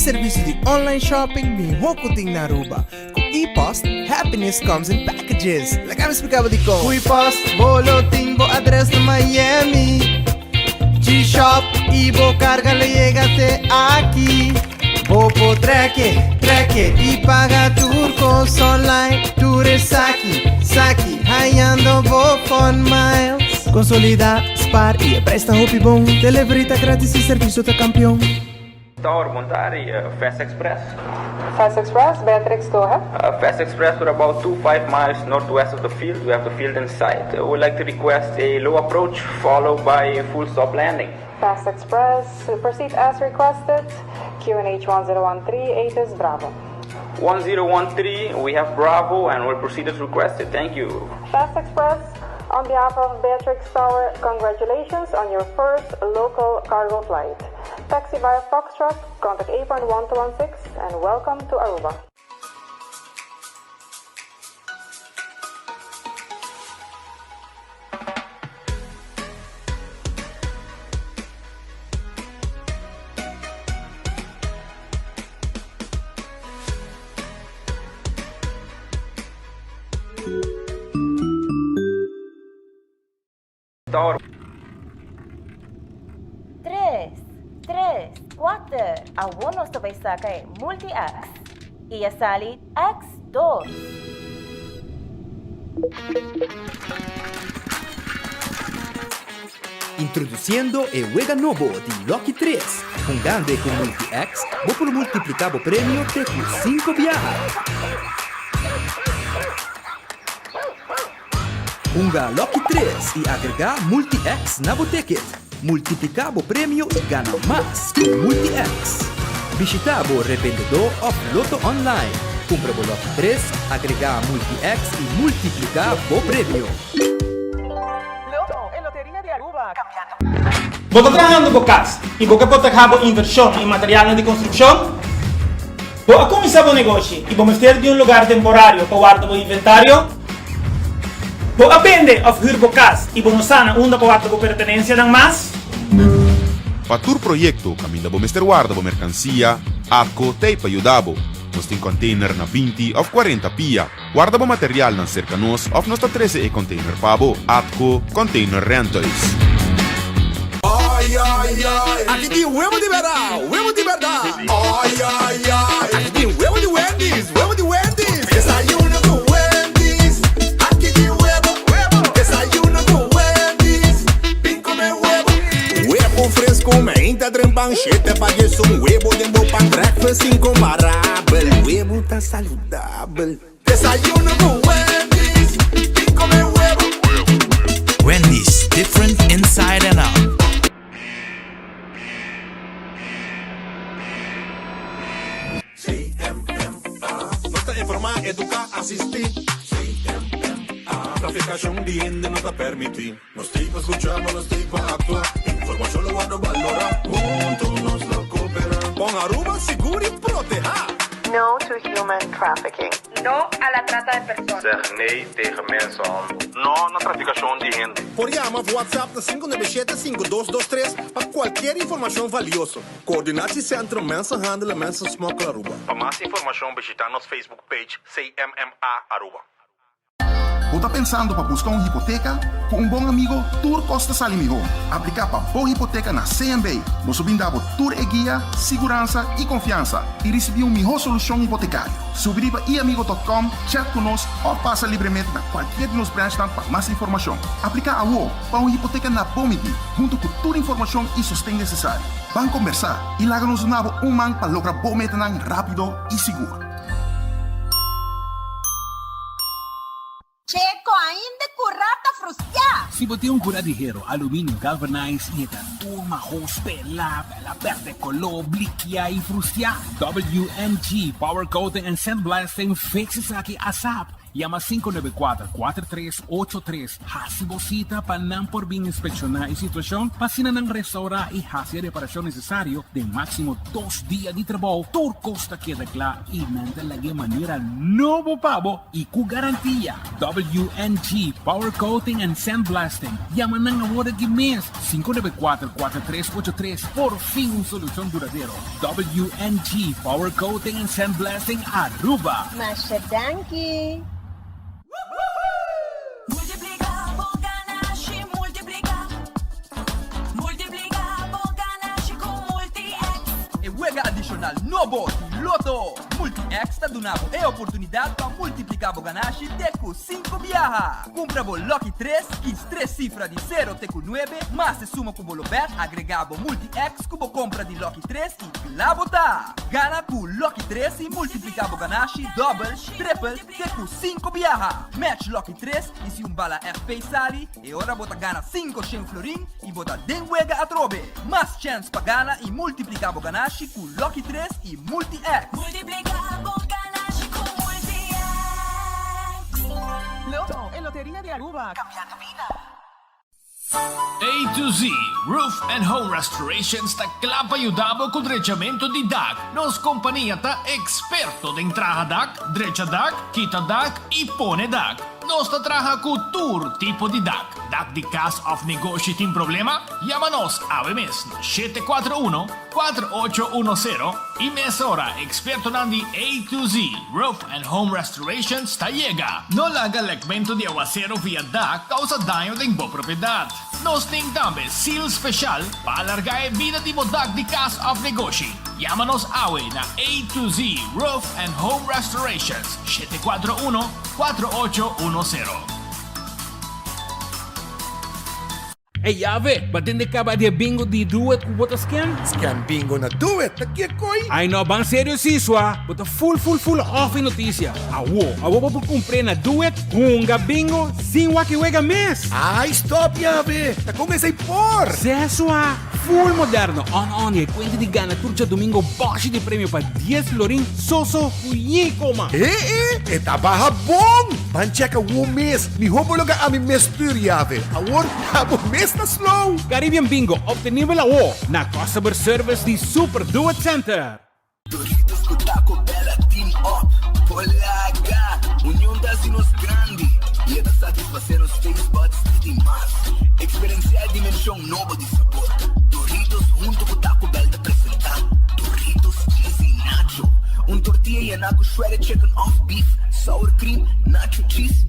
serviço de online shopping de Hokuting na Aruba. Com e-post, happiness comes in packages. Lagam explicava de como. E-post, bolo, timbo, address na Miami. G-Shop, Ibo, carga, le llega até aqui. Bopo, treque, e paga turcos online. Ture, saki, haiando, Bofon Miles. Consolida, spar e presta hopi bom. Delivery tá grátis e serviço tá campeão. Tower Montari, Fast Express. Fast Express, Beatrix, go ahead. Fast Express, we're about 2-5 miles northwest of the field. We have the field in sight. We'd like to request a low approach followed by a full stop landing. Fast Express, proceed as requested. QNH 1013, 8 is Bravo. 1013, we have Bravo and we'll proceed as requested. Thank you. Fast Express, on behalf of Beatrix Tower, congratulations on your first local cargo flight. Taxi via Foxtrot, contact 8.1216 and welcome to Aruba. Tower. 3, 4, algunos sabay sakay multi-X. Iyasali X2. Introduciendo el juego nuevo de Lucky 3. Jugando con multi-X, vos por multiplicado premio de 5 viajes. Junga Lucky 3 y agrega multi-X na ticket. Multiplicabo premio y gana más con multi-X. Visitabo revendedor of Loto Online. Compra Lucky 3, agrega multi-X y multiplicabo premio. Loto, en Lotería de Aruba. ¿Vos estás trabajando con CAS y vos que potejabo inversión en materiales de construcción? ¿Vos has comenzado un negocio y vos meter de un lugar temporario para guardar tu inventario? ¿Vos aprendes a huir por CAS y vos no sana una para guardar tu pertenencia dan más? Para tu proyecto, caminda bo Mr. Guarda bo mercancia, ATCO te ayudabo. Nos tem container na 20 of 40 pia. Guarda bo material na cerca nos of nos 13 e container pabo. ATCO Container Rentals. Ai, ai, ai. Aqui tem huevo de verão, huevo de verdade. Ai, ai, ai. Aqui tem huevo de Wendy's, huevo de Wendy's. Desayuno com Wendy's. Aqui tem huevo. Desayuno com Wendy's. Vem comer huevo. Huevo fresco, menta trempanchete. Paguei um huevo de bom pan breakfast incomparável. Huevo tá saudável. Desayuno com Wendy's. Vem comer huevo. Wendy's, different inside and out. Informar, educar, assistir. Traficación de gente no te permitir. Los tipos escuchamos, los tipos actuar. Información lo van a valorar. Juntos nos lo cooperan. Con Aruba seguro y proteja. No to human trafficking. No a la trata de personas. Zeg nee tegen mensenhandel. No, na traficación de gente. Por llama WhatsApp na 597-5223 para qualquer informação valiosa. Coordenatie Centrum Mensenhandel en Mensensmokkel Aruba. Para mais informação, visita nossa Facebook page CMMA Aruba. Você está pensando para buscar uma hipoteca? Com um bom amigo, Tur Costa Salimiho. Aplicar para boa hipoteca na CMB. Você brindava Tur e guia, segurança e confiança. E receber uma melhor solução hipotecária. Subir para iamigo.com, chat conosco ou passa livremente na qualquer de nos branches para mais informação. Aplicar a UO para uma hipoteca na Bomidi, junto com toda a informação e sustém necessário. Vamos conversar e larga-nos um man para lograr boa meta rápido e seguro. Checo, ainda curata frustia. Si você um cura de hero, alumínio galvanized e a turma hose pela verde color blikia e frustia. WMG Power Coating and Sandblasting fixes aqui ASAP. Llama 594-4383. Hasibosita panang por bien inspeccionar y situación. Pasina ng restaurar y hacer reparación necesario de máximo 2 días de trabajo. Tur costa queda clara y nanta lagi manera novo pavo y cu garantía. WNG Power Coating and Sandblasting. Llama ng ahora que mes 594-4383. Por fin una solución duradero. WNG Power Coating and Sandblasting Aruba. Masha Danky. Multiplicavo ganache, multiplicavo ganache con Multi-X. E juega adicional novo Loto. Multi-X tá donando a oportunidade para multiplicar o ganache teco 5 viaja. Compra o Lucky 3, que 3 cifras de 0 teco 9, mas se suma com o bet agregado Multi-X como compra de Lucky 3 e clavo tá. Gana com Lucky 3 e multiplicar o ganache double, triple, teco 5 viaja. Match Lucky 3 e se bala FP sali, e ora bota gana 5 florin e bota den juega a trobe. Mas chance para gana e multiplicar o ganache com Lucky 3 e Multi-X. Multiplicavo ganache con Multi-X. Loto, en Lotería de Aruba. Cambiando vida. A to Z Roof and Home Restorations ta clapa ayudabo con drechamento di DAC. Nos companhia ta experto de entraha DAC, drecha DAC, kita DAC e pone DAC. Nos ta traha cu tour tipo di DAC. DAC di Cast of Negosyo tin problema? Llámanos a mes 741-4810 y mesora experto nandi A to Z Roof and Home Restorations ta llega. No laga legmento de aguacero via DAC causa daño de bo propiedad. Nos ting tambe seal special para alargar vida de DAC di Cast of Negosyo. Llámanos awe na A to Z Roof and Home Restorations 741-4810. Hey, Ave, batin de kaba de bingo di duet ku bota scan? Scan bingo na do it. Nagkikoy. Ay no, bang serio siswa? Bota full off in noticia. Awo pa compre na duet, hunga bingo, sin waki wega mes. Ay, stop, Yave. Nakumesay por. Seswa, full moderno, on e kwenti di gana turcia domingo bashi di premio pa 10 florin soso kuyikoma. Etabaha bong. Mancheka wumis. Ni homologa ami mes tur, Yave. Awor tabo mes na slow. Caribbean Bingo obtenibel awo na customer service di Super Do It Center. Doritos com Taco Bell team up. Polaga, união das nos grande. E é da satisfazer os taste buds demais. Experienciar dimensão nova de sabor. Doritos junto com Taco Bell te apresentar. Doritos cheesy nacho. Tortilla e naco shredded chicken off beef. Sour cream, nacho cheese.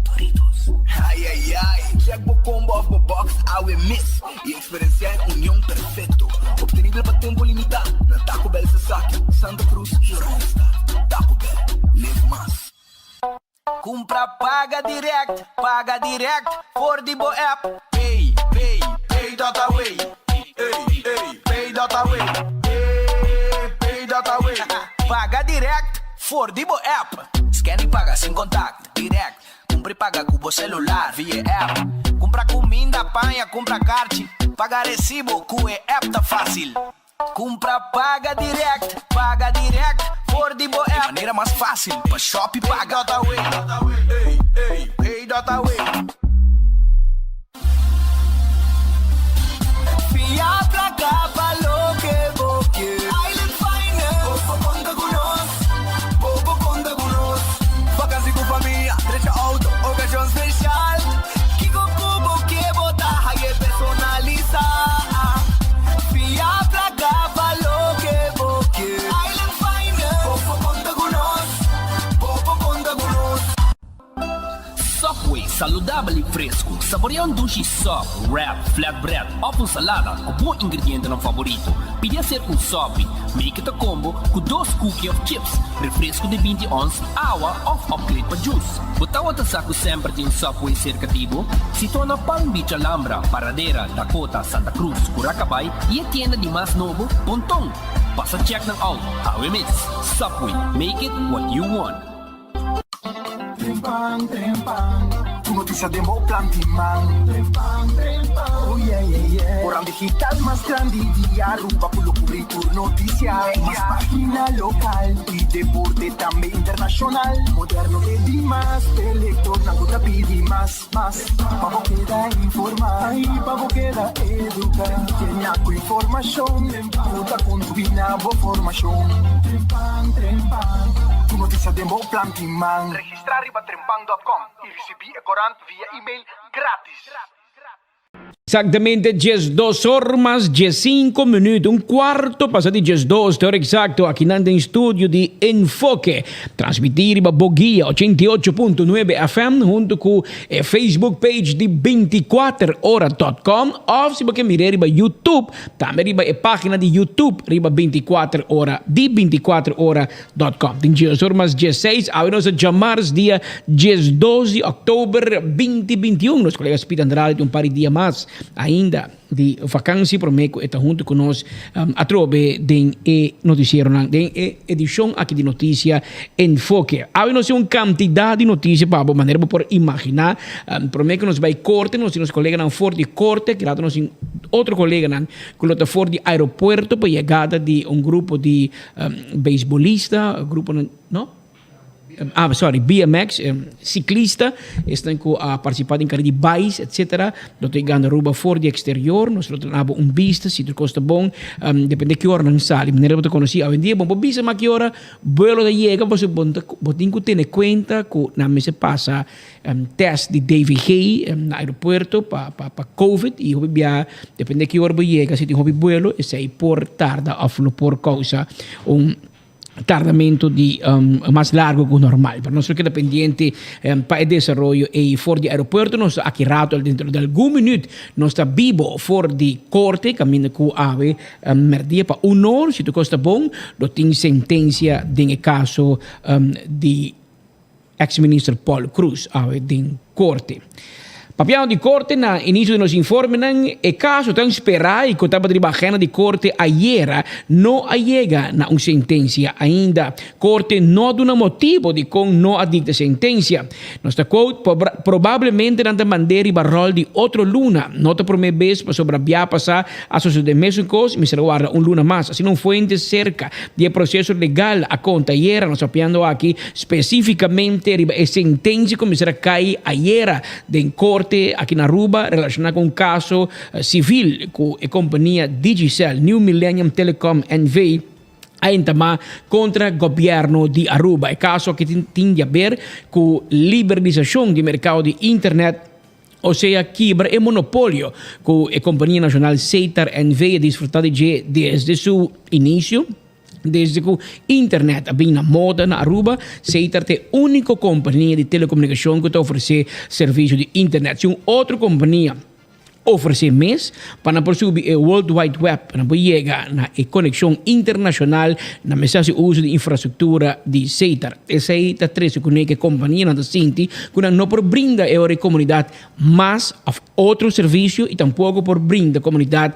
Doritos. Ai, ai, ai. Check o combo of the box, I will miss. E experienciar união perfeito. Obtenível para tempo limitado. Na Taco Bell Sasaki, Santa Cruz e Randstad. Taco Bell, live mais. Compra paga direct for the Bo app. Pay data way. Pay data way. Pay data way. Paga direct for the Bo app. Scan e paga sem contato, direct. Compra e paga com o celular via app. Compra comida, apanha, compra kart. Paga recibo com a app tá fácil. Compra paga direct for the Bo app. De maneira mais fácil, para shop e paga. Data way. Pay data way. Fia pra cá, falou que vou que Island Finance, Popo conta conosco, Popo conta conosco. Vacancy com família, trecha auto, ocasião especial. Que com cubo que botar, aí é personalizar. Fia pra cá, falou que vou que Island Finance, Popo conta conosco, Popo conta conosco. Subway, saudável e fresco. Saboreia sushi soft, wrap, flatbread ou com salada com bom ingrediente no favorito. Pide a ser um sop, make it a combo com 2 cookies of chips, refresco de 20 ons, água ou upgrade para juice. Botaw at saco sempre de Subway cercativo, situado na Palm Beach, Alhambra, Paradera, Dakota, Santa Cruz, Curacabai e a tienda de mais novo, Pontong. Passa check ng out, how it is. Subway, make it what you want. Trempang, trempang. Tu noticia de Mo Plantiman. Oh yeah, yeah, yeah. Orang digital más grande de Aruba, por lo cubrir noticias. Más página local y deporte también internacional. Moderno de Dimas, electro, naguta pidi más. Pavo queda informar, pavo queda educar. Tiene algo información, puta combina bo formación. Trempan, tu noticia de Mo Plantiman. Registrar riba trempan.com y recibir corant via email gratis. Exactamente 12 horas, 5 minutos, un quarto passati 12, ora exacto, aqui nando em estúdio de Enfoque, transmitir para Boguia 88.9 FM, junto com a Facebook page de 24hora.com, ou se você mirar para YouTube, também para a página de YouTube, riba 24 hora, de 24hora.com. Tem 12 horas, 16, a nós chamamos dia 12 de outubro 2021, nos colegas Pita Andrade um par de dias mais, ainda de vacância, prometo estar junto conosco a través de noticiero, de edição aqui de notícia Enfoque. Há uma quantidade de notícias para a maneira por imaginar. Prometo que nos vai corte, nos colegas não for de corte, que lá nos outro colega não que for de aeroporto para chegada de grupo de beisbolista, grupo não? BMX, ciclista, estão a participar em carreira de bikes, etc. Nós temos roupa fora de exterior, nós temos vista, se tudo custa bom, depende de que hora não sai. Maneira que conheci, hoje em dia, bom, vista, mas que hora, vuelo de chega, você tem que ter em conta que na mesa passa teste de David Hay no aeroporto para COVID, e depende de que hora você chega, se tem vuelo, e se por tarda ou por causa tardamento de mais largo que o normal. Para nós que é dependente para o desenvolvimento e fora de aeroporto, nós aqui rato dentro de algum minuto, nós está vivo fora de corte, caminho com a ave, merdia para honor, se tu costa bom, do tem sentença de caso de ex-ministro Paul Cruz, ave de corte. Papiano di corte na início de nos informe e caso tão esperar e que estava trabalhando de corte ayer não chega na uma sentença ainda. Corte não dá um motivo de como não adicta sentença. Nossa quote provavelmente não te mandei barrol de outro luna. Não te promete vez para sobreviver passar a sociedade México, me será guarda luna mais. Assim não foi de cerca de processo legal a conta ayer. Nós apiando aqui especificamente a sentença que me será cair ayer de corte aqui na Aruba relacionado com um caso civil com a companhia Digicel, New Millennium Telecom NV, ainda contra o governo de Aruba. É caso que tem a ver com liberalização do mercado de internet, ou seja, quebra o monopólio que a companhia nacional Seitar NV desfrutou desde seu início. Desde que a internet bem na moda na Aruba, Seitar é a única companhia de telecomunicação que oferece serviço de internet. Se uma outra companhia oferecer mais, para não subir o World Wide Web, para não chegar na conexão internacional, na mensagem uso de infraestrutura de Seitar. Essa aí está três com a companhia não sente que não por brinda a comunidade mais outro serviço e tampouco por brinda a comunidade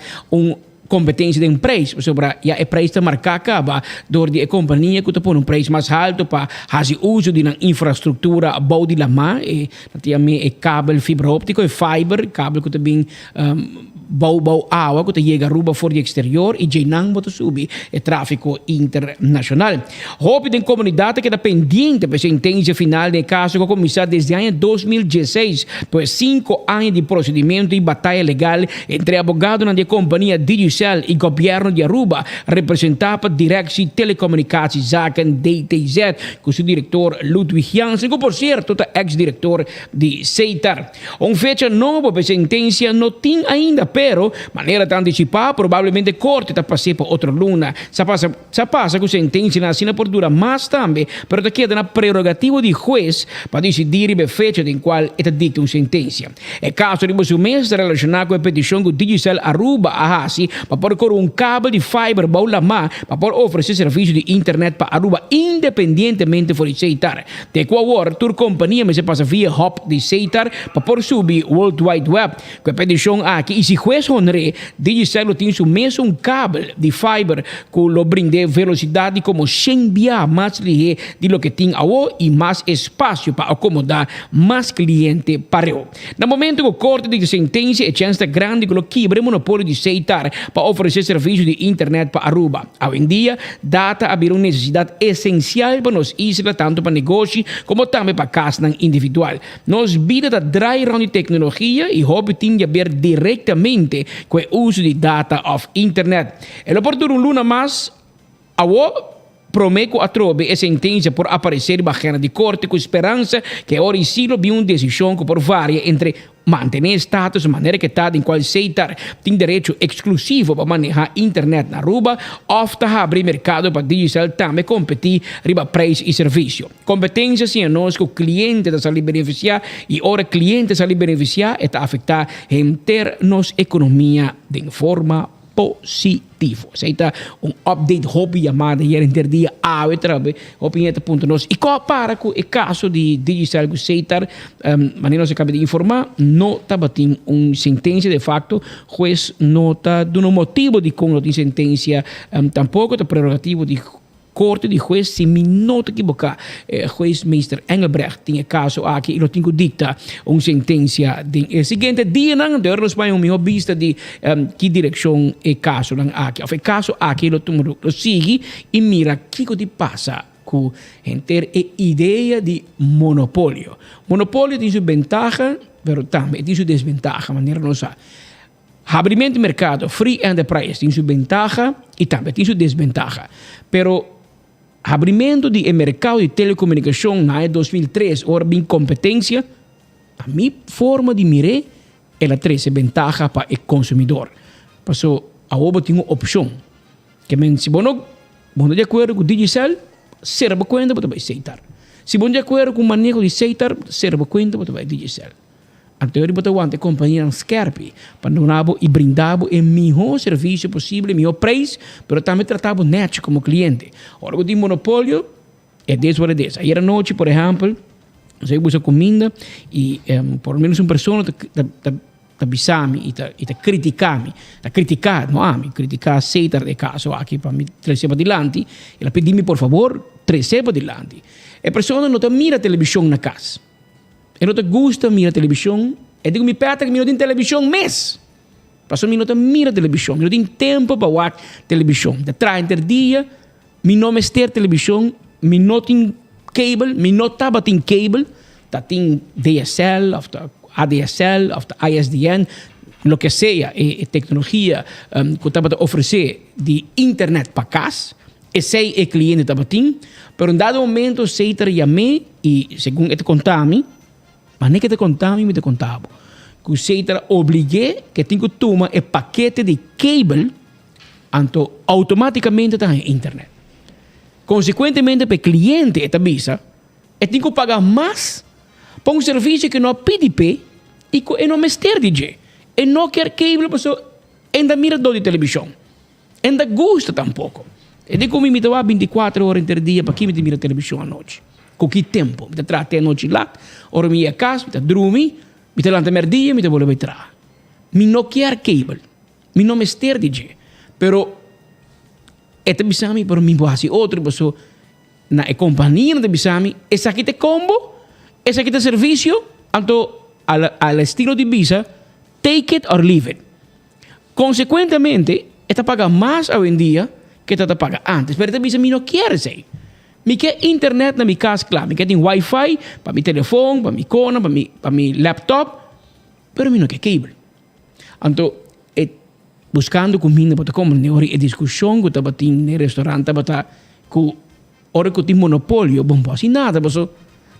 competência de um preço, sobre a preço está marcado por a companhia que está por preço mais alto para fazer uso de uma infraestrutura boa de lama, e também cabo fibra óptica e fiber, cabo que também bau água que chega a Aruba fora do exterior e já não pode subir o tráfego internacional. Houve uma comunidade que está pendente para a sentença final no caso que começou desde o ano 2016, depois 5 anos de procedimento e batalha legal entre abogados da companhia Digicel e governo de Aruba, representado direção de telecomunicações Zaken DTZ, com seu diretor Ludwig Jansen, que por certo é ex-diretor de Seitar. Fecha nova para a sentença não tem ainda, pero maneira de antecipar, provavelmente corte está passando para outra luna. Se passa com sentença na assina por dura mais também, pero está queda na prerrogativa de juiz para decidir a fecha em qual está dicta uma sentença. É caso de você mesmo relacionado com a petição que o Digicel Aruba a Hasi para pôr um cabo de fiber baulama para pôr oferecer serviço de internet para Aruba independentemente de Seitar. De qual hora a companhia me se passa via hop de Seitar para pôr subir World Wide Web com a petição aqui e se juez honre, Digicel tem su mesmo um cable de fiber que lo brinde velocidade como 100 via mais lige de lo que tem agora e mais espaço para acomodar mais cliente para eu. No momento que o corte de sentença é chance grande que lo quebre monopólio de aceitar para oferecer serviço de internet para Aruba. Hoje em dia, data abrir uma necessidade essencial para nos isla, tanto para negócio como também para casa individual. Nos vida da dry round de tecnologia e hobby tem de ver diretamente com o uso de data of internet. E por um luna mais, prometo a trobe a sentença por aparecer bacana de corte com esperança que ora silo vi uma decisão que por varia entre manter status de maneira que está em qual aceitar tem direito exclusivo para manejar internet na Aruba ou abrir mercado para digital também competir riba preço e serviço. Competência sim é nós que o cliente está se beneficiar e ora cliente se beneficiar está afetar internos economia de forma positivo. Aceita um update hobby chamada hier interdia a trabe opinieta ponto nos e para com o caso de digital que aceitar maneira se acaba de informar não tabatim sentença de facto juez nota do motivo de como tem sentença tampouco da prerrogativo de corte de juez, se me nota equivocar, juez Mr. Engelbrecht tinha caso aqui e lo tinha dicta uma sentença de seguinte dia não de horas para um melhor vista de que direção é caso não aqui, o caso aqui lo sigue e mira que que passa com ter a ideia de monopólio. Monopólio tem sua ventaja, mas também tem sua desventaja, maneira não sabe. Abrimento de mercado, free enterprise, tem sua ventaja e também tem sua desventaja. Pero abrimento de mercado de telecomunicação na 2003, ora bem competência, a minha forma de mirar, ela traz ventaja para o consumidor. Passou, a obra tem uma opção. Que se você não de acordo com o digital, serve conta, você vai aceitar. Se você de acordo com o manejo de aceitar, serve conta, você vai digital. Anterior você vai ter companhia Scarpe para dar e brindar o melhor serviço possível, o melhor preço, mas também tratar o net como cliente. Ora, o monopólio é desse ou é desse. Aí à noite, por exemplo, você usa comida e por lo menos uma pessoa está bisami e está criticando, não a mim, criticar aceitar de caso aqui para me trazer para adiante, ela pediu-me por favor, trazer para adiante. A pessoa não mira televisão na casa. Eu não gosto de mirar televisão. Eu digo, me peta que eu não tenho televisão mês. Passou, eu não miro televisão. Eu não tenho tempo para ver televisão. De trás do dia, eu não me ter televisão. Eu não tenho cable. Eu não estava tendo cable. Eu tenho DSL, ADSL, ISDN, lo que seja, a tecnologia que eu estava a oferecer de internet para casa. Esse é o cliente que estava tendo. Mas em dado momento, sei que chamei e, segundo ele contava-me, mas nem que te contava, me te contava. Que você obrigue que tem que tomar o paquete de cable, então automaticamente está em internet. Consequentemente, para o cliente, esta visa, tem que pagar mais para um serviço que não PDP e não mestre DJ. E não quer cable, porque ainda mira de televisão. Ainda gosta tampouco. E de como me dá 24 horas por dia para que me mira televisão à noite. Com que tempo? Me trate a noite lá, ora me ia a casa, me dormi, me te lanta merdia, me te voleva entrar. Me não quer cable, me não mestre DJ. Pero, esta bisami, pero me boasi outro, pessoa, na companhia de bisami, essa aqui te combo, essa aqui te serviço, então, al estilo de bisa, take it or leave it. Consequentemente, esta paga mais hoje em dia que esta paga antes, pero esta bisa me não quer ser. Me quer internet na minha casa, claro. Me quer Wi-Fi para meu telefone, para minha cona, para meu laptop. Pero me não quer cable. Então, buscando comida para comer, a discussão que estava tendo no restaurante, estava com hora que tem monopólio, bom, assim nada, mas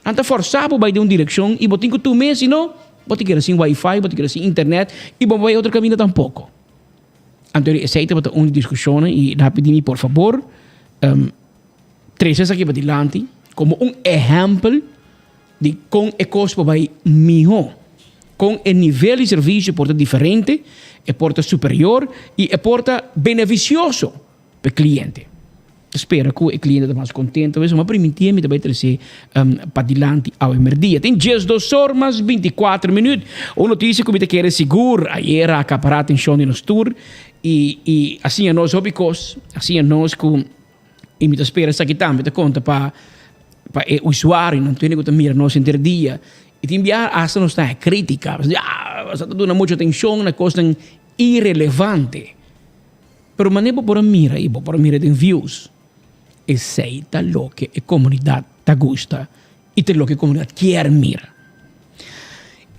anta forçado para ir de uma direção e botinho que tu mês, senão, botinho que assim Wi-Fi, botinho que assim internet e bom, vai outro caminho tampouco. Então, aceita para uma discussão e rapidinho, por favor, trazer aqui para adiante como um exemplo de como o custo vai melhor, com o nível de serviço porta diferente, é porta superior e é porta beneficioso para o cliente. Spero que o cliente está mais contente, mas permitir-me também trazer para adiante ao emerdia. Tem dias 2 horas, 24 minutos. Uma notícia que eu quero seguro, aí era acaparar a atenção de nosso tour, e assim é nós, obicos, assim é nós que eu me espero essa aqui também, te conta para o usuário, não tem que mirar nosso interdia, e te enviar essa nossa crítica, você está dando muita atenção na coisa irrelevante. Pero maneira por mira e por mira de views. E sei da lo que a comunidade ta gusta e te lo que a comunidade quer mira.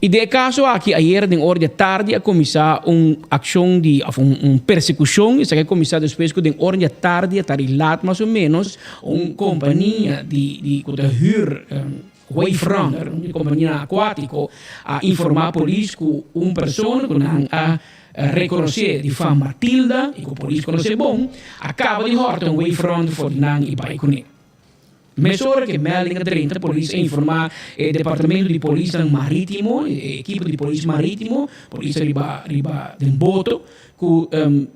E de caso aqui ayer de hora de tarde a começar ação de persecução, isso que começar depois que de hora de tarde até lá mais ou menos companhia de huur Wayfront, uma companhia aquática, a informar a polícia que pessoa que reconhecer de fama Matilda, e que a polícia conhece bom, acaba de horta Wayfront for Nang e Baikune. Mesora que melding a 30, a polícia informar o departamento de polícia marítimo, equipe de polícia marítimo, polícia riba de boto, que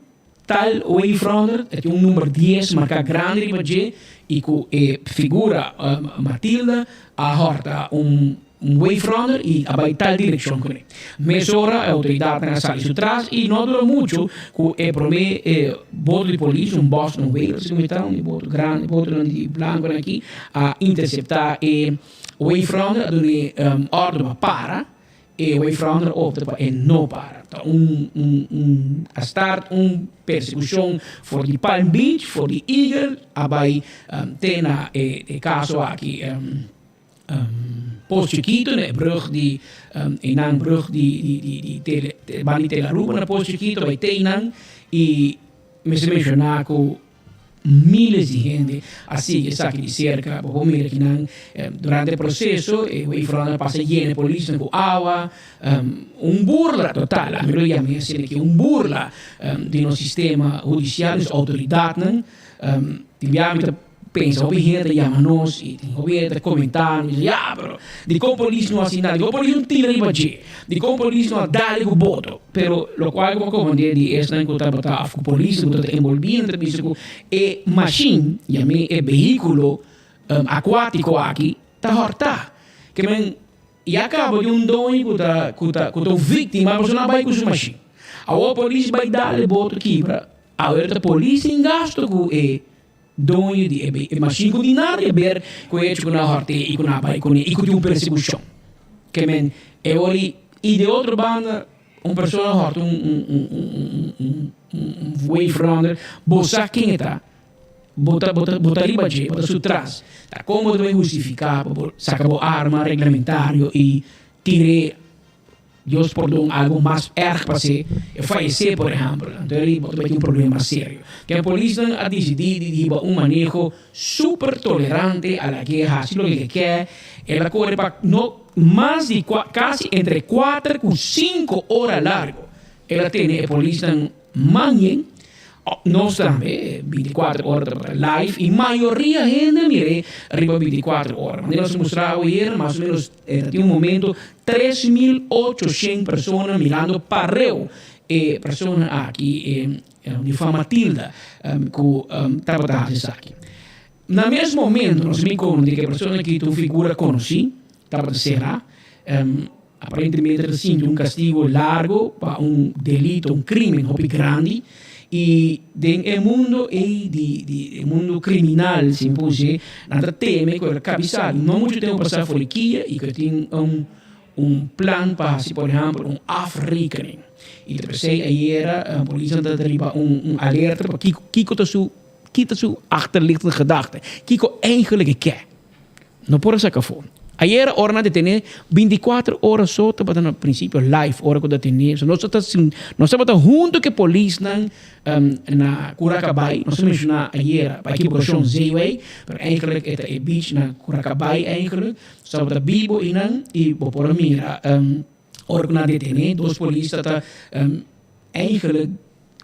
tal Wayfront tem número 10 marca grande riba G, e que figura Matilda a horta Wayfront e a tal direção com ele. Mesora a autoridade na sala de atrás e não dura muito que o primeiro boto de polícia, Boston Whalers, um boto grande, boto de branco aqui, a interceptar o Wayfront, onde ordem para, e o Wayfront opta para não para. Então, a start persecução for the Palm Beach, for the Eagle, abai tem o caso aqui Post Chiquito, né, brug die inang brug die bani tela ruba na Post Chiquito, vai ter inang e me se mencionar que miles de gente assim está aqui de cerca, vamos ver que não durante o processo o Wayfront passa lleno polícia com água, burla total, a melhor chama assim que burla de nosso sistema judicial, das autoridades, tivemos pensa, o gente chama nós e o governo comentar, pero de como polícia não assina, de como polícia não tira riba de como polícia não dá o voto, pero lo qual como comandante de esta não está a polícia não está envolvida entre e machine, chama e veículo aquático aqui, tá horta, que men e acaba de dono que tá vítima, a pessoa vai com sua machine, a polícia vai dar o voto aqui para a polícia em gasto com dono de machine ordinária ver com ele com a horta e com a bai com e com persecução que men é ori e de outra banda pessoa horta Wayfront bosa quem está bota riba de bota su trás tá como deve justificar saca arma regulamentário e tire Deus perdão, algo mais erro para ser falecer, por exemplo. Então, ele vai ter problema sério. Que a polícia ha decidido de manejo super tolerante a la guerra. Se lo que quer, ela corre para mais de casi entre 4 e 5 horas largo. Ela tem a polícia manhã, nós também, 24 horas live, e a maioria gente mire arriba 24 horas. Nós mostramos ayer, mais ou menos, tem momento, 3.800 pessoas mirando parreu. E pessoas aqui, de fama Matilda, que trabalham aqui. No mesmo momento, nós me encontro que a pessoa que tu figura conheci, será, aparentemente, assim, castigo largo para delito, crime muito grande, e no mundo de mundo criminal se impõe nada teme que o cabeçalho não muito tempo passar foliquia e que tem plan para se por exemplo afrekening e depois aí era a polícia da arriba alerta para quita su achterliggende gedachte kiko eigenlijk quer não por essa café aí era hora de ter 24 horas só para no princípio live hora que ter nós estamos junto que polícia na Curacabai nós mencionar aí para que operação Zeeway pero eigenlijk é beach na Curacabai eigenlijk estava da Bibo e por mira hora que na detenen dois polícia eigenlijk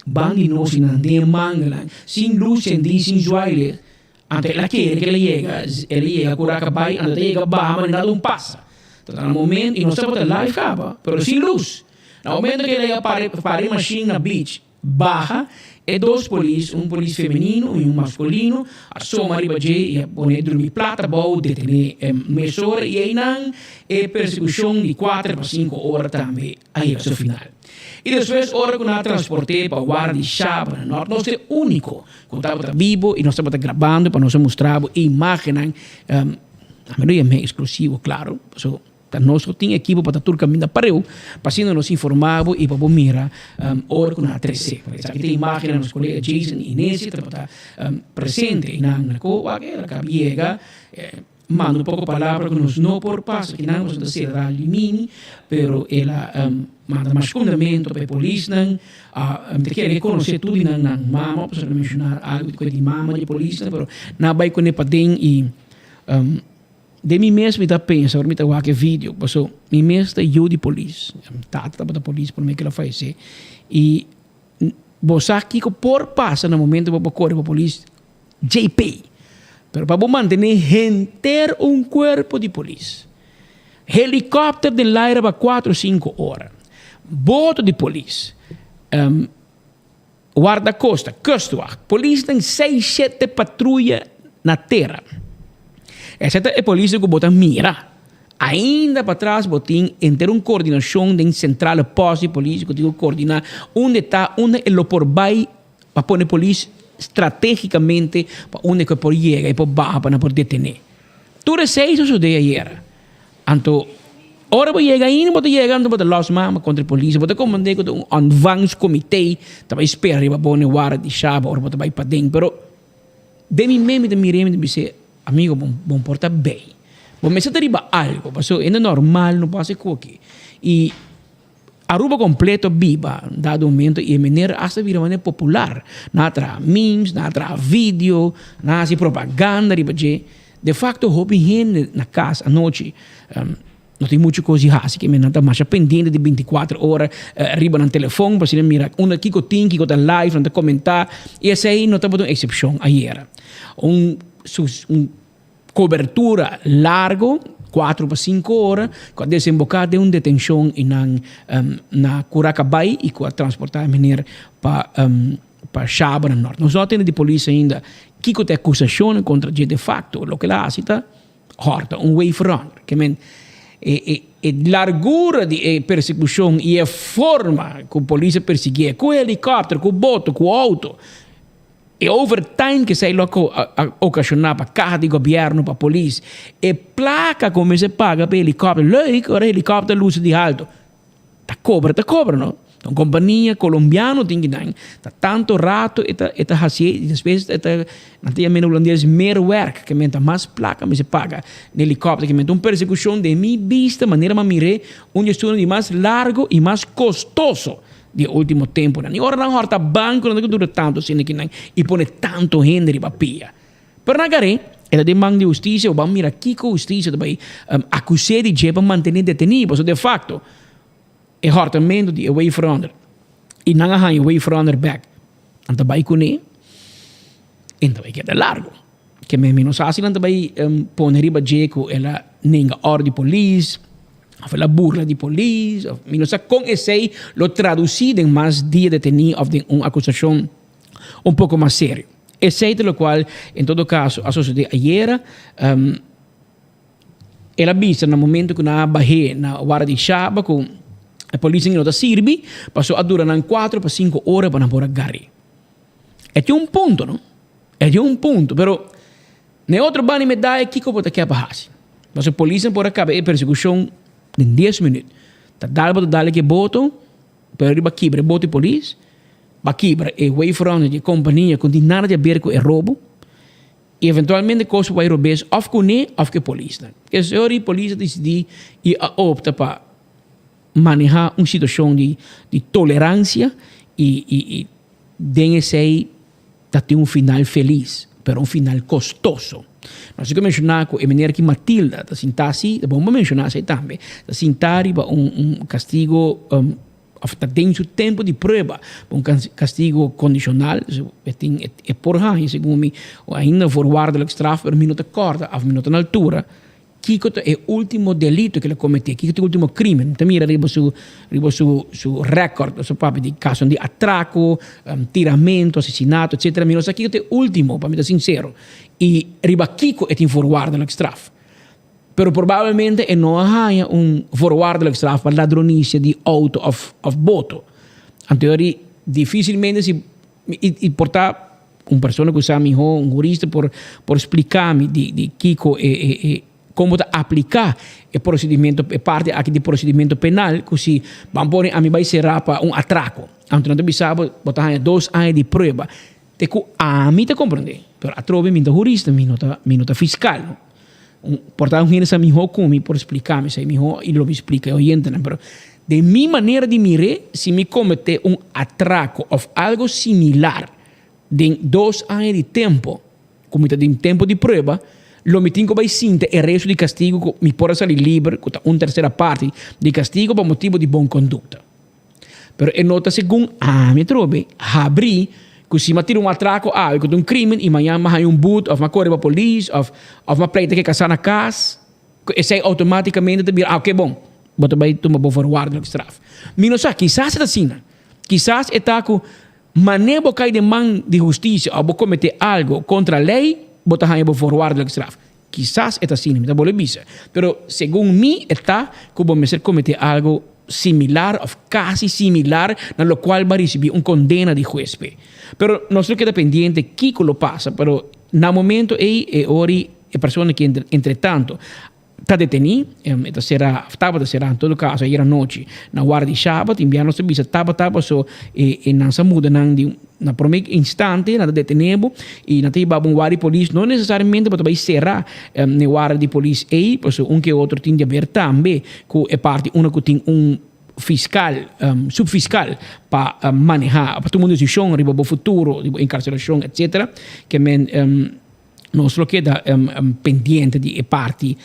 bandinos in de mangelen sin luz sin joie ante la quiere que ele llega a Curacabai, ante llega a Bahama, e nada passa. Então, no momento, e não sabe que live acaba, pero sem luz. No momento que ele llega para a machine na beach, baja, E dois polícias, um polícia feminino e um masculino, a soma riba e a poner dormir plata boa, detener mesora e aí não é persecução de 4 para 5 horas também aí ao final. E depois, hora que nós transportei para o guarda de Chaba, nós é único, quando estava vivo e nós estamos gravando para nós mostrar imagens, a maioria é meio exclusivo, claro, nós temos equipe para tudo caminho para eu, para nos informar e para mirar hora que nós 13. Aqui tem imagem dos colegas Jason e Inês, para estar presente na coa, que ela chega, manda um pouco palavra que nos não por passo, que não nos ser da limini, pero ela manda mais fundamento para a polícia, te quer reconhecer tudo na mama, para mencionar algo de mama de polícia, pero não vai com para dentro e de mim mesmo está pensando, me está que vídeo, passou, mim mesmo está eu de polícia, tá da polícia por mim que ela faz e você aqui que por passa no momento para correr para a polícia, JP, pero para manter inteiro corpo de polícia, helicóptero de aire para 4 ou 5 horas, boto de polícia, guarda-costa, Kustwacht, polícia tem 6, 7 patrulha na terra. Essa é a polícia que bota mira. Ainda para trás, botem ter uma coordenação de central posto de polícia, que digo coordenar onde está, onde ele por vai para pôr a polícia estrategicamente para onde que por chega e por barra para por detener. Tudo isso é isso de ayer. Então, ora para chegar ainda, para chegando para los mama contra a polícia, para comandar com um advance comitê, para esperar para pôr o guarda de Chaba, ora para vai para dentro, pero de mim mesmo de mirem de dizer amigo, bom porta bem. Bom, mas se deriva algo, passou, é normal, não passa aqui. E Aruba completo viva, dado momento, e a maneira hasta vira maneira popular. Nada memes, nada vídeo, nada propaganda, de facto, houve gente na casa à noite. Não tem muita coisa assim, que me nada mais pendente de 24 horas, arriba no telefone, para se mirar, aqui que eu tenho, que eu estou live, não comentar, e essa aí não está uma exceção, aí era. Cobertura largo, 4 para 5 horas, com a desembocada de uma detenção na Curacabay e com a transportar a menina para Chaba, no norte. Nós não temos de polícia ainda que tem acusação contra de facto, o que ela hace está horta, way front, que a largura de persecução e a forma que a polícia perseguia, com o helicóptero, com o boto, com o auto, e overtime que sai logo ocasionar para carro de governo, para a polícia, e placa como se paga para helicóptero, lógico, o helicóptero luz de alto, tá cobra, não? Então, companhia colombiana tem que dar, tá tanto rato, eta assim, depois, não tem menos holandês, meer werk, que menta mais placa, mas se paga, no helicóptero, que menta uma persecução de minha vista, maneira de mirar, estudo de mais largo e mais custoso, de último tempo. E agora não horta banco, não dura tanto assim, e põe tanto gente de papia. Pero na garé, ela demanda de justiça, ou vamos mirar aqui com justiça, também acusar de jeito para manter detenido. So, de facto, é hortamento de away from e não há away from back. Então, vai com ele, então vai quedar largo. Que me menos assim, então vai pôr riba jeito, ela nem a ordem de polícia, of la burla de polícia, com esse lo traduzido em mais dia detenido de uma acusação um pouco mais séria. Esse é o qual, em todo caso, a sociedade ayer, ela vista no momento que na barreira, na guarda de Chaba, com a polícia não está sirve, passou a durar 4 para 5 horas para não agarrar. É um ponto, não? É um ponto, pero nem outro banho me dá aqui que eu vou ter que apagar. Mas a polícia por acabar a persecução em 10 minutos. Tá dado para que botam, para ir para quebrar boto de polícia, para quebrar e way front de companhia que não tem nada a ver com o roubo, e eventualmente coisa vai roubar ou com ele ou com a polícia. Porque se a polícia decidir e opta para manejar uma situação de tolerância e dengue-se aí ter um final feliz, pero um final custoso. Nós temos que mencionar que a maneira que Matilda está sentada assim, vamos mencionar isso também, está sentada para um castigo, está dentro do tempo de prova, um castigo condicional, é por aí, segundo mim, ainda for guarda o extrato, por minuto corta, a minuto na altura, Kiko é o último delito que ele cometeu, Kiko é o último crime. Então, mira, arriba su record, su papi, de caso de atraco, tiramento, assassinato, etc. Mira, Kiko é o último, para me dar sincero. E arriba Kiko é forward no straf. Pero probabilmente não há forward no straf para ladronice de auto of voto. Anterior, dificilmente se portar pessoa que sabe jurista por explicar-me de Kiko como aplicar o procedimento, parte aqui do procedimento penal, que se vamos pôr a mim vai ser para atraco. Então, não sabe, botar 2 anos de prova. A mim te compreende, mas a trove minha jurista, minha fiscal. Portanto, gente sabe como por explicar-me, se e lo me explica, eu entendo, mas de minha maneira de mirar, se me cometer atraco ou algo similar de 2 anos de tempo, como de tempo de prova, lo me tenho que sentir o resto de castigo me pode sair livre com uma terceira parte de castigo por motivo de boa conduta. Pero é nota segundo me trobe abrir que se me tira atraco com crime e amanhã há boot of uma corre para a polícia of uma pleita que casar na casa e sai automaticamente te ok, bom, bota vai tomar por forward no straf. Mino sa quizás é assim, quizás é com maneira cai de mão de justiça ou cometer algo contra a lei, bota aí por forward no straf. Quizás é assim, me dá boa visa. Pero segundo mim está que vou cometer algo similar ou quase similar, na lo qual vai receber condena de juez. Pero nós queda pendiente que lo passa, pero no momento ori a pessoa que entretanto está detenido, estava em todo caso, era noite, na guarda de sábado, enviando se visa, estava e não se muda na primeiro instante, nada detenido, e não tem um guarda de polícia, não necessariamente para será na guarda de polícia, pois que outro tem de haver também, que é parte, que tem fiscal, subfiscal, para manejar, para tomar decisão, riba o futuro, encarceração, etc., que nós lo queda pendiente de parte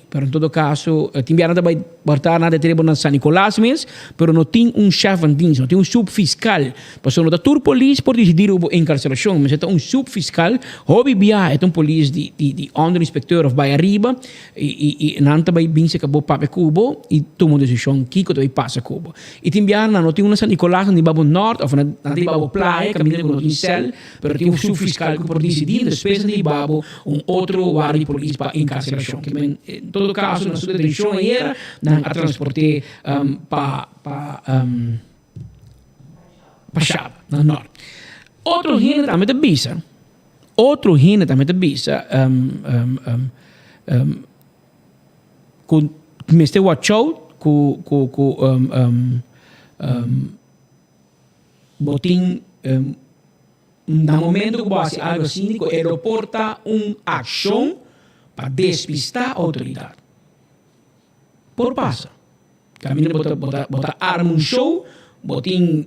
pero em todo caso timbiana também botar nada teremos na San Nicolás mesmo, pero não tem chefe de dienst, não tem subfiscal, passou no da tour polícia por decidir a encarceração, mas é subfiscal, hobby bia é polícia de under inspector of vai arriba e não também bem se acabou pape cubo e toma decisão que também passa cubo. E timbiana não tem uma San Nicolás nem babo norte, ou não tem babo praia, caminho com no cel, pero tem subfiscal que por decidir depois de babo outro guarda de polícia para encarceração, que em todo caso na sua detenção era a transportar para Chapa, no norte. Outro gente também te bisa. Com Mr. Watchout, com botin no momento que você algo assim, o aeroporto uma ação para despistar a autoridade. Por passa. Caminho bota arma show, botin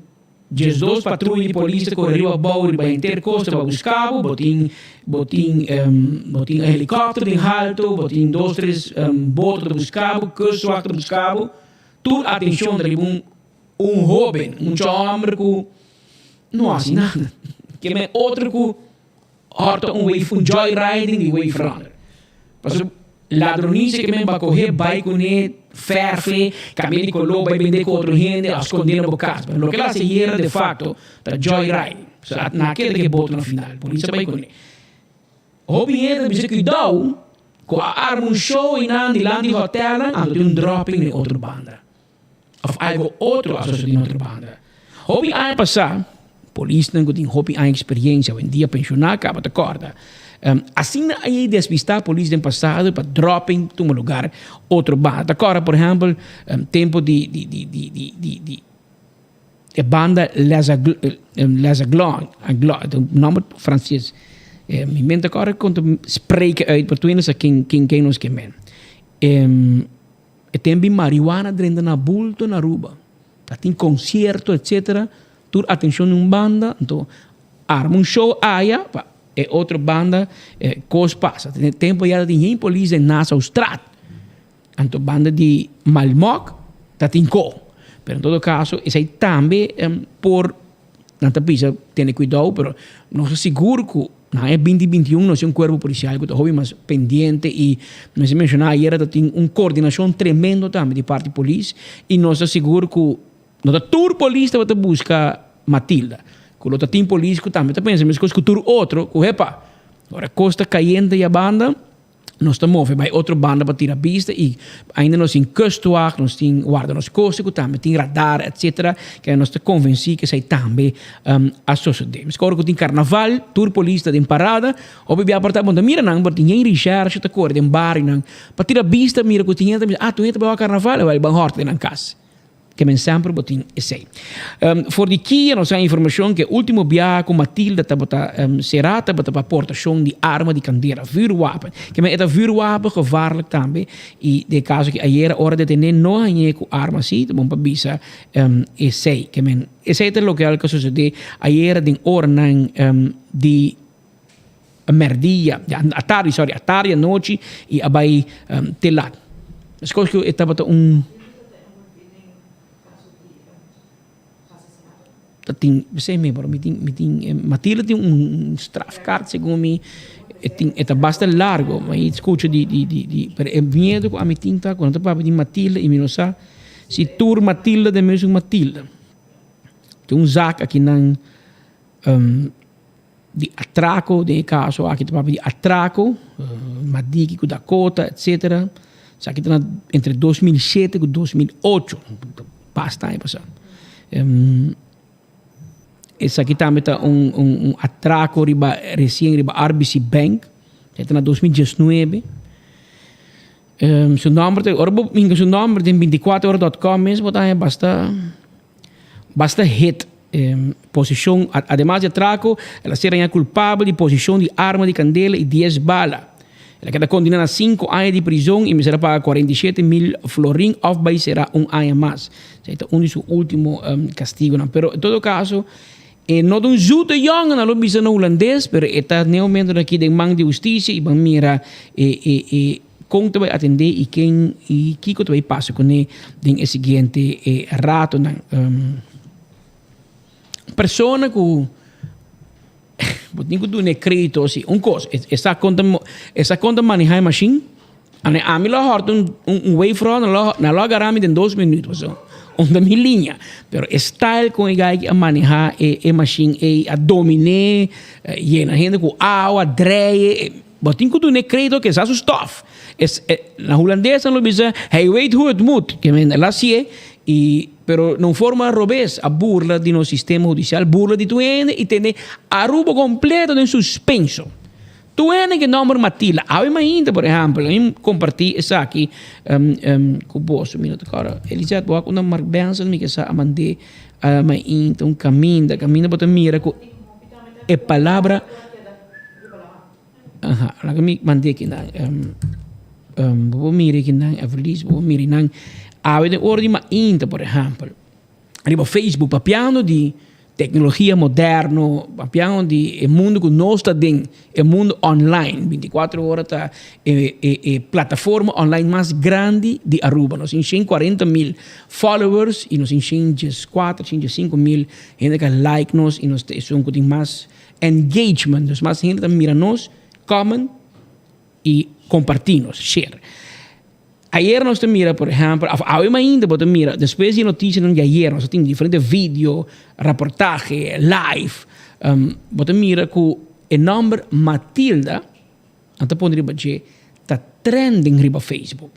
12 patrulhas de polícia que correram a bordo para intercosta para buscar, botin helicóptero de alto, botin 2, 3 botos de buscar, curso de buscar, toda a atenção de um jovem, homem que não faz nada. Que é outro que horta wave joyriding e wave runner. Porque ladronice que me vai correr bike com ele, ferfe, caminho com lobo, vai vender com outro gente, a esconder na boca. Mas o que ela se era de fato da joyriding. Naquele que bota no final, por isso vai com ele. O binheiro me cuidado com a arma show e não de lá de hotel, ando de dropping de outra banda. Of algo outro associado de outra banda. O binheiro passar, polícia não tem a experiência, em dia pensionar, acaba de corda. Assim, aí despistar a polícia no passado para dropping de um lugar, outro banda. Agora, por exemplo, tempo de banda Les Aglon, o nome francês. Me mente agora quando spreken uit, para tu a quem nos quemen. Tem marihuana dentro na bulto na Aruba. Tem concerto, etc., tur atenção em banda, então arma show aia, e outra banda coisa passa. Tem tempo já de nem polícia nasa Austrat, então banda de Malmoc, tá tem co. Pero em todo caso, isso aí também por não precisa ter cuidado, pero não se seguro que Na 2021 nós temos cuerpo policial que está mais pendiente e nós mencionamos ayer que tem uma coordenação tremenda também de parte polícia e nós asseguro que nós tour polícia vai buscar Matilda. Que o team polícia também está pensando mas que o tour outro, que epa, agora costa caiente e a banda nós estamos movendo para outra banda para tirar pista e ainda nós temos custoar, nós temos guarda nos costas, também tem radar, etc. Que nós estamos convencidos que isso também associado. Mas agora que tem carnaval, tour polícia tem parada, ou bem apartar bom, mira não, porque ninguém Richard, está cor, tem bar não, para tirar pista, mira que tinha, tu entra para o carnaval, vai bem horte na casa. Que men sempre botin esse. Voor die kia nós temos informação que o último viagem com Matilda será para a portação de arma de candeira, vuurwapen. Que men é vuurwapen gevaarlijk também e de caso que ayer hora de tener no hanye com arma assim, bom para bisa esse. Que men esse é local que sucede ayer de hora de a tarde a noite e abai telat. As coisas que estava Matilda tem strafkaart, segundo mim, é bastante largo, mas escuta é medo que a mim tinta quando eu de Matilda e me não sabe se tur Matilda de mesmo Matilda. Tem zaak aqui não de atraco, de caso aqui de atraco, Madiki com Dakota, etc. Isso aqui está entre 2007 e 2008, bastante passado. Esse aqui também está atraco recém riba RBC Bank, está na 2019. Seu número tem 24horas.com mesmo, é basta hit. Posição, además de atraco, ela será culpável de posição de arma de candela e 10 balas. Ela queda condenada a 5 anos de prisão e me será paga 47.000 florin, ou vai será ano mais. Este é seu último castigo. Mas, em todo caso, não é justo jong na lobby no holandês, mas está realmente aqui de mão de justiça e vamos mirar como vai atender e quem e que vai passar com ele em seguinte rato. Persona que tenho que dar crédito assim, coisa, essa conta manejar machine, a mim lá horta wavefront na logo arame em 2 minutos, da minha linha, pero style com o gai a manejar machine a dominar, e na gente com água, dreie, tenho que dar crédito que essa stuff, na holandesa não bisa, hey wait hoe het moet, que men lá se pero não forma robês a burla de nosso sistema judicial, burla de tuene e tem Aruba completo em suspenso. Tuene que número Matilda, ainda, por exemplo, eu compartilhei isso aqui com o boss, minuto cara, Elisete, vou com uma benção me que sa amande então caminho para mira com é palavra lá que me mandei aqui na vou mirar aqui na Everlis, vou mirar na de ordem ainda, por exemplo, arriba Facebook, papiando de tecnologia moderna, papiando de mundo que nós está dentro, é mundo online, 24 horas tá plataforma online mais grande de Aruba, nós temos 40.000 followers e nós temos 4, 5.000 gente que like nós e nós temos mais engagement, nós mais gente que mira nós, comment e compartilhamos, share. Ayer nós mira, por exemplo, ainda bota mira, depois de notícias de ayer, nós temos diferentes vídeos, reportagem, live, bota mira que o nome Matilda, até pode dizer, está trending riba Facebook.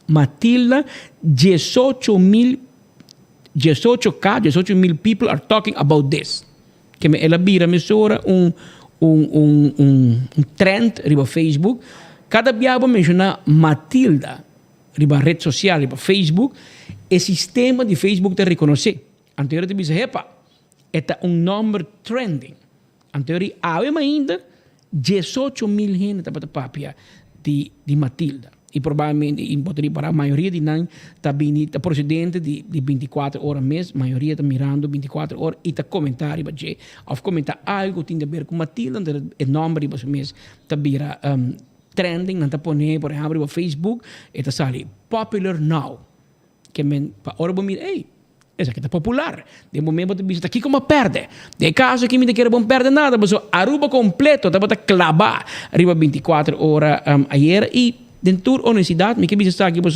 Matilda, 18.000 people are talking about this. Que ela vira mesura trend riba Facebook. Cada biabo menciona Matilda riba rede social, riba Facebook, o sistema de Facebook te reconhece. Anteriormente diz, epa, é número trending. Anteriormente, ainda 18.000 gente para papia de Matilda. E provavelmente, para a maioria de nós, está procedente de 24 horas mês, a maioria está mirando 24 horas e está comentando, ou comentar algo que tem a ver com Matilda, o nome de mês está vira trending, não está pondo, por exemplo, no Facebook, está sali popular now. Que men, para hora vou mirar, Essa aqui tá popular. De momento você está aqui como perde. De caso que me quer bom perde nada, mas Aruba completo, tá bota clavar arriba 24 horas ayer e dentro honestidade, me que bisa aqui, mas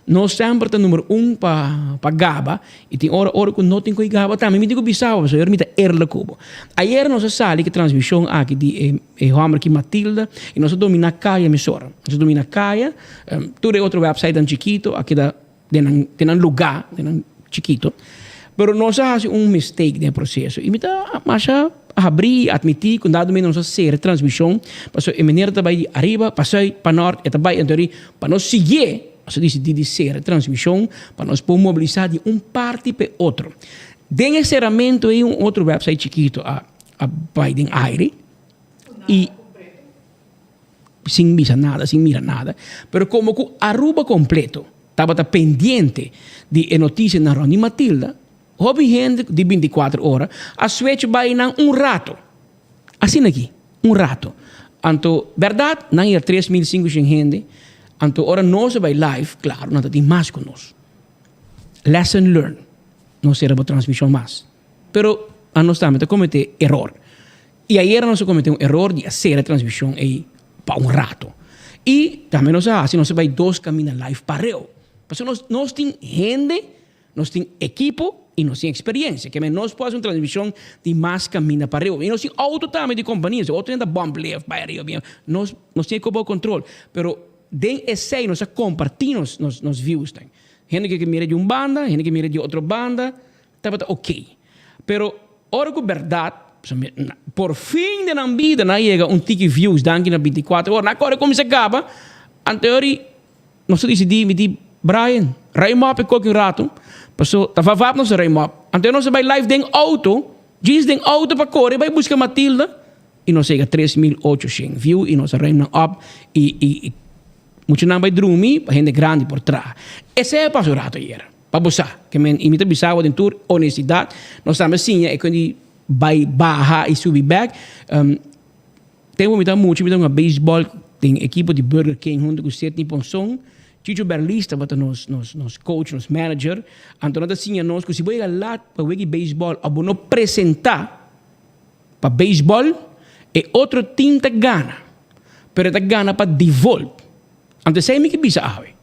nós sempre tá número 1 para Gaba e tem hora que não tem que Gaba também me digo bisa, mas eu me tá erla cubo. Ayer nós sali que transmissão aqui de Homer que Matilda e nós domina caia emissora. Nós domina caia, tudo outro website dan chiquito, aqui da tem um lugar, chiquito, pero nós fazemos mistake no processo. E me dá, mas abrir, admitir, quando dado menos ser transmissão, passou em maneira também de arriba, passou para norte, e também então para nós seguir, assim de ser transmissão, para nós poder mobilizar de parte para outro. Den encerramento aí outro website chiquito a Biden aire e sem misa nada, sem mira nada, pero como que Aruba completo estava pendiente de notícias na Ronnie Matilda, houve gente de 24 horas, a switch vai na rato. Assim aqui, rato. Então, verdade, não é 3.500 gente, então, ora nós vai live, claro, não tem mais com nós. Lesson learned. Não será para transmissão mais. Pero, a nós também cometeu erro. E aí, nós cometemos erro de fazer a transmissão aí para rato. E também nós vai 2 caminhos live para eu. Porque nós temos gente, nós temos equipo e nós temos experiência. Que nós podemos uma transmissão de mais caminho para eu. E nós temos auto também de companhias. Auto ainda bomb left para eu. Nós temos como controle. Pero, den esse nós compartimos nos views. Gente que mira de banda, gente que mira de outra banda. Estava ok. Pero, ora que verdade, por fim de na vida, não chega tique views daqui na 24 horas. Agora, como se acaba, anterior, nós decidimos, Brian, Raymop qualquer rato. Passou, tá vavap nos Raymop. Então nós vai live den auto, diz den auto para correr, vai buscar Matilda e nós chega 3.800 view e nós Raymop up e muito não vai dormir, gente grande por trás. Esse é o passo rato ayer. Para você, que me imita bisava dentro honestidade, nós estamos assim, é quando vai barra e subir back. Tem muito uma baseball, tem equipe de Burger King junto com o Seth Nippon. Chicho Berlista, nos coach, nos manager, então assim, nós que se vai lá para o beisebol, a não apresentar para beisebol e outro time te gana, pero te gana para devolver. Então sei que bisa ave.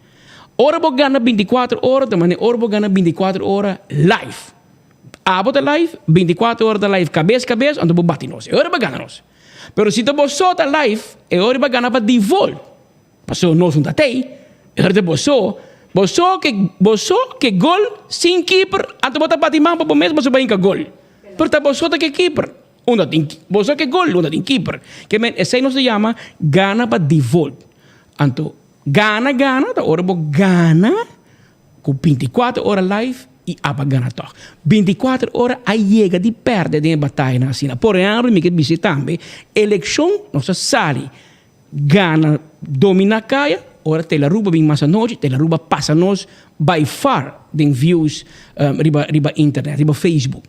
Ora bo gana 24 horas, também ora bo gana 24 horas live. Abo de live, 24 horas de live, cabeça, então bo bate nós. Ora bo gana nós. Pero se tu bo solta live, ora bo gana para devolver. Passou nós tatei. Herde boso que gol sin keeper, anto bota batimang pa mes boso bain ka gol. Pero boso que keeper, una tin boso que gol, una tin keeper. Que men ese no se llama gana pa default. Anto gana ta ora bo gana com 24 horas live e apa gana toch. 24 horas a llega di perde de batalha na sina. Por exemplo, me que bisi tambe, election no se sali gana domina caia. Ora te la ruba bem massa noite, te la ruba passa nós by far den views riba internet, riba Facebook.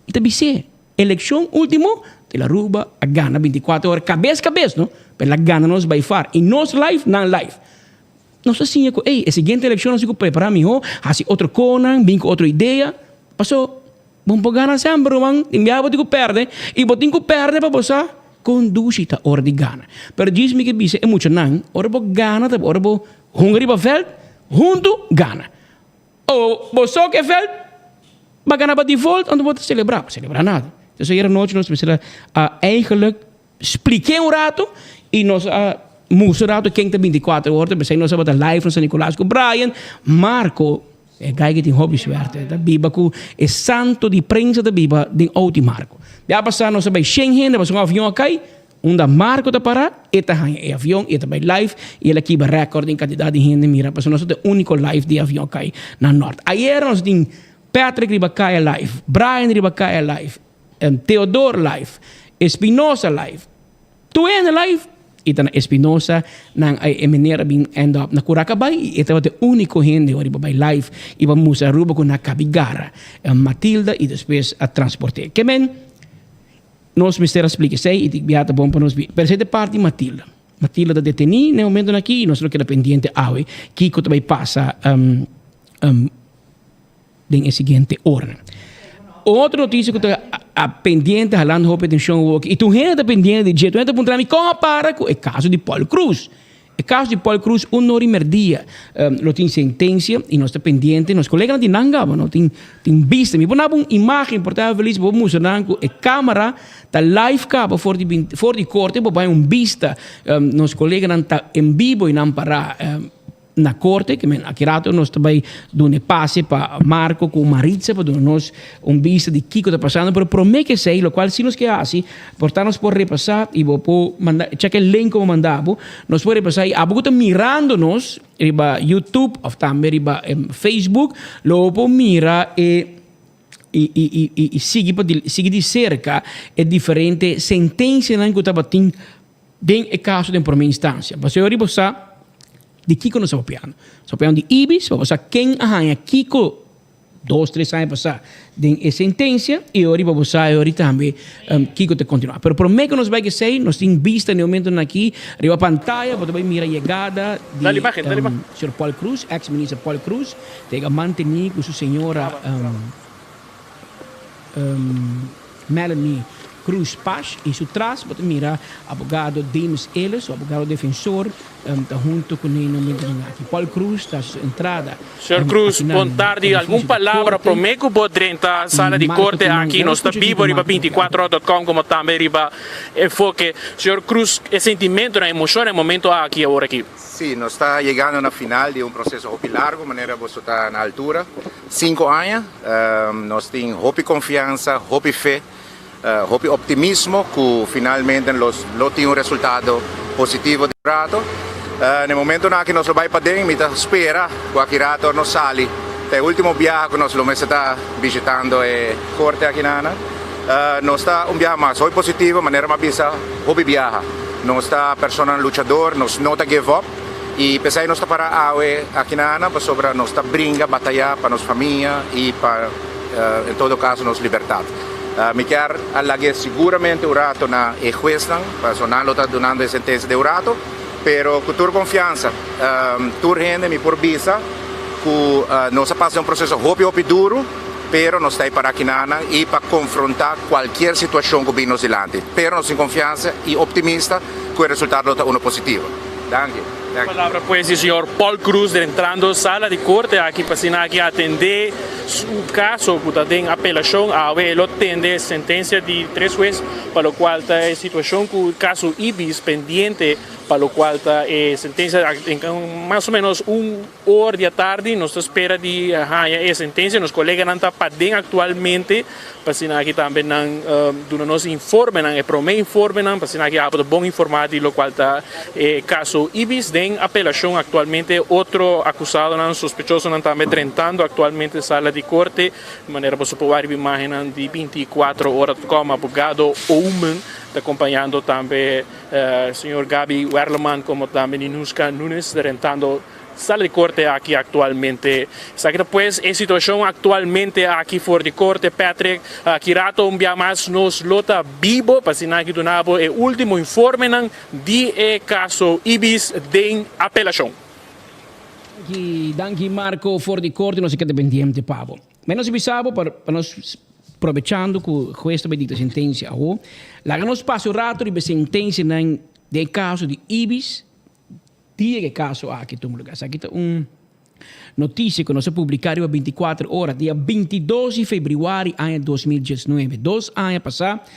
E também se eleição último, te la ruba a gana 24 horas cabeça, não? Pela gana nós by far. E nós live, não live. Nós assim, a seguinte eleição nós preparar melhor, assim outro Conan, bem com outra ideia. Passou, vamos ganhar sempre, man. Enviava de perde, e botin que perde para você. Conduzita ora di gana. Per diz-me que bisa é muito não. Ora bo gana, ora bo hungry ba veld, junto gana. O bo só que veld, ba gana ba default, and wat celebrar, celebrar nada. Dus hier noite nós precisamos eigenlijk expliquer rato e nós moesten rato quem tem 24 horas, we zijn nós wat live van San Nicolaas com Brian, Marco. Kijk in hobby's werkt. Dat Biba is santo di prensa da Biba din outi Marco. Ja passar nós bij Schengen, dat was um avião aqui, onde Marco da para, eta hanha avião, eta bij live, e ele aqui ba record in quantidade de gente mira, passou nós o único live de avião aqui na norte. Ayer nós din Patrick riba kai live, Brian riba kai live, Theodore live, Espinosa live. Tu live e dan Espinosa nang ay emenera bin end up na Curacabay ito was de único gente ori babay live iba musa ruba ko na Cabigara Matilda e depois a transporte que men nos mister explique sei e biata bom para nos per se de parte Matilda da deteni no momento aqui nós lo que era pendiente awe Kiko também passa en el siguiente orden. Otra noticia que está pendiente, jalando a atenção, e tu gente está pendiente de jeito, tu gente está perguntando como para com o caso de Paul Cruz. O caso de Paul Cruz, primeiro dia, lo tem sentença e nós está pendiente, nós colegas de Nangaba, não tem vista. Me põe uma imagem portável feliz, vou mostrar com a câmera, tá live capa fora de corte, vou dar vista, nós colegas não tá em vivo e não para na corte, que aqui rato nós também dando passe para Marco com Maritza para dar nós vista de Kiko está passando, mas promete que sei, lo qual se nós que assim, portanto nós por repassar e vou mandar, cheque o link como mandava, nós por repassar e a pouco mirando-nos, riba YouTube, ou também riba Facebook, logo mira e sigue de cerca é diferente sentença que estava tendo dentro do caso de primeira instância. Mas eu riba de Kiko não estava piano. Estava piano de Ibis, vamos ver quem arranha Kiko 2-3 anos passar de sentença e agora vamos ver também Kiko te continuar. Mas por meio que nós vai ser, nós temos vista no momento aqui, arriba a pantalla, você vai mirar a chegada de Sr. Paul Cruz, ex-ministro Paul Cruz, tem que manter com sua senhora Melanie Cruz Paz e su trás, você mira abogado James Ellis, o abogado defensor, está junto com ele no momento aqui. Paul Cruz está sua entrada. Sr. Cruz, boa tarde. Alguma palavra para mim que pode entrar na sala de corte aqui, nós está vivo, riba 24horas.com, como também riba enfoque. Sr. Cruz, o sentimento, a emoção, no momento aqui, agora aqui. Sim, nós está chegando na final de processo muito largo, de maneira que você está na altura. 5 anos, nós temos hope confiança, hope fé, hope optimismo que finalmente nós temos resultado positivo de rato. No momento que nós vamos para dentro, nós espera que aqui rato nós sali. O último viagem que nós está visitando é corte aqui na nós está viagem mais positivo, de maneira que nós hope viaja. Nós está persona lutador, nós não está give up. E pensei nós está para aqui para sobre nós está brinca, batalhar para nossa família e para em todo caso nossa liberdade. Me quero alagar seguramente o rato na jueza, para sonar lo está donando a sentença de rato, pero com toda confiança, toda gente me por visa que nós passamos processo hopi duro, pero nós está para aqui e para confrontar qualquer situação que vem nos delante. Pero nós temos confiança e optimista que o resultado está positivo. Danke. Palavra pues, senhor Paul Cruz, entrando sala de corte aqui para atender o caso que está em apelação, a ele atender sentença de 3 jueces, para o qual está a situação que o caso Ibis pendiente, para o qual está a sentença em mais ou menos 1 hora da tarde, nós espera de a sentença, nos colegas não estão para dentro atualmente, para aqui também não nos informe, não é promete informe, para aqui há bom informado do qual está o caso Ibis, em apelação atualmente, outro acusado, sospechoso, não está tentando atualmente sala de corte, de maneira que você pode ver imagem de 24 horas como abogado Omen, acompanhando também o senhor Gabi Werleman, como também Inuska Nunes, tentando sala de corte aqui atualmente. Sabe depois a situação atualmente aqui fora de corte, Patrick, que rato um dia mais nos lota vivo, para sinal que donavo o último informe de caso Ibis de apelação. Danke Marco, fora de corte, não se queda pendiente, Pavo. Menos bisabo para nós aprovechando que o juez também dita sentença, lá nós passa o rato de sentença de caso de Ibis, dia que caso aqui tu lugar. Aqui está notícia que nós publicaram a 24 horas, dia 22 de fevereiro de 2019. 2 anos passados,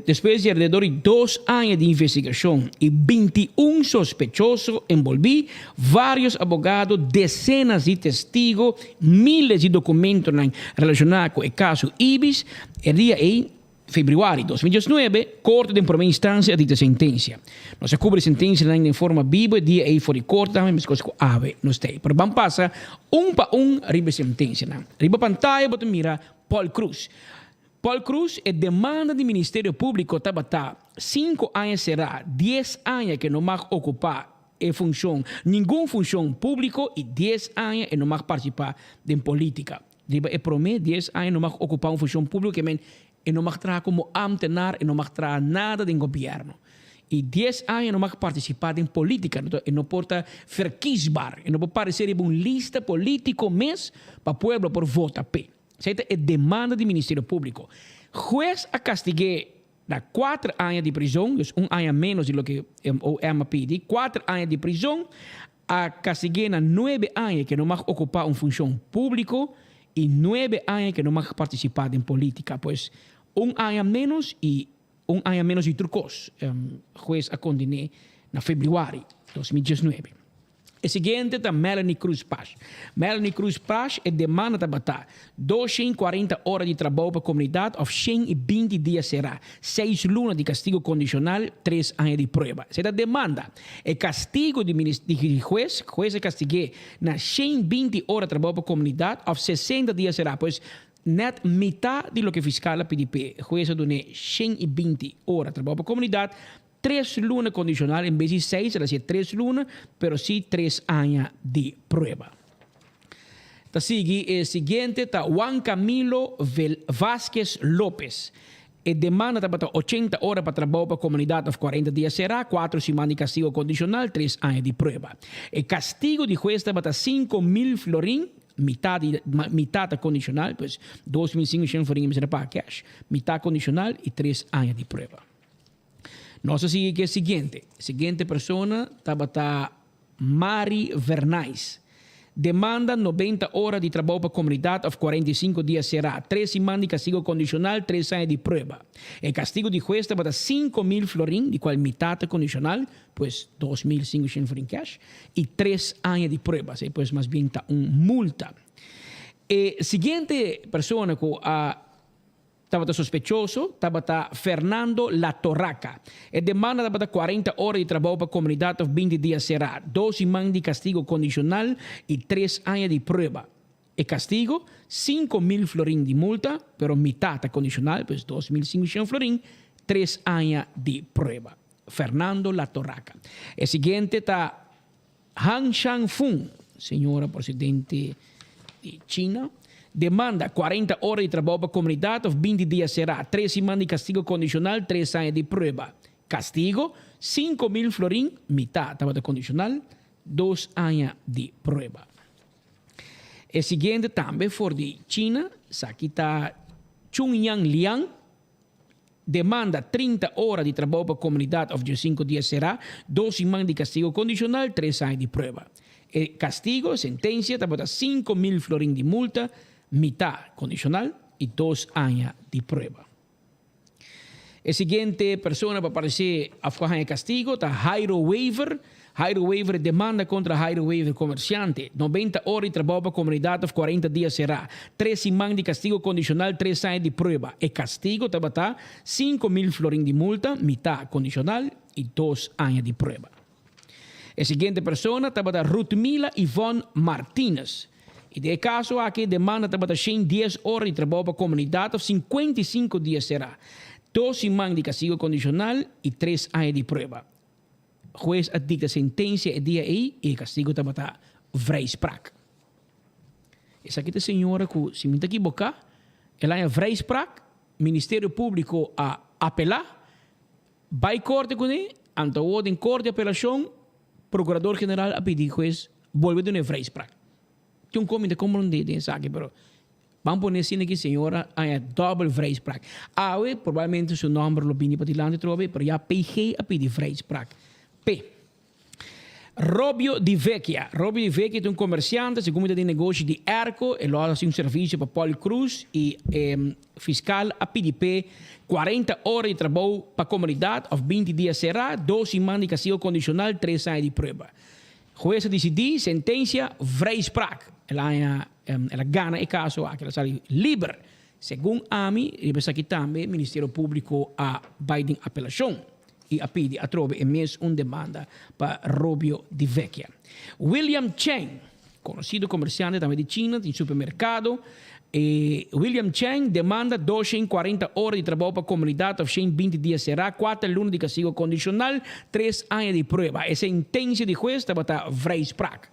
depois de alrededor de 2 anos de investigação e 21 sospechosos envolvidos, vários abogados, dezenas de testigos, miles de documentos relacionados com o caso Ibis, el dia fevereiro de 2019, corte de primeira instância dita sentença. Nós cobre sentença em forma viva, dia aí fora de corte também, mas coisa que ave nos tem. Pero vamos passar para arriba sentença. Arriba pantalla, você mira Paul Cruz. Paul Cruz é demanda do Ministério Público, está 5 anos será, 10 anos que não vai ocupar a função, nenhuma função pública e 10 anos que não vai participar de política. É prometo 10 anos não vai ocupar uma função pública, e não mag trabalhar como ambtenaar e não mag trabalhar nada do governo. E 10 anos não mag participar em política. E não pode verkiesbaar. E não pode parecer em uma lista político mês para o povo por votar. Essa é a demanda do Ministério Público. Juez a castiguei na 4 anos de prisão, dus 1 ano menos do que o EMA pede, 4 anos de prisão, a castiguei na 9 anos que não mag ocupar uma função pública e 9 anos que não mag participar em política. Pois 1 ano menos e 1 ano menos de trucos. Juez a condenou na fevereiro de 2019. O seguinte está Melanie Cruz Paz. Melanie Cruz Paz é demanda de batar 240 horas de trabalho para a comunidade ou 120 dias será. 6 lunas de castigo condicional, 3 anos de prova. Essa é a demanda. O castigo de juez é castiguei na 120 horas de trabalho para a comunidade ou 60 dias será. Pois net metade de lo que fiscal PDP. Juez donou 120 horas de trabalho para a comunidade, 3 lunas condicional, em vez de 6, ela é 3 lunas, pero sim 3 anos de prova. Tá seguinte, está Juan Camilo Vázquez López. E demanda para 80 horas para trabalho para a comunidade, 40 dias será, 4 semanas de castigo condicional, 3 anos de prova. E castigo de juez para 5.000 florim, metade condicional, pues 2.500 florim será para cash, metade condicional e 3 anos de prova. Nós sigue que é o seguinte persona estava Mari Vernais. Demanda 90 horas de trabalho para a comunidade, ou 45 dias será. 3 semanas de castigo condicional, 3 anos de prova. O castigo de juez estava 5.000 florim, de qual metade condicional, pues 2.500 florim cash, e 3 anos de prova. Pues mais bem está multa. E seguinte persona que estava sospechoso, estava Fernando La Torraca. E demanda estava 40 horas de trabalho para a comunidade, 20 dias será. 2 semanas de castigo condicional e 3 anos de prova. E castigo, 5.000 florim de multa, pero metade condicional, pues 2.500 florim, 3 anos de prova. Fernando La Torraca. E seguinte está Han Shang-fung, senhora presidente de China. Demanda 40 horas de trabalho para a comunidade, 20 dias será. 3 semanas de castigo condicional, 3 anos de prova. Castigo, 5.000 florim, metade estava condicional, 2 anos de prova. O seguinte também for de China, aqui está Chungyang Liang. Demanda 30 horas de trabalho para a comunidade, ou 5 dias será. 2 semanas de castigo condicional, 3 anos de prova. E castigo, sentença, estava 5.000 florim de multa, metade condicional e 2 anos de prova. A seguinte persona para aparecer a fazer castigo está Jairo Weaver. Jairo Weaver demanda contra Jairo Weaver comerciante. 90 horas de trabalho para a comunidade, 40 dias será. 3 semanas de castigo condicional, 3 anos de prova. E castigo está 5.000 florim de multa, metade condicional e 2 anos de prova. A seguinte persona está Ruthmila Yvonne Martínez. E de caso aqui demanda está 10 horas de trabalho para a comunidade, 55 dias será. 2 semanas de castigo condicional e 3 anos de prova. Juez dicta sentença e dia aí e castigo está vrijspraak. Essa aqui é a senhora que se me equivocar, ela é vrijspraak, Ministério Público a apelar, vai corte com ele, ante o em corte de apelação, Procurador-Geral a pedir juez volve de uma vrijspraak. Tem comité compreender isso aqui, pero vamos poner assim que a senhora é double vrijspraak. Awe, provavelmente seu nome lo bini patilante trove, pero já PG a pedir vrijspraak. P. Robio Di Vecchia. Robio Di Vecchia é comerciante, segundo de negócio de Erco, ele faz serviço para Paul Cruz e fiscal a PDP 40 horas de trabalho para a comunidade, ou 20 dias será, 2 semanas de castigo condicional, 3 anos de prova. Juez decidiu, sentença, vrijspraak. Ela gana o caso, ela sai livre. Segundo AMI, e aqui também, o Ministério Público a Biden apelação. E a pedi a trove e mês demanda para Robio Di Vecchia. William Cheng, conhecido comerciante também de China, em supermercado. William Cheng demanda 240 horas de trabalho para a comunidade, 120 dias será, 4 lunas de castigo condicional, 3 anos de prova. Essa sentença de juez está vrijspraak.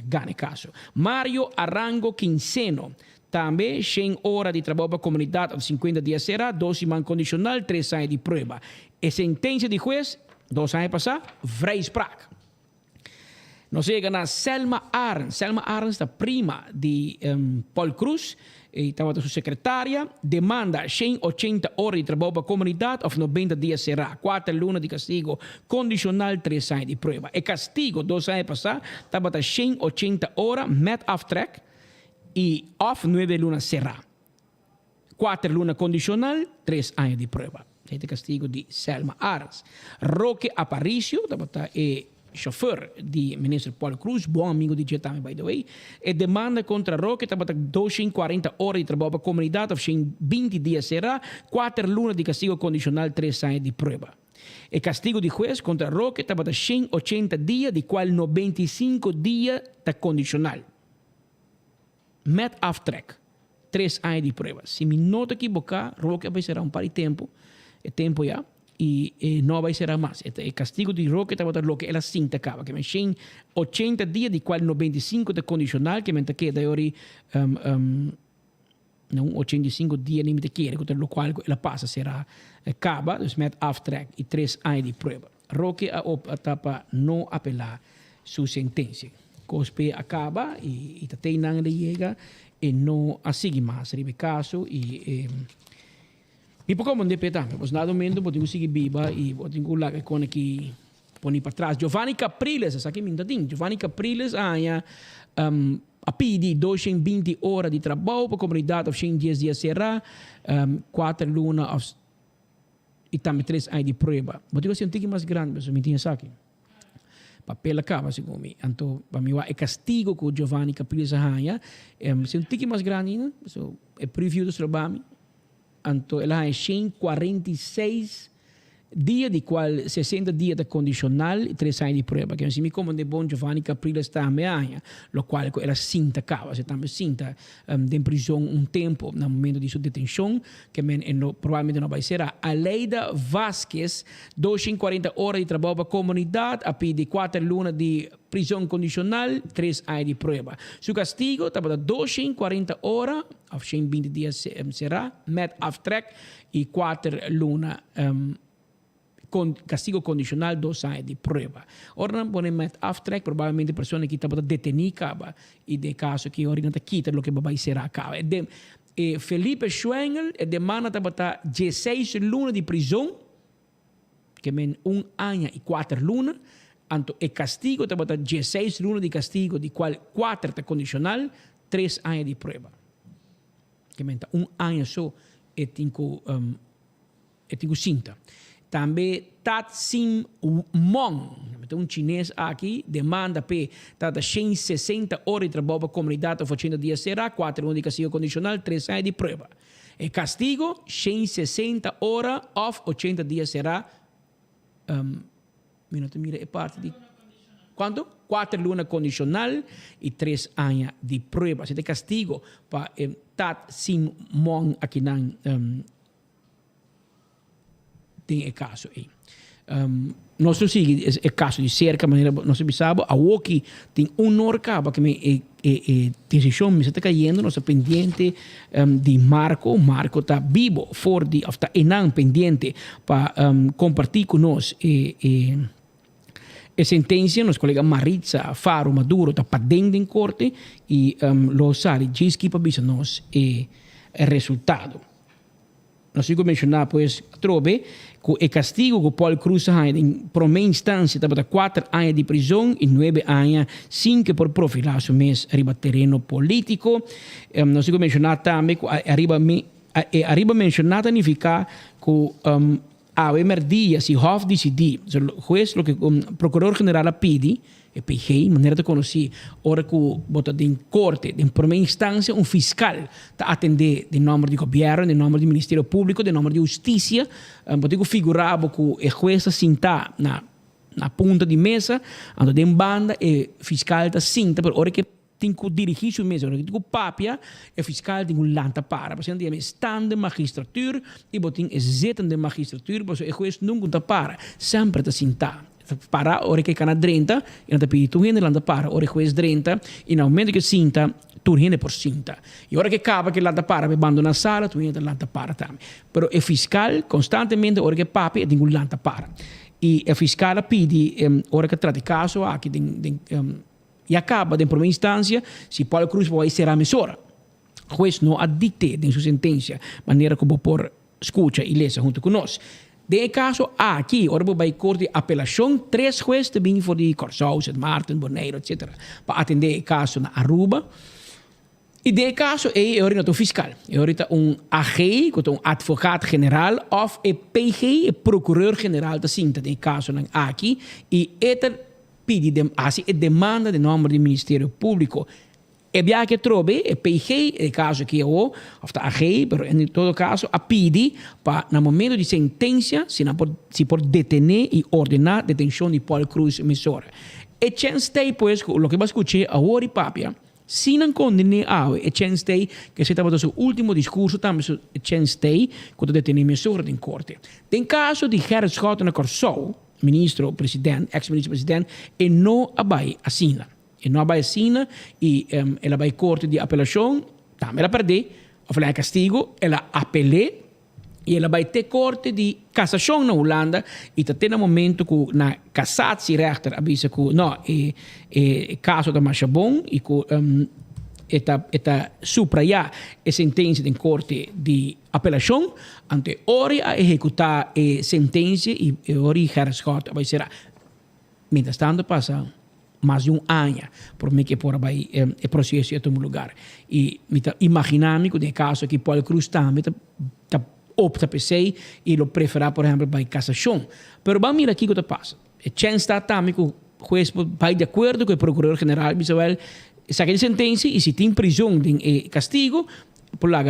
Gane caso. Mario Arango Quinceno. Também 100 horas de trabalho para a comunidade, 50 dias será, 2 semanas condicional, 3 anos de prova. A sentença de juez, 2 anos passar, vrijspraak. Nós chegamos na Selma Arens. Selma Arens, a prima de Paul Cruz, estava sua secretária, demanda 180 horas de trabalho para a comunidade, ou 90 dias será. 4 lunas de castigo condicional, 3 anos de prova. E castigo, 2 anos passar, estava 180 horas, met aftrek, e off 9 lunas será. 4 lunas condicional, 3 anos de prova. Este castigo de Selma Arens. Roque Aparicio, estava chauffeur de ministro Paul Cruz, bom amigo de Jetame, by the way, e demanda contra Roque, estava 240 horas de trabalho para a comunidade, ou 20 dias será, 4 lunas de castigo condicional, 3 anos de prova. E castigo de juez contra Roque estava 180 dias, de qual 95 dias está condicional. Met aftrek, 3 anos de prova. Se me nota equivocar, Roque vai ser par de tempo, é tempo já, e não vai ser mais. O castigo de Roque estava lo que ela cinta acaba, que me 80 dias, de qual 95 de condicional, que me queda ori não 85 dias nem me queda, contra lo qual ela passa será acaba, dus met aftrek e 3 anos de prova. Roque a etapa não apelar sua sentença. Cospe acaba e tatei não lhe chega e não a seguir mais, ribe caso e por como independente, mas nada momento pode seguir viva e pode lá que com aqui poni para trás. Giovanni Capriles, essa aqui me entende. Giovanni Capriles a pedi 220 horas de trabalho para a comunidade, ou 10 dias será, 4 lunas e também 3 anos de prova. Mas eu senti que mais grande, mas eu me tinha isso aqui. Papel acaba, segundo mim. Então, para mim, é castigo que o Giovanni Capriles a senti que mais grande, né? So, é preview do trabalho. Então, ela tem 146 dias, de qual 60 dias de condicional e 3 anos de prova. Que assim, como de bom Giovanni Capriles também há, lo qual ela cinta acaba, se também cinta de prisão tempo no momento de sua detenção, que provavelmente não vai ser. A Leida Vasquez, 240 horas de trabalho para a comunidade, a pedir 4 lunas de prisão condicional, 3 anos de prova. Seu castigo estava 240 horas, ou 120 dias será, met aftrek e 4 lunas con castigo condicional 2 anos de prova. Ora não podemos met aftrek, provavelmente a pessoa que estava detenida e de caso que ora não quita o que vai ser acaba. Felipe Schwengel demanda estava 16 lunas de prisão, que men 1 ano e 4 lunas. Anto e castigo estava 16 lunas de castigo, de qual 4 está condicional, 3 anos de prova. Que men 1 ano só e tenho cinta. Também Tat Sim Mong, chinês aqui, demanda para 160 horas de trabalho para a comunidade, 80 dias será, 4 anos de castigo condicional, 3 anos de prova. E castigo, 160 horas, of 80 dias será, mira, é parte de... Quanto? 4 lunas condicional e 3 anos de prova. Se tem castigo para Tat Sim Mong aqui na... tem o caso aí. Nós seguimos o caso de cerca, maneira nós sabemos, a Woki tem norcaba que a decisão me está caindo, nós pendiente de Marco está vivo, está enang pendiente para compartilhar com nós a sentença, nosso colega Maritza Faro Maduro está para dentro em corte e lo sali diz que para nós o resultado. Nós vamos mencionar, pois, trobe, que o castigo que Paul Cruz tem em primeira instância estava 4 anos de prisão e 9 anos, 5 por profilação, mas arriba terreno político. Nós vamos mencionar também que arriba mencionar significa que a emerdia, se Hof decidir, o juez, o que o procurador-geral pede, e PG, maneira de conhecer, hora que bota em corte, em primeira instância, fiscal está atender de nome de governo, de nome do Ministério Público, de nome de Justiça, pode figurar que o juez está na ponta de mesa, ando de banda, e fiscal está cinta, pero hora que tem que dirigir sua mesa, hora que tem que papia, e fiscal tem que lanta para, porque tem stand de magistratura, e botem exetan de magistratura, porque o juez nunca está para, sempre está cinta. Para, ora que cana 30, e não pedi tu rende landa para, ora que 30, e no momento que cinta, tu rende por cinta. E ora que acaba que landa para, bando na sala, tu rende landa para também. Pero o fiscal, constantemente, ora que papi, tem que landa para. e a fiscal pede ora que trata caso aqui e acaba em primeira instância se Paulo Cruz vai ser a emissora. O juez não adicte em sua sentença maneira como por escuta e lesa junto conosco. De caso aqui, ora vai corte de apelação, 3 jueces também for de Corsau, St. Martin, Bonaire, etc. Para atender o caso na Aruba. E de caso é ahorita fiscal. É ahorita AG, advogado-geral, of e PG, procureur-geral da Cinta, de caso aqui. E esta pede assim, demanda de nome do Ministério Público. E bia que trobe, e PG, e caso que ou da AG, pero em todo caso, a pede para, no momento de sentença, se por detener e ordenar a detenção de Paulo Cruz emissora. E chance tem, pues, o que vai escutar agora e papia, se não condenar, e chance tem, que se estava no seu último discurso, também chance tem, quando detener emissora em corte. Em caso de Gerrit Schouten Corsau, ministro-presidente, ex-ministro-presidente, e não vai assinar. E não vai assinar e ela vai corte de apelação, também ela perde, ou ela castigo, ela apelê e ela vai ter corte de cassação na Holanda e até no momento que na cassatierechter avisa que não, é caso da marcha bom e que está supraiar a sentença de corte de apelação, ante ora a executar a sentença e ora Gerrit Schouten vai ser. Mientras tanto passa mais de ano por mim que por vai o processo em todo lugar e imaginamos que no caso que Paulo Cruz também está opta por si e lo preferar por exemplo para cassação, pero vamos mirar aqui o que passa. A chance está também que o juez vai de acordo com o procurador general Bisabel saque de sentença e se tem prisão de castigo por lá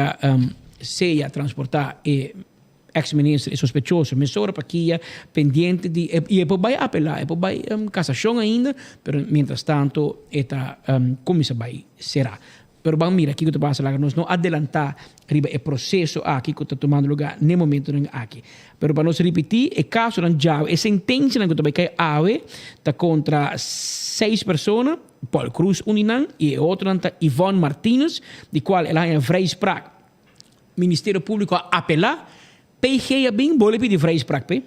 seja transportar ex-ministro sospechoso, emissora para aqui, pendente de. E depois vai apelar, depois vai cassação ainda, mas, mientras tanto, como isso vai será. Mas vamos mirar aqui o que passa lá, nós não adelantar o processo aqui que está tomando lugar no momento aqui. Mas para nós repetir, o caso não já, a sentença que vai cair está contra 6 pessoas, Paulo Cruz, Uninan, e outro está Ivone Martínez, de qual ela é vrijspraak. Ministério Público a apelar. PG é bem bom pedir vrijspraak.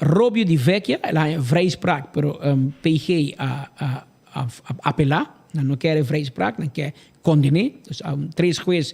Robio de Vecchia, ela é vrijspraak, pero PG a apelar, não quer vrijspraak, não quer condenar. Então, 3 jueces,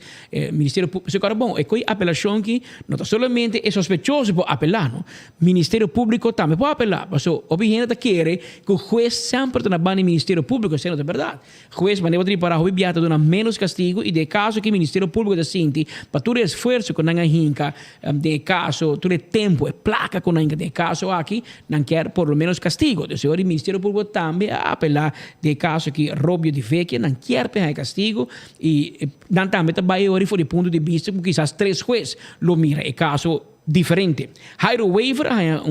Ministério Público. Agora, bom, é que a apelação que não somente é sospechoso por apelar, não? Ministério Público também pode apelar. Mas o objeto quer que o juez sempre tenha bem no Ministério Público, sendo de verdade. O juez vai preparar o biata dona menos castigo e de caso que o Ministério Público da Sinti, para todo esforço que não hinca, de caso, todo tempo e placa que não hinca, de caso aqui, não quer por lo menos castigo. Então, o Ministério Público também a apelar de caso que Robio de Vecchia não quer pegar castigo e também vai olhar do ponto de vista que quizás 3 jueces lo mira é caso diferente. Jairo Waiver é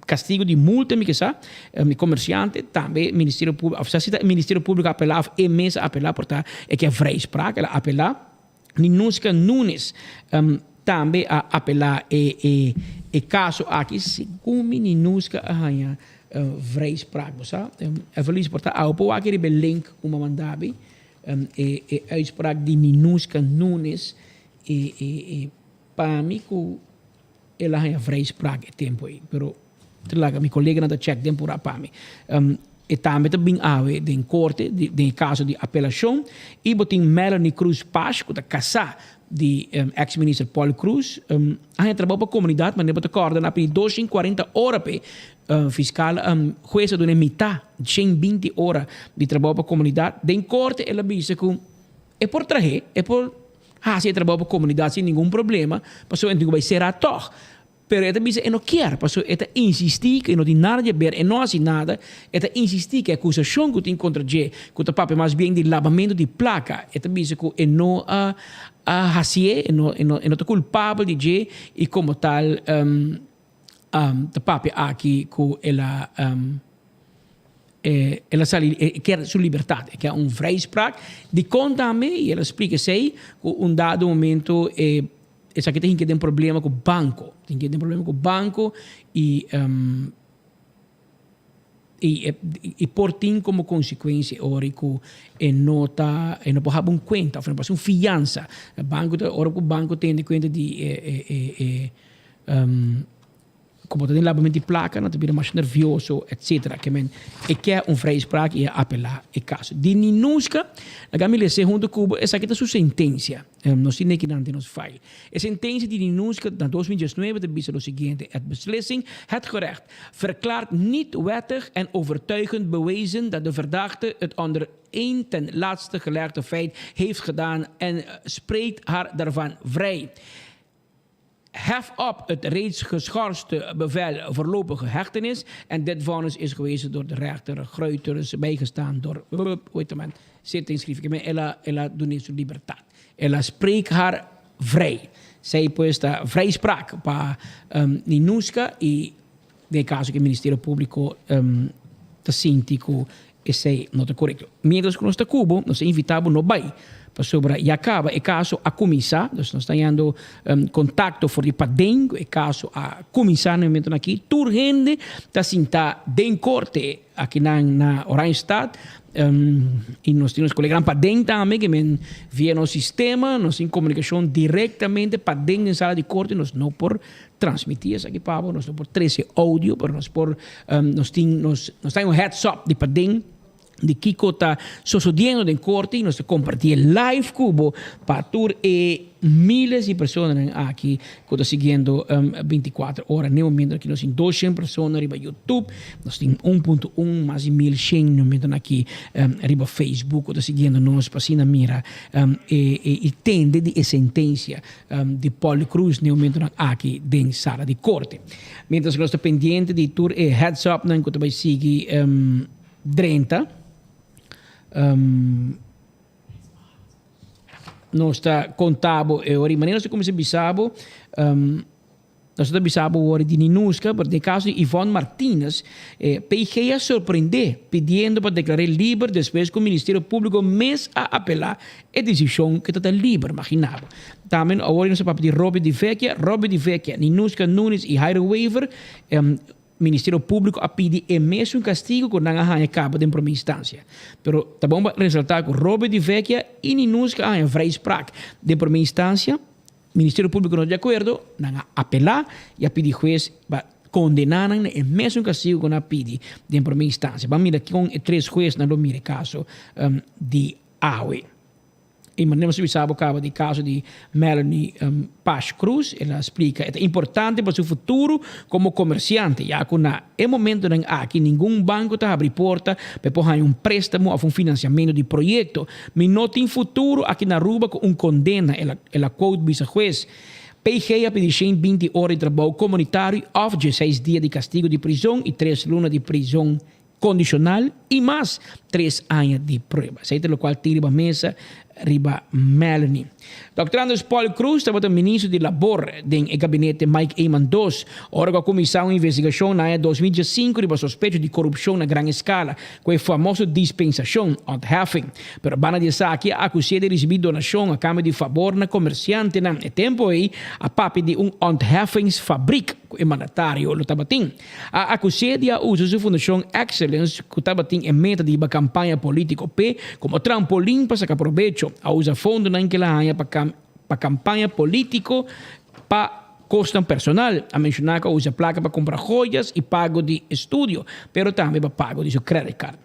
castigo de multa, me comerciante também Ministério Público, o Ministério Público apelar e mesa apelar portanto é que é vrijspraak, ela apelar. Ninuska Nunes também a apelar e caso aqui segundo Ninuska vrijspraak, sabe? É feliz portanto ao pôr aquele link uma mandabi uitspraak die Ninuska Nunes para mim que ela é vrijspraak é tempo aí, pero telaga meu colega não check tempo para mim e também bem ave de corte de caso de apelação e botin Melanie Cruz Paz que está casada de ex-ministro Paulo Cruz a trabalha para a comunidade mas não coordenar para 240 horas fiscal jueza de metade 120 horas de trabalho para a comunidade de corte ela disse que é por trazer é por se trabalha para a comunidade sem nenhum problema passou então vai ser a toh pero ela disse não quer passou ela insistir que não tem nada a ver e não faz nada ela insistir que a acusação que tem contra J que o papo mais bem de lavamento de placa ela disse que não hacia não é culpável de J e como tal papi aqui que ela quer sua liberdade, que é vrijspraak de conta-me e ela explica que dado momento essa aqui tem que ter problema com o banco, e por tem como consequência ora que não pode conta, não pode fiança, o banco tem de conta de como tem labamento de placa, não tem mais nervioso, etc. Que men e quer vrijspraak e apelar e caso. De Ninusca, a gamile segundo cubo, essa aqui é sua sentença. Nós temos que não nos file. A sentença de Ninusca na 2019 de o seguinte: het beslissing, het gerecht, verklaart niet wettig en overtuigend bewezen dat de verdachte het onder één ten laatste gelegde feit heeft gedaan en spreekt haar daarvan vrij. Hef op het reeds geschorste bevel voorlopige hechtenis. En dit vonnis is gewezen door de rechter Gruiters, bijgestaan door zittingsschrift. Ella doet su libertad. Ella spreekt haar vrij. Zij pues da vrijspraak pa Ninusca e de caso que o Ministério Público ta sintico e sei nota correto. Mientras que nós está Cuba, nós invitamos no bai sobre e acaba e caso a comissar, nós estamos tendo contato for de padeng e caso a comissar no momento aqui, turgende ta sinta den corte aqui na Oranjestad. E nós temos colegas padeng também que men via no sistema, nós em comunicação diretamente padeng em sala de corte, nós não por transmitir isso aqui para nós não por 13 áudio, mas nós por nós temos um heads up de padeng de Kiko está sucediendo en corte y nos compartir live Cubo para tour e miles de personas aquí que están siguiendo 24 horas. En el momento que nos tienen 200 personas arriba YouTube, nos tienen 1.1 más de 1100 no momento aquí arriba Facebook que están siguiendo nos pasina mira y tende de sentencia de Paul Cruz en el momento aquí en sala de corte. Mientras que nos está pendiente de tour e heads up que te va a seguir 30 não está contábil e ora maneira como se bisabo nós está bisabo ora de Ninusca por de caso de Ivonne Martínez PGA surpreender pedindo para declarar livre depois que o Ministério Público mês a apelar a decisão que está livre imaginável também agora nós para de Robbie de Vecchia Ninusca Nunes e Jairo Weaver Ministério Público a pedir o mesmo castigo que não há cabo de primeira instância. Pero tá bom ressaltar que Robert de Vecchia e Ninusca há vrijspraak de primeira instância. Ministério Público não de acordo, não apelar e a pedir juiz para condenar o mesmo castigo que não pede de primeira instância. Vamos mirar com 3 juízes no mire caso de AUE. E mandamos sabe cabo de caso de Melanie Paz Cruz. Ela explica é importante para seu futuro como comerciante, já que na momento em que nenhum banco está abrindo porta para pôr préstamo ou financiamento de projeto. Mas não tem futuro aqui na Aruba com condena. Ela quote vice-juez. PGA pediu 20 horas de trabalho comunitário, ou 16 dias de castigo de prisão e 3 lunas de prisão condicional e mais 3 anos de prova. Sei pelo qual tira a mesa riba Melanie. Dr. Anders Paul Cruz estava o ministro de Labor do gabinete Mike Eman II. Ora com a comissão de investigação na 2015 riba suspeito de corrupção na grande escala, com a famosa dispensação, ontheffing. Pero bana de saque acusada de receber donação a cambio de favor na comerciante na tempo aí a papi de ontheffingsfabriek e mandatário lo tabating. A acusada de uso de fundação Excellence que tabating em meta de uma campanha política P como trampolim para sacar proveito a usar fundo na inquilania para campanha político para custo personal. A mencionar que usa placa para comprar joias e pago de estudio, pero também para pago de seu credit card.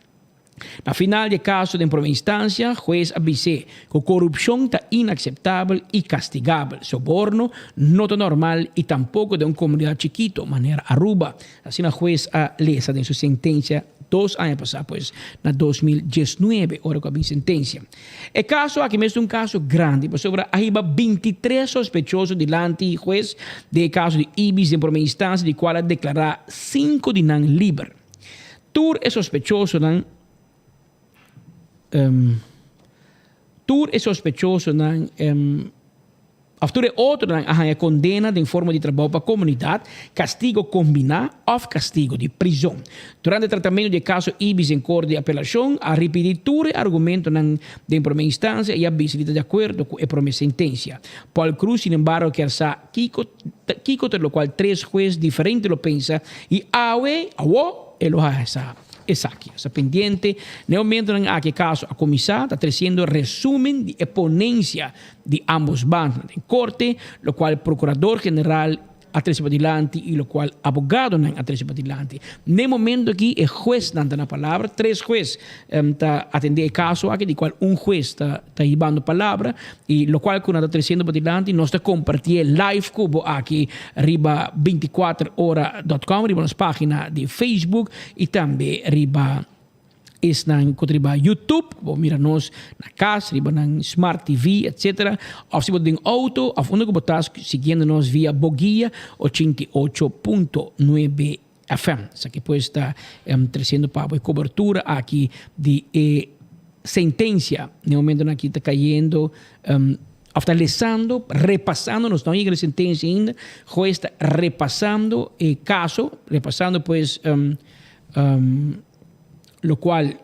Na final de caso de primeira instância, juiz avise que a corrupção está inaceitável e castigável. Soborno não é normal e tampouco de uma comunidade chiquita, maneira Aruba. Assim, a juiz a lesa de sua sentença 2 anos passados, pois, na 2019, hora com a sentença. O caso aqui mesmo é um caso grande, pois sobre arriba 23 sospechosos delante do juiz de caso de Ibis de primeira instância, de qual a declarar 5 de não livre. Tur é sospechoso não Tur é sospechoso não After outro a condena em forma de trabalho para a comunidade, castigo combinado ou castigo de prisão. Durante o tratamento de caso Ibis em corte de apelação, a repetitura argumento de primeira instância e a visita de acordo com a primeira sentença. Paul Cruz, sin embargo, quer saber Kiko, pelo qual 3 juízes diferentes lo pensa e ele essa aqui, essa pendiente. No momento em que caso a comissão está trazendo resumen de exponência de ambos bandos em corte, lo qual o procurador-geral atrás para adelante y lo cual abogado nan atrás para adelante. En momento aquí el juez nan na palavra, 3 juez ta atender el caso aquí, de cual un juez ta llevando palabra y lo cual con nada 300 para adelante nos está compartir live cubo aquí arriba 24hora.com, arriba las páginas de Facebook y también arriba is nang riba YouTube, o mira nos na casa, riba ng Smart TV, etc. Of si mo ding auto, of uno ko botas siguiendo-nos via Bogia 88.9 FM. Sa que pues está trazendo para cobertura aqui de sentencia. No momento na que está cayendo fortalecendo, repassando, nós não chegamos a sentencia ainda, juez está repassando el caso, repassando pues lo cual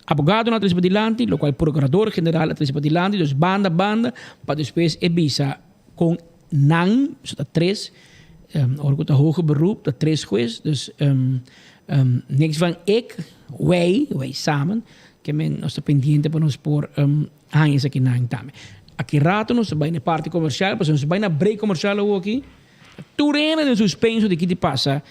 abogado na atrás para adelante, lo cual procurador general atrás para adelante, dus banda, para después visa com NAN, so dat 3, orgo dat hoger beroep, dat 3 juez, dus niks van wij samen, que men nos está pendiente para nos por años aqui NAN também. Aqui rato nos vai na parte comercial, pues nos vai na break comercial aqui. Turena del suspenso di chi ti passa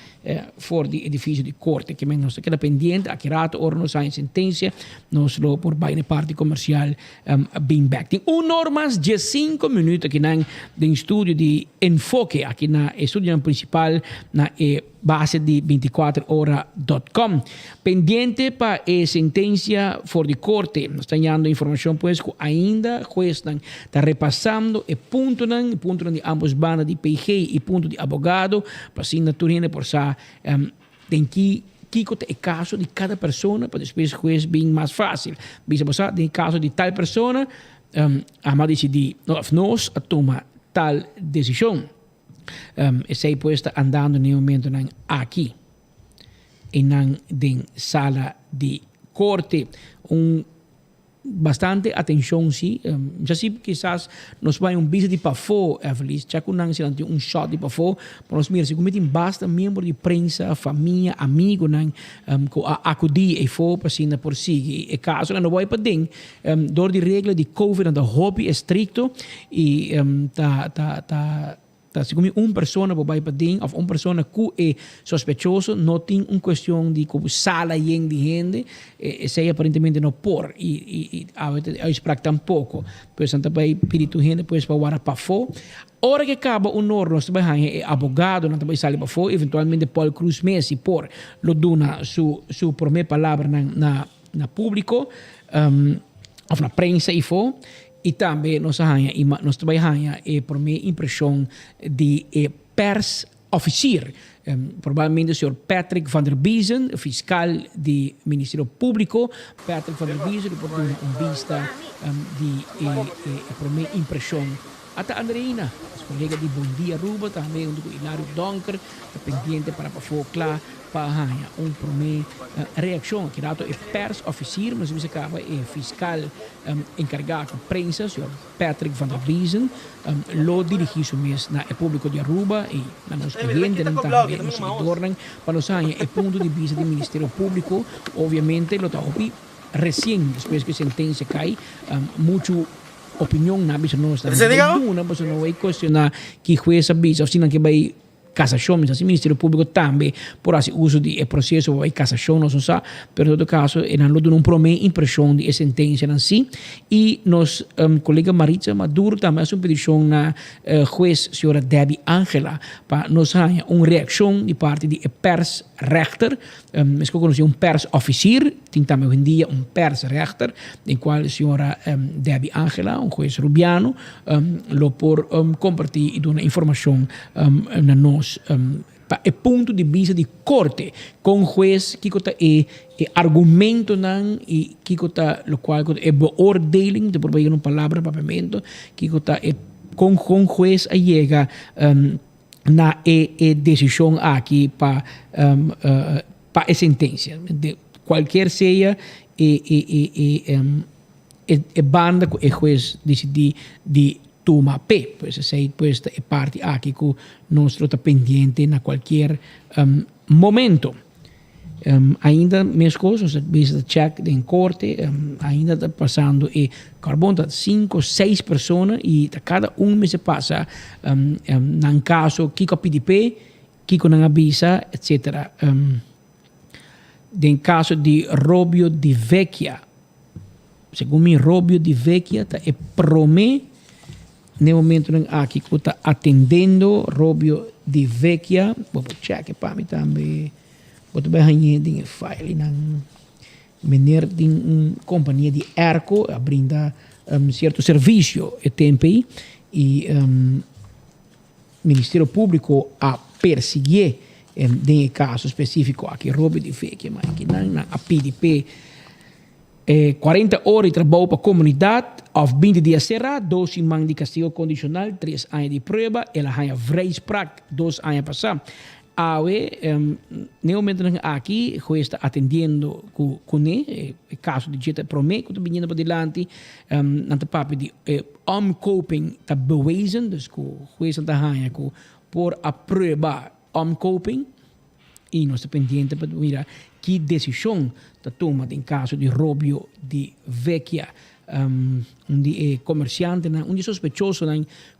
fuori di edificio di corte, che non si queda pendiente, accurato, ora non sa in sentenza, non lo por bene parte comercial being back. Un normas 5 minuti che nan in studio di enfoque, aquí na studio principal na base di 24hora.com. Pendiente pa sentencia fuori di corte, nos están dando información pues que ainda juez está repassando e punto de ambos bandas de PG e punto de abogado, para sin naturalmente por sa tem que el caso de cada persona, para después juez bien más fácil. Bisa pasar del caso de tal persona, ama decidir, nos toma tal decisión. Sei pues está andando en el momento aquí, en sala de corte. Bastante atención, sí. Ya sí, quizás nos va un visit de pafo, Evelis, ya con un shot de pafo, pero nos mira, si cometen basta miembro de prensa, familia, amigo, acudir e fo, pasina por si. E caso, no voy para ding, door die regla de COVID, de hobby estricto, y se come una persona por vai para ding, of una persona que es sospechoso, no tiene una cuestión de como sala llena de gente, se aparentemente no por, y a veces tampoco, pues anta vai pedir tu gente, pues para guardar para fo. Ora que acaba un horno, nos vai abogado, não também sale para fo, eventualmente Paul Cruz Messi, por lo dona su primeira palavra na público, of na prensa e fo. E também nós trabalhamos por minha impressão de pers officier. Provavelmente o senhor Patrick van der Biezen, fiscal do Ministério Público. Patrick van der Biezen, por uma vista por minha impressão. Até Andreina, colega de Bom Dia Aruba, também o Hilário Donker, pendiente para focar para uma reação que dato é pers officier, mas você acaba fiscal encarregado de prensa, o senhor Patrick van der Biezen, lo dirigiu mesmo na público de Aruba e na nossa cliente, também nos seguidores, para nós é ponto de vista do Ministério Público, obviamente, lo está recém, depois que a sentença cai, muito opinião na bisa nós está não vai questionar que juez avisa assim que vai cassação, mas assim o Ministério Público também por assim uso de processo vai cassação não só, pero em todo caso é não dá uma primeira impressão de sentença em si e nos colega Maritza Maduro também fez uma petição na juez senhora Debbie Angela para nos dar uma reação de parte de pers rechter, mas que conheci pers officier, tem também hoje em dia pers rechter, em qual a senhora Debbie Angela, juez rubiano, lo por compartilhar e dar uma informação na nós é ponto de vista de corte com juez que é argumento não e que lo qual é beoordeling de por uma palavra papamento que é com juez a chega na decisão aqui para a sentença de qualquer seja banda que o juez decidir de toma P, pues sei pues é parte aqui que nós está pendiente na qualquer momento. ainda minhas coisas, bisa check em corte, ainda está passando e carbono tá 5, 6 pessoas e cada mês se passa num caso Kiko PDP, Kiko não avisa, etc. Em caso de Robio di Vecchia, segundo me Robio di Vecchia tá é promê no momento aqui que está atendendo Robio di Vecchia, vou check para mim também. Wat bij hangen dingen file in meneer ding companhia de Erco brinda certo serviço e tempo e Ministério Público a perseguir em caso específico aqui Robio di Vecchia, mas aqui na a PDP 40 horas de trabalho para a comunidade, of 20 dias será, 12 man de castigo condicional, 3 anos de prova, ela ganha vrijspraak 2 anos passar. No momento aqui, o juez está atendendo com o caso de jeta promê, que está vindo para delante, na papo de omkoping está bewezen, dus o juez está ganhando por a prova omkoping, e nós estamos pendientes para ver que decisão está tomada em caso de Robio di Vecchia, onde é comerciante, onde é sospechoso,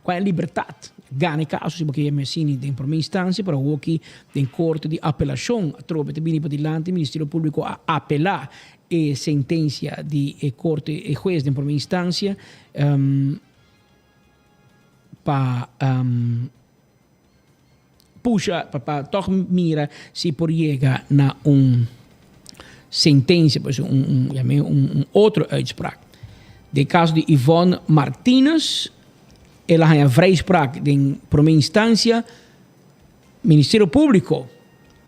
com a liberdade. Ganha caso, porque é messini em primeira instância, para o que em corte de apelação, a tropa de vir para delante, o Ministério Público a apelar a sentença de corte e juez em primeira instância para puxa, para toch mira se por chegar na sentença, outro uitspraak. De caso de Yvonne Martinez, ela ganha vrijspraak em primeira instância, Ministério Público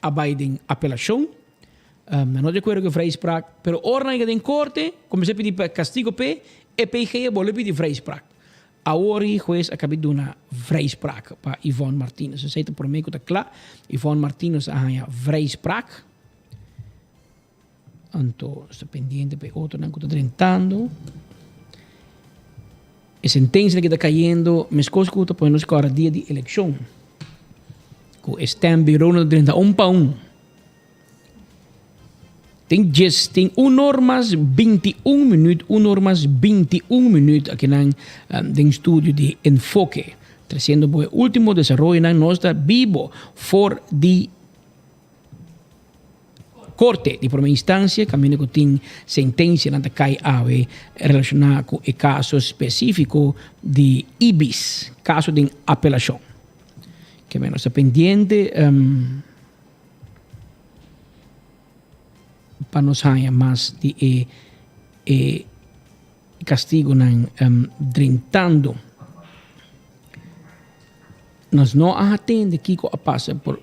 abai em apelação, não de acordo com vrijspraak, pero orna em corte, como se pedir castigo pe, e PG vole pedir vrijspraak. A ori juez acabou de dar vrijspraak para Yvonne Martinez. Ze zei por mim que está claro, Yvonne Martinez ganha vrijspraak. Então, estou pendiente para outro não está tentando. A sentença que está caindo, mas coisa que está põe nos cara dia de eleição. Com estem birou no 31 para 1. Tem 1 horas 21 minutos, 1 horas 21 minutos aqui no estúdio de Enfoque. Trazendo o último desenvolvimento na nossa vivo for de corte de primeira instância, caminho que tem sentença na cai ave relacionada com o caso específico de IBIS, caso de apelação. Que menos pendiente para nos ganhar mais de castigo drentando. Nós não atende que a passa por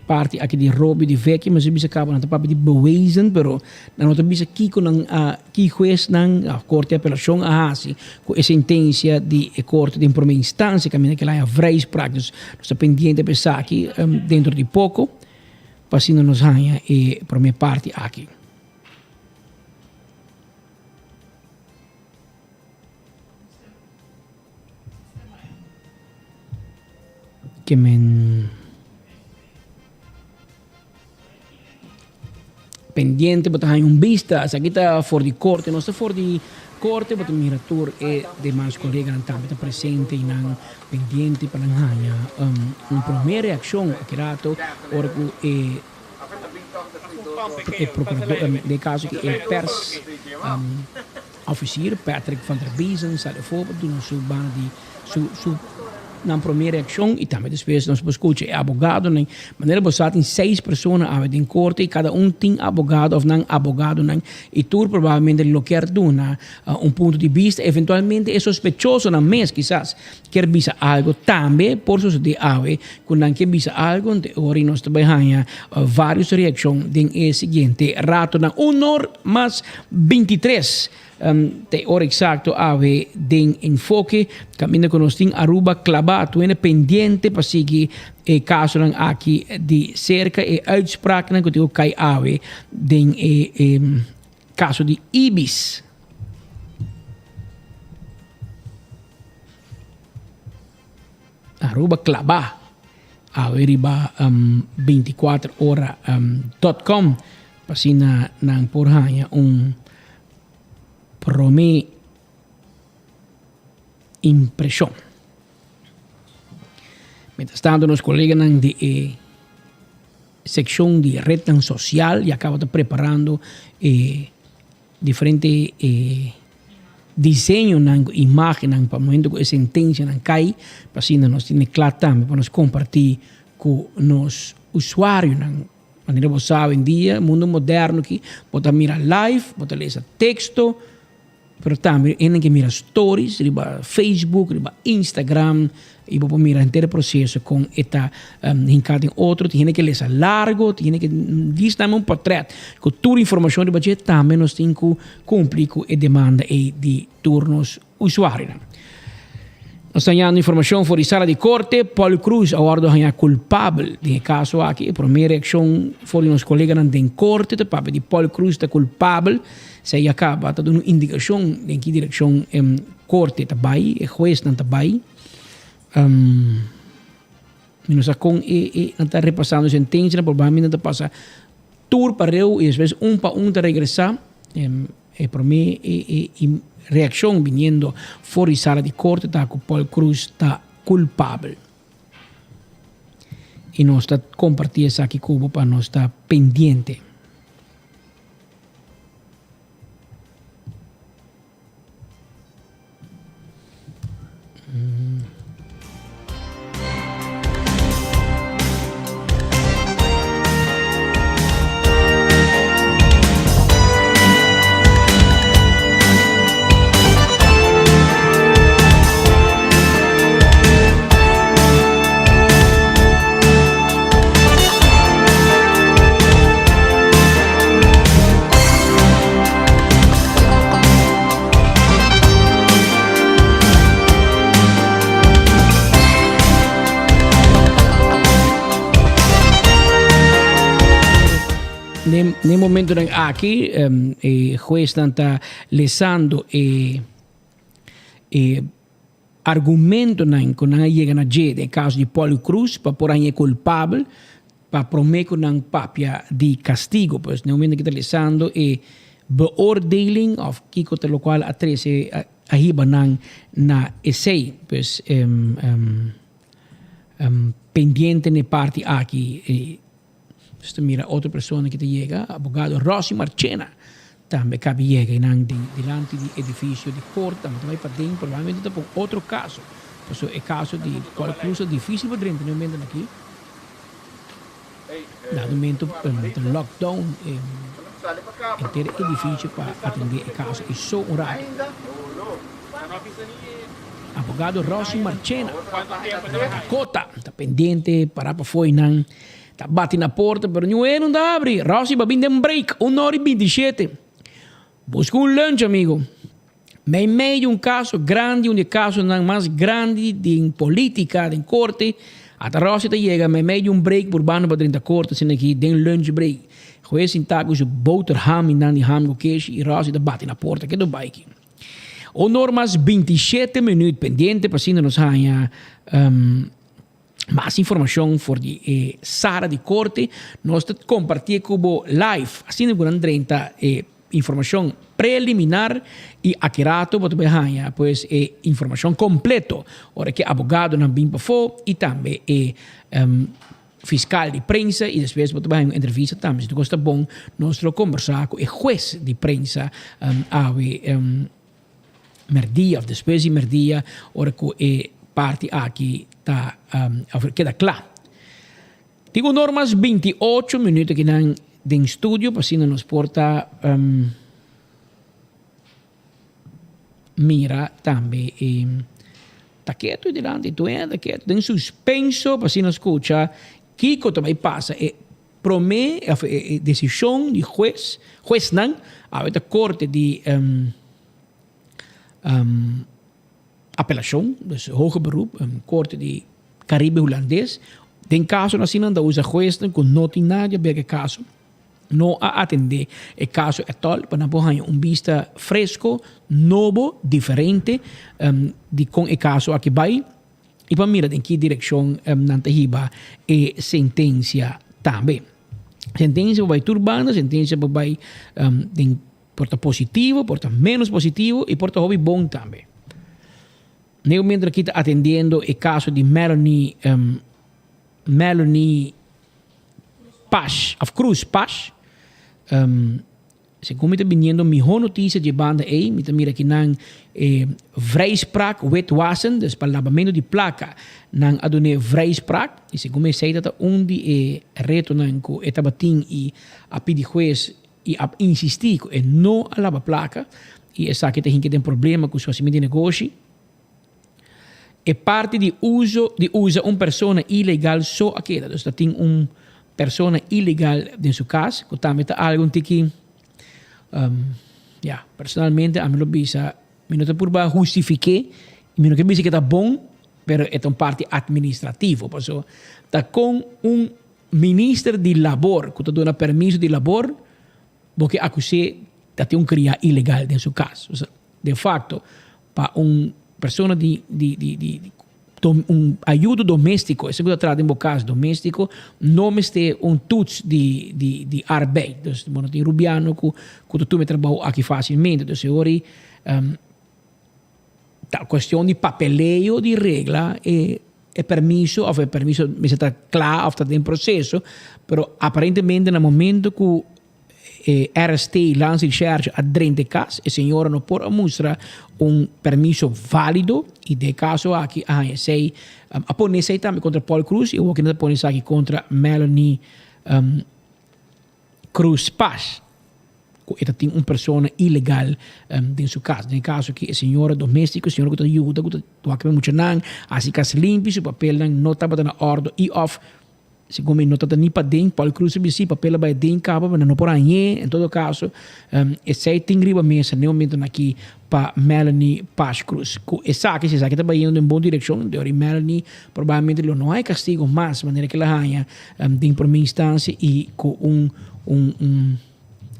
parte aqui de Robio di Vecchia, mas bisa acaba na papo de bewezen, pero na nota bisa que juez a corte de apelação a hasi com a sentença de corte de primeira instância, caminho que lá é vrijspraak, dus nós pendiente pensar aqui dentro de pouco, para se não nos ganha a primeira parte aqui. Que pendiente, botar vista, aqui está fora de corte, não está fora de corte, botar mirator e demais colegas também está presente e não pendiente para ganhar uma primeira reação aqui rato, orgo e procurador de caso que é pers officier Patrick van der Biesen está de voor doen sua bana de na primeira reação e também depois nós escuta é abogado, né? Maneira você tem 6 pessoas em corte e cada tem abogado ou não abogado, né? E tu provavelmente lo quer dar ponto de vista, eventualmente é sospechoso na mês, quizás quer visa algo também por suceder ave, quando quer visa algo, ora nós também ganha várias reações den seguinte rato na 1 hora mais 23. Te hora exacto ave den enfoque caminho que nós tem Aruba clavado é pendiente para seguir caso aqui de cerca e uitspraak que eu cai ave den caso de IBIS. Aruba clavar averiba 24hora.com pasina nang porhanya prome impresión. Mientras tanto, los colegas de sección de red social y acaba preparando diferentes diseños, imágenes, para el momento que sentencia cae, para nos tiene claro también, para nos compartir con los usuarios. Manera vos saben, en día, mundo moderno que vos mirar live, vos leer texto, pero también tienen que mirar stories, riba Facebook, riba Instagram, y vos mirar entero proceso con esta en otro, tiene que leer largo, tiene que listar un portrait con toda la información riba que también nos tiene que cumplir con la demanda de turnos usuarios. Nós temos informação fora de sala de corte. Paulo Cruz agora é culpável de caso aqui. A primeira reação foi dos colegas de corte. O papel de Paulo Cruz está culpável. Se acaba dando uma indicação em que direção corte está bem, o juiz não está bem. Nós está repassando a sentença, provavelmente está passando tour para eu e depois para está regressar. Para mim, reação vindo fora de sala de corte está que Paulo Cruz está culpável. E nós está compartilhando isso aqui com para nós estar pendente. No momento aqui, o juez está lesando argumento que não chega na no caso de Paulo Cruz, para por aí é culpável, para prometer não papia de castigo, pois no momento que está lesando beoordeling of kiko te local a 13 ahiba na essay, pois pendiente na parte aqui. Mira, outra pessoa que te chega, abogado Rossi Marchena, também cabe chega delante do edifício de corte, também para dentro, provavelmente está por outro caso. Então, é caso de Paulo Cruz, é difícil para dentro, no momento aqui. No momento do lockdown, inteiro edifício para atender o caso, e só um rato. Abogado Rossi Marchena, cota, está pendente, para fora, não. Bate na porta, pero não dá abrir. Rossi vai vir um break, 1h27. Busca lunch, amigo. Em meio de caso grande, caso mais grande de política, de corte, até Rossi chega, em meio de break urbano para dentro da corte, sendo aqui, tem lunch break. Juiz em tago, o boterham, e não de ham, o queijo, e Rossi bate na porta, que do bike. O normas 27 minutos pendente, para assim nos ganha. Mais informação for de sala de corte, nós compartilhamos com live, assim como 30 informação preliminar e accurato, para ganhar pois informação completa, ora que abogado não vem para fora e também fiscal de prensa e depois para ganhar uma entrevista também. Se gosta bom, nós conversar com o juiz de prensa merdia ou depois de merdia, ora que parte aqui está queda claro. Digo normas 28 minutos que estão em estúdio, para assim nos porta mira também está quieto e delante, tu está quieto, tem suspenso, para assim nos escuta, Kiko também passa, promete a decisão de juiz não, a corte de apelação, dus hoger beroep, corte de Caribe holandês. Tem caso na Sinanda usa juez com nota em nada, bem caso não a atender o caso é tal para não vista fresco, novo, diferente de com o caso aqui vai e para mira em que direção nanta hiba e sentença também. Sentença vai turbando, sentença vai porta positivo, porta menos positivo e porta hobby bom também. Eu mentre aqui está atendendo o caso de Melanie Paz, of Cruz Paz. Segundo me está vindo melhor notícia de banda aí, me está mira aqui nang vrijspraak wetwassen, dus palabamento de placa nang adune vrijspraak. E segundo me sei dat onde reto nang ko etabating e a pedir juez e a insistir e não a lava placa e essa que tem problema com o seu de negócio. É parte de uso persona ilegal só aqui, dus dat tem persona ilegal em sua casa, que também está algo que personalmente a mim lo bisa, me não por ba justifique, me não que bisa que está bom, pero é parte administrativo, por isso está com ministro de labor, que está dando permisso de labor, porque acusé que tem cria ilegal em sua casa. De facto, para persona ajuda doméstico, esse que trata em caso doméstico, não é toets de arbeid. Dus, tem rubiano que tu me trabalha aqui facilmente. Dus, ora, a questão de papeleio de regra é permisso, ou é permisso, mas está claro, ou está em processo, pero aparentemente no momento que RST lança il charge a 30 casos, a senhora não pode mostrar permisso válido e de caso aqui sei a ponesse também contra Paul Cruz e o que não ponesse aqui contra Melanie Cruz Paz. Ela tem persona ilegal em sua casa. No caso que a senhora doméstica, a senhora que ajuda, que toca muito não, assim que se limpa, o papel não está na ordem e off. Segundo não está nem para dentro, Paul Cruz se papel vai dentro, cabo, mas não por aí. Em todo caso, esse tem riba mesa, nem momento aqui para Melanie Paz Cruz. Essa que está indo em boa direção, de hora Melanie provavelmente não há castigo mais, de maneira que ela ganha de primeira instância e com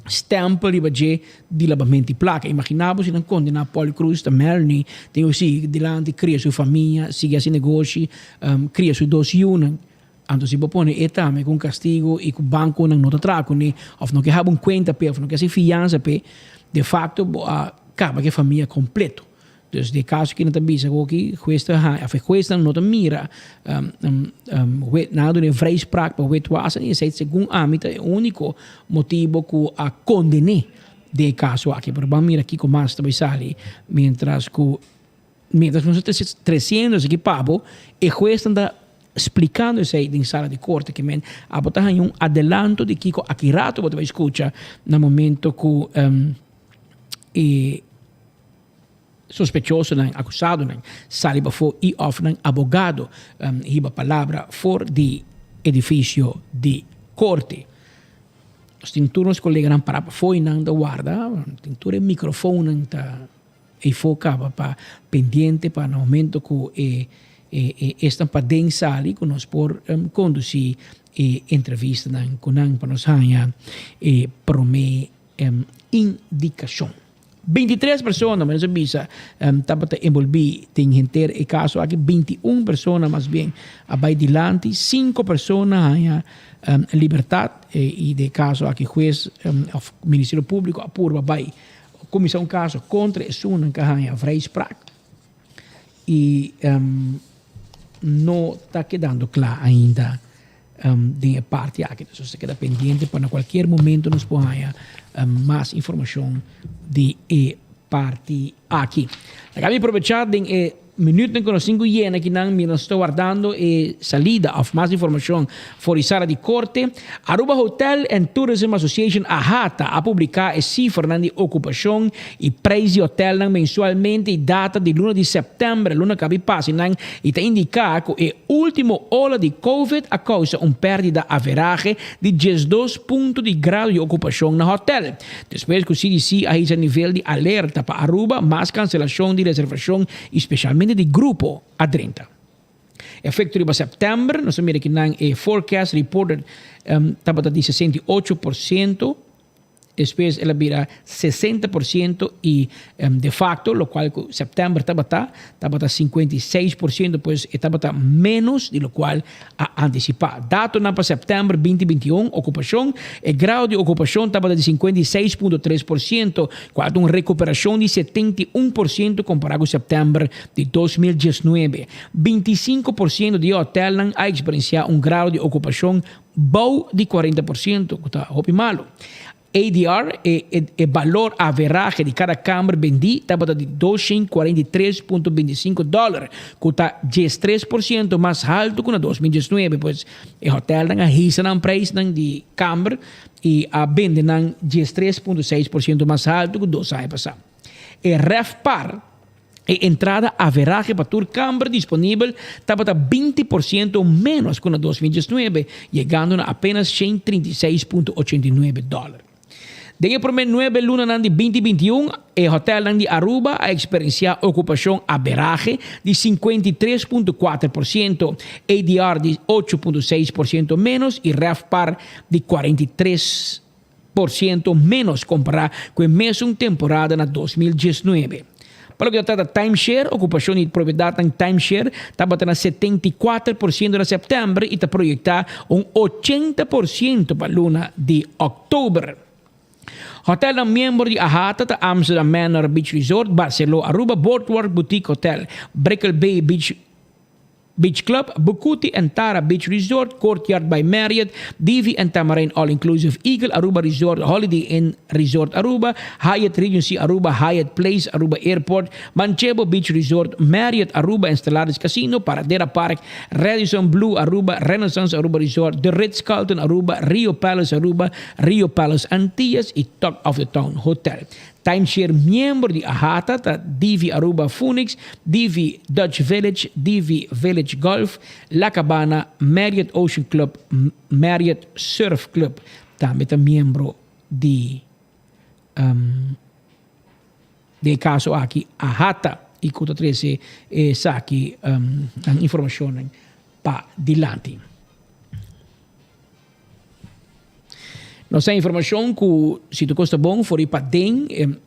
stempel de lavamento de placa. Imaginava se não condenar Paul Cruz, da Melanie, tem o si delante, cria sua família, siga esse negócio, cria seus dois unhos. Então, se você põe também com castigo e com o banco não está trazendo, ou não quer uma conta, ou não quer se fiança, de facto, acaba que a família completa. Então, de caso que não está visto, que esta não está mira, nada de vrijspraak para o wetwassen, e esse segundo âmbito é o único motivo que a condené de caso aqui. Pero vamos mirar aqui com mais também sali, mientras nós estamos 300 aqui pabo, e o juez está explicando isso aí em sala de corte que a botar adelanto de que aqui rato você vai escutar no momento que sospechoso acusado sale para fora e off abogado riba palavra fora de edifício de corte. Os turnos colegas para fora e da guarda, tem turno microfone e focava para pendiente para no momento que esta para dentro sali que nós por conduzir entrevista com para nós ganhar prome indicação. 23 pessoas, mas bisa estava envolvidas em gente e caso aqui 21 pessoas mais bem abai dilante 5 pessoas ganham liberdade e de caso aqui juez o Ministério Público apurva abai comissão caso contra esse que ganha vrijspraak e não está quedando claro ainda de parte aqui. Então, se queda pendiente para qualquer momento nos ponha mais informação de parte aqui. Acabei de aproveitar de minuto em que nós cinco que nós estou guardando salida of mais informação fora sala de corte. Aruba Hotel and Tourism Association AHATA a publicar a cifra de ocupação e preço de hotel mensualmente e data de luna de setembro, luna que passa e está indicar que a última ola de COVID a causa perdida average de 12 pontos de grado de ocupação no hotel. Depois que o CDC a esse nível de alerta para Aruba, mais cancelação de reservação, especialmente de grupo a 30. Efecto de setembro, nós vemos que o forecast reported estava de 68% Después ela vira 60% y de facto, lo cual septiembre estaba 56%, pues estaba menos de lo cual a anticipar. Dato para septiembre 2021, ocupación, el grado de ocupación estaba de 56,3%, cual una recuperación de 71% comparado con septiembre de 2019. 25% de hoteles ha experienciado un grado de ocupación bom de 40%, que está malo. ADR, el valor average de cada câmara vendida, estava de $243,25, que está 13% mais alto que no 2019, pois o hotel não arrisca o preço de câmara e a venda 13,6% mais alto que 2 anos passados. O RevPAR, a entrada average para toda câmara disponível estava 20% menos que no 2019, chegando a apenas $136,89. Desde o primeiro 9 lunas de 2021, o hotel de Aruba ha experienciado ocupação average de 53,4%, ADR de 8,6% menos e RevPAR de 43% menos comparado com a mesma temporada na 2019. Para o que trata de timeshare, ocupação de propriedade em timeshare estava na 74% de setembro e está projetado 80% para a luna de outubro. Hotel ng miyembro di Ahata ta Amsterdam Manor Beach Resort, Barcelona, Aruba Boardwalk Boutique Hotel, Brickell Bay Beach Club, Bukuti and Tara Beach Resort, Courtyard by Marriott, Divi and Tamarain All-Inclusive Eagle, Aruba Resort, Holiday Inn Resort Aruba, Hyatt Regency Aruba, Hyatt Place, Aruba Airport, Manchego Beach Resort, Marriott Aruba and Stellaris Casino, Paradera Park, Radisson Blue Aruba, Renaissance Aruba Resort, The Ritz-Carlton Aruba, Rio Palace Aruba, Rio Palace Antillas y Talk of the Town Hotel. Timeshare miembro de Ahata, Divi Aruba Phoenix, Divi Dutch Village, Divi Village Golf, La Cabana, Marriott Ocean Club, Marriott Surf Club. Também é membro de caso aqui Ahata e conta 13 aqui informação para dilante. Nossa informação que se tu gosta bom for ir para dentro,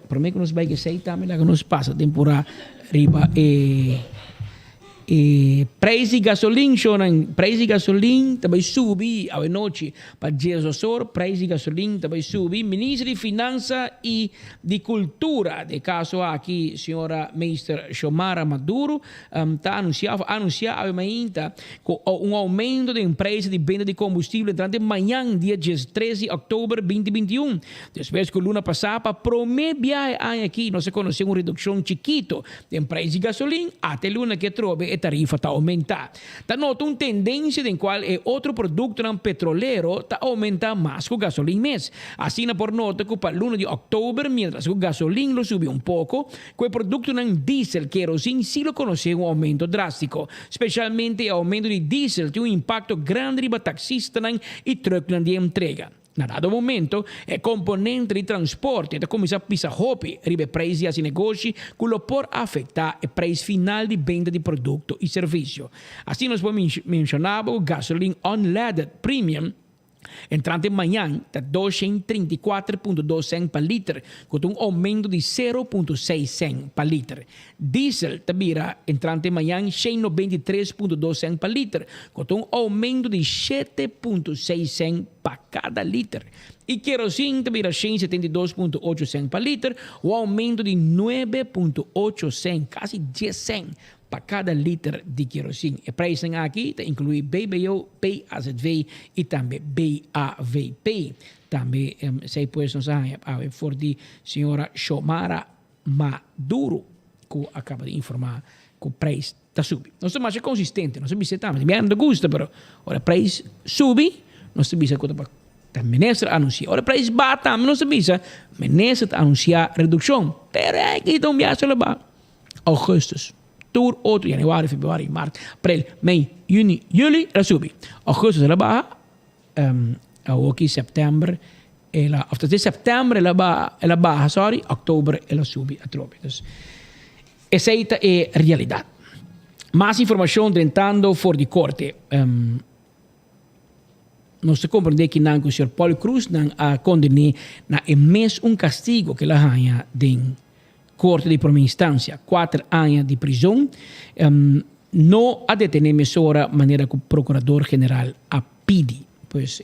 para mim que nós vai que sei também lá que nós passa temporada riba preço de gasolina também subir à noite para dias horas, preço de gasolina também subir. Ministro de Finanças e de Cultura, de caso aqui, senhora Ministra Xiomara Maduro, está anunciado ainda um aumento de preço de venda de combustível durante amanhã, dia 13 de outubro de 2021. Depois que o luna passava, promedio aqui, nós conhecemos uma redução chiquito de preço de gasolina, até luna que trove a tarifa está aumentada. Está nota uma tendência em qual outro produto não petrolero está aumentando mais que o gasolina mês. Assim, por nota que para o luna de outubro, mientras que o gasolina lo subiu pouco, que o produto não diesel, kerosene, sim lo conheceu aumento drástico. Especialmente o aumento de diesel tem impacto grande para taxista e truck de entrega. Na dado momento, o componente de transporte está começando a pisar roupa, ribe preços e negócios, que lo por afetar o preço final de venda de produto e serviço. Assim, nós podemos mencionar o gasolina unleaded premium, entrante amanhã está 234,2 cents per litro, com um aumento de 0,6 cents per litro. Diesel tabira entrante amanhã 193,2 cents per litro, com um aumento de 7,6 cents para cada litro. E kerosene tabira 172,8 cents per litro, o aumento de 9,8 cents, quase 10 cents para cada litro de kerosene. O preço aqui inclui BBO, PAZV e também BAVP. Também sei pois nós for de senhora Xiomara Maduro, que acaba de informar que o preço está subindo. Nós somos mais consistentes, nós somos também, me não gosta, mas o preço sube, nós somos a ministra anuncia. Ora, preço bate, não sabia, a ministra anuncia redução. Pero aqui estão viajando lá. Augustus. Tur, outro, januari, februari, maart, april, mei, juni, juli, ela sube. Augustus ela baixa, aqui setembro, de setembro ela baixa, outubro ela sube a tropa. Essa é a realidade. Mais informação tentando fora de corte. nós compreendemos que o Sr. Paul Cruz a condenar na mês castigo que ela ganha de corte de primeira instância, 4 anos de prisão, não a detener mesura maneira que o procurador-geral a pede, pois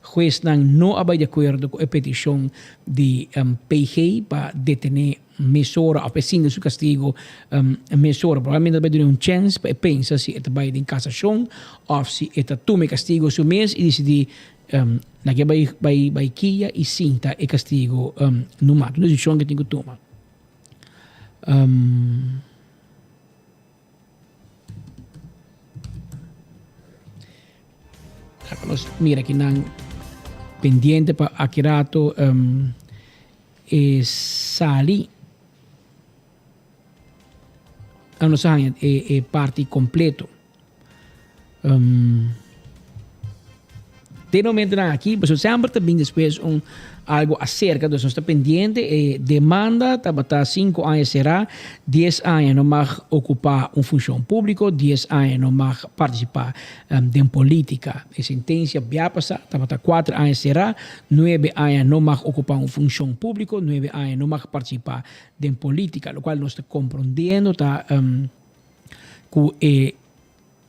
juez não vai de acordo com a petição de PG para detener mesura, a pesar de seu castigo, mesura, provavelmente vai dar chance para pensar se ele vai em cassação ou se ele toma castigo seu mês e decidir na que vai kia e sinta o castigo no mato. Uma decisão que tem que tomar. Mira que não pendiente para Akirato sali não sei é parte completo de momento aqui mas sempre também depois algo acerca de nossa pendiente demanda tabata 5 anos será 10 anos não mag ocupar função pública 10 anos não mag participar de política a sentença já passar tabata 4 anos será 9 anos não mag ocupar função pública 9 anos não mag participar de política o qual nós estamos compreendendo que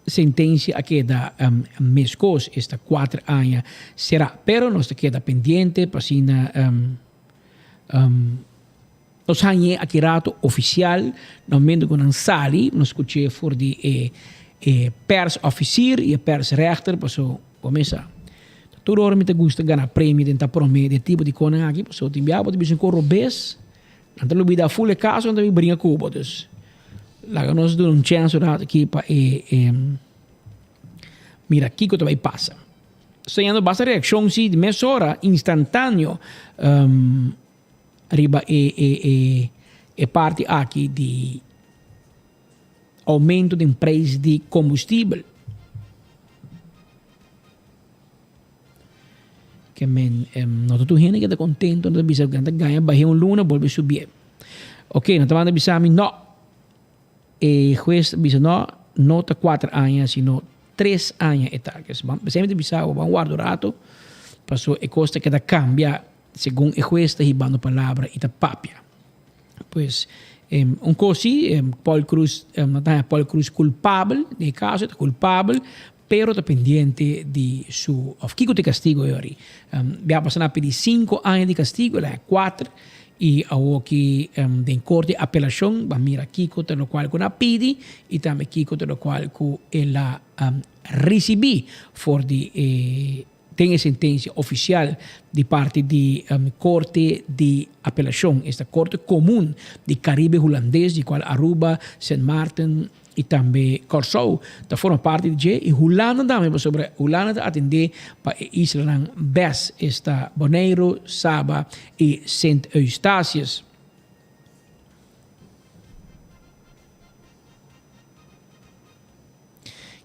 sentencia a queda mescos esta 4 anos será pero nós queda pendiente para sina nós hanye akirato oficial no momento que nós sali nós escutei for de pers officier e pers rechter passo começa tudo hora me te gusta ganhar prêmio dentro prome de tipo de coisa aqui passo te enviava de bicho corrobes então lo vida full caso então me brinca cubo dus lá nós damos chance aqui para mira aqui que vai passar sendo basta reação se de mesura instantâneo riba parte aqui de aumento de preço de combustível que não todo gente que está contento não bisa ganha barra luna volve subir ok não estamos bisami não juez bisa não está 4 anos sino 3 anos etapas sempre bisa o guardo rato passou e costa que da cambia segundo o juez está ribando palavra e está papia pois così Paul Cruz Paul Cruz culpável nel caso è culpável pero está pendiente di su of kiko de castigo ori abbiamo passato per 5 anni di castigo la 4 e aquí de corte apelación va mira kiko te lo cual con apidi e también kiko te lo cual con la recibí for di tem sentença oficial de parte de corte de apelação, esta corte comum de Caribe holandês, de qual Aruba, Sint Maarten e também Curaçao, da forma parte de e Holanda também sobre Holanda atender para Israel Bes, esta Bonaire, Saba e Sint Eustatius.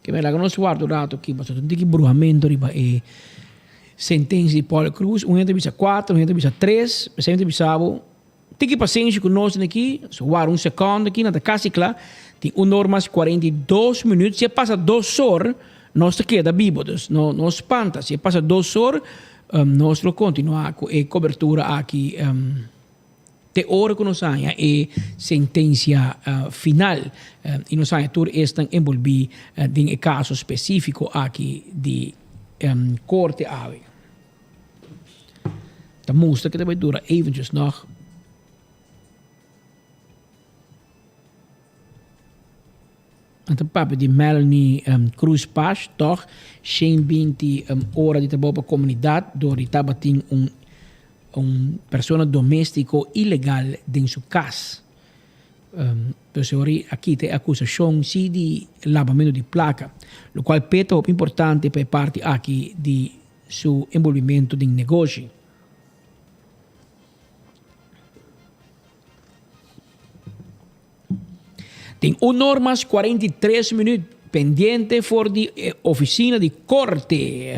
Que me la conosco guardo dato aqui, mas tudo que bruhamento riba e sentença de Paul Cruz, um entrevista 4, um entrevista 3, sempre bisabo. Tem que paciência conosco aqui, só guarda segundo aqui na casa claro, tem normas 42 minutos, se passa 2 horas, nós queda bíbodos, não espanta, se passa 2 horas, nós continuamos com a cobertura aqui de hora que nós temos e sentença final e nós temos tudo estão envolvidos em um caso específico aqui de corte ave. Dan moest ik het erbij doen eventjes nog. En de papa die Melanie Cruz Paz toch geen 20 ora di trabalho para comunidade door die tabating persona doméstico ilegal em sua casa. Pessoas aqui tem acusação sim de lavamento de placa, o qual peta é importante para parte aqui de seu envolvimento em negócio. Tem normas 43 minutos pendiente for de oficina de corte.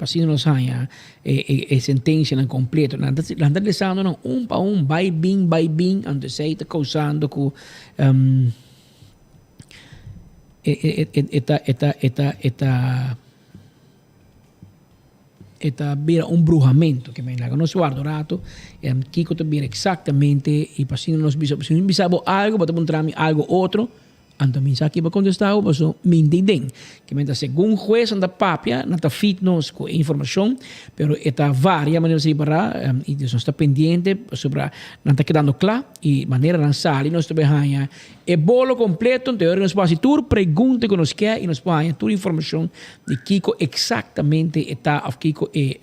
assim nos hanya sentença não completa nada desando não pa vai bem ando sei tá causando com eta bira um brujamento que me laga nos guardo rato Kiko te bira exatamente e passando nos bisabo algo bota trami algo outro Anto minsa aqui para contestar, mas o mindiden. Que menta segundo juez anda papia, nata fit nos com informação, pero eta varia maneira se para e nós está pendente sobre nata quedando claro e maneira lançar e nós também hanha e bolo completo, teoria nos passa tur pergunta que nos quer e nos põe toda informação de Kiko exatamente eta of Kiko e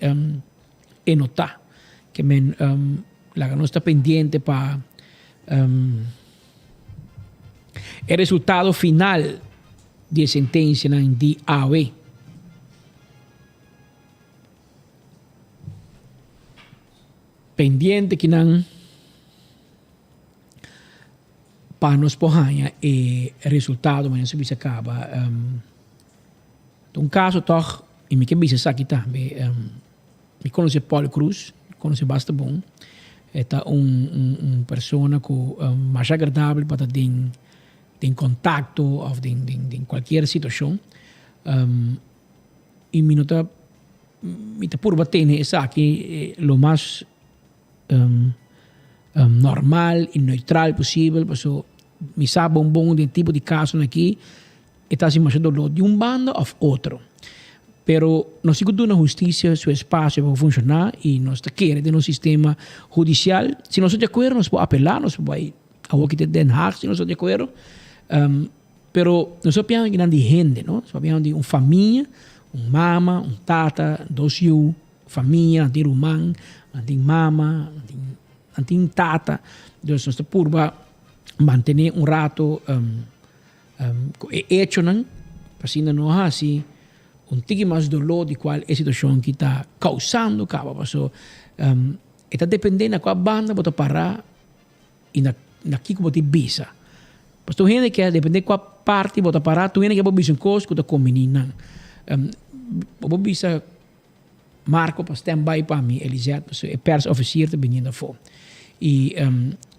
nota que men la nós está pendente para o resultado final de sentença de AOE. Pendiente que não para nos porranha e resultado mas não se acaba um caso toch e me que bisa aqui também me conhece Paulo Cruz conhece bastante bom é persona com mais agradável para em contato ou em qualquer situação e me nota por bater essa aqui lo mais normal e neutral possível porque me sabe bom de tipo de caso aqui está se mais dolor de bando ou outro pero nós segundo na justiça seu espaço para funcionar e nós queremos de no sistema judicial se nós de acordo nós podemos apelar nós vai a o que te Den Haag se nós de acordo pero nós sabemos que não de gente, não? Sabemos de família, mama, tata, dois filhos, família, de irmão, de mama, de tata. Então nós purba manter rato hecho não, assim não há assim tique mais dolor de qual é situação que está causando acaba, passou está dependendo da qual banda bota parar e na que bota bisa. Mas tu gente que depende qual parte bota parar, tu gente que bota bisa coisa que tu combina. Bota bisa Marco para stand-by para mim, Elisete, porque é pers officier te vindo fora. E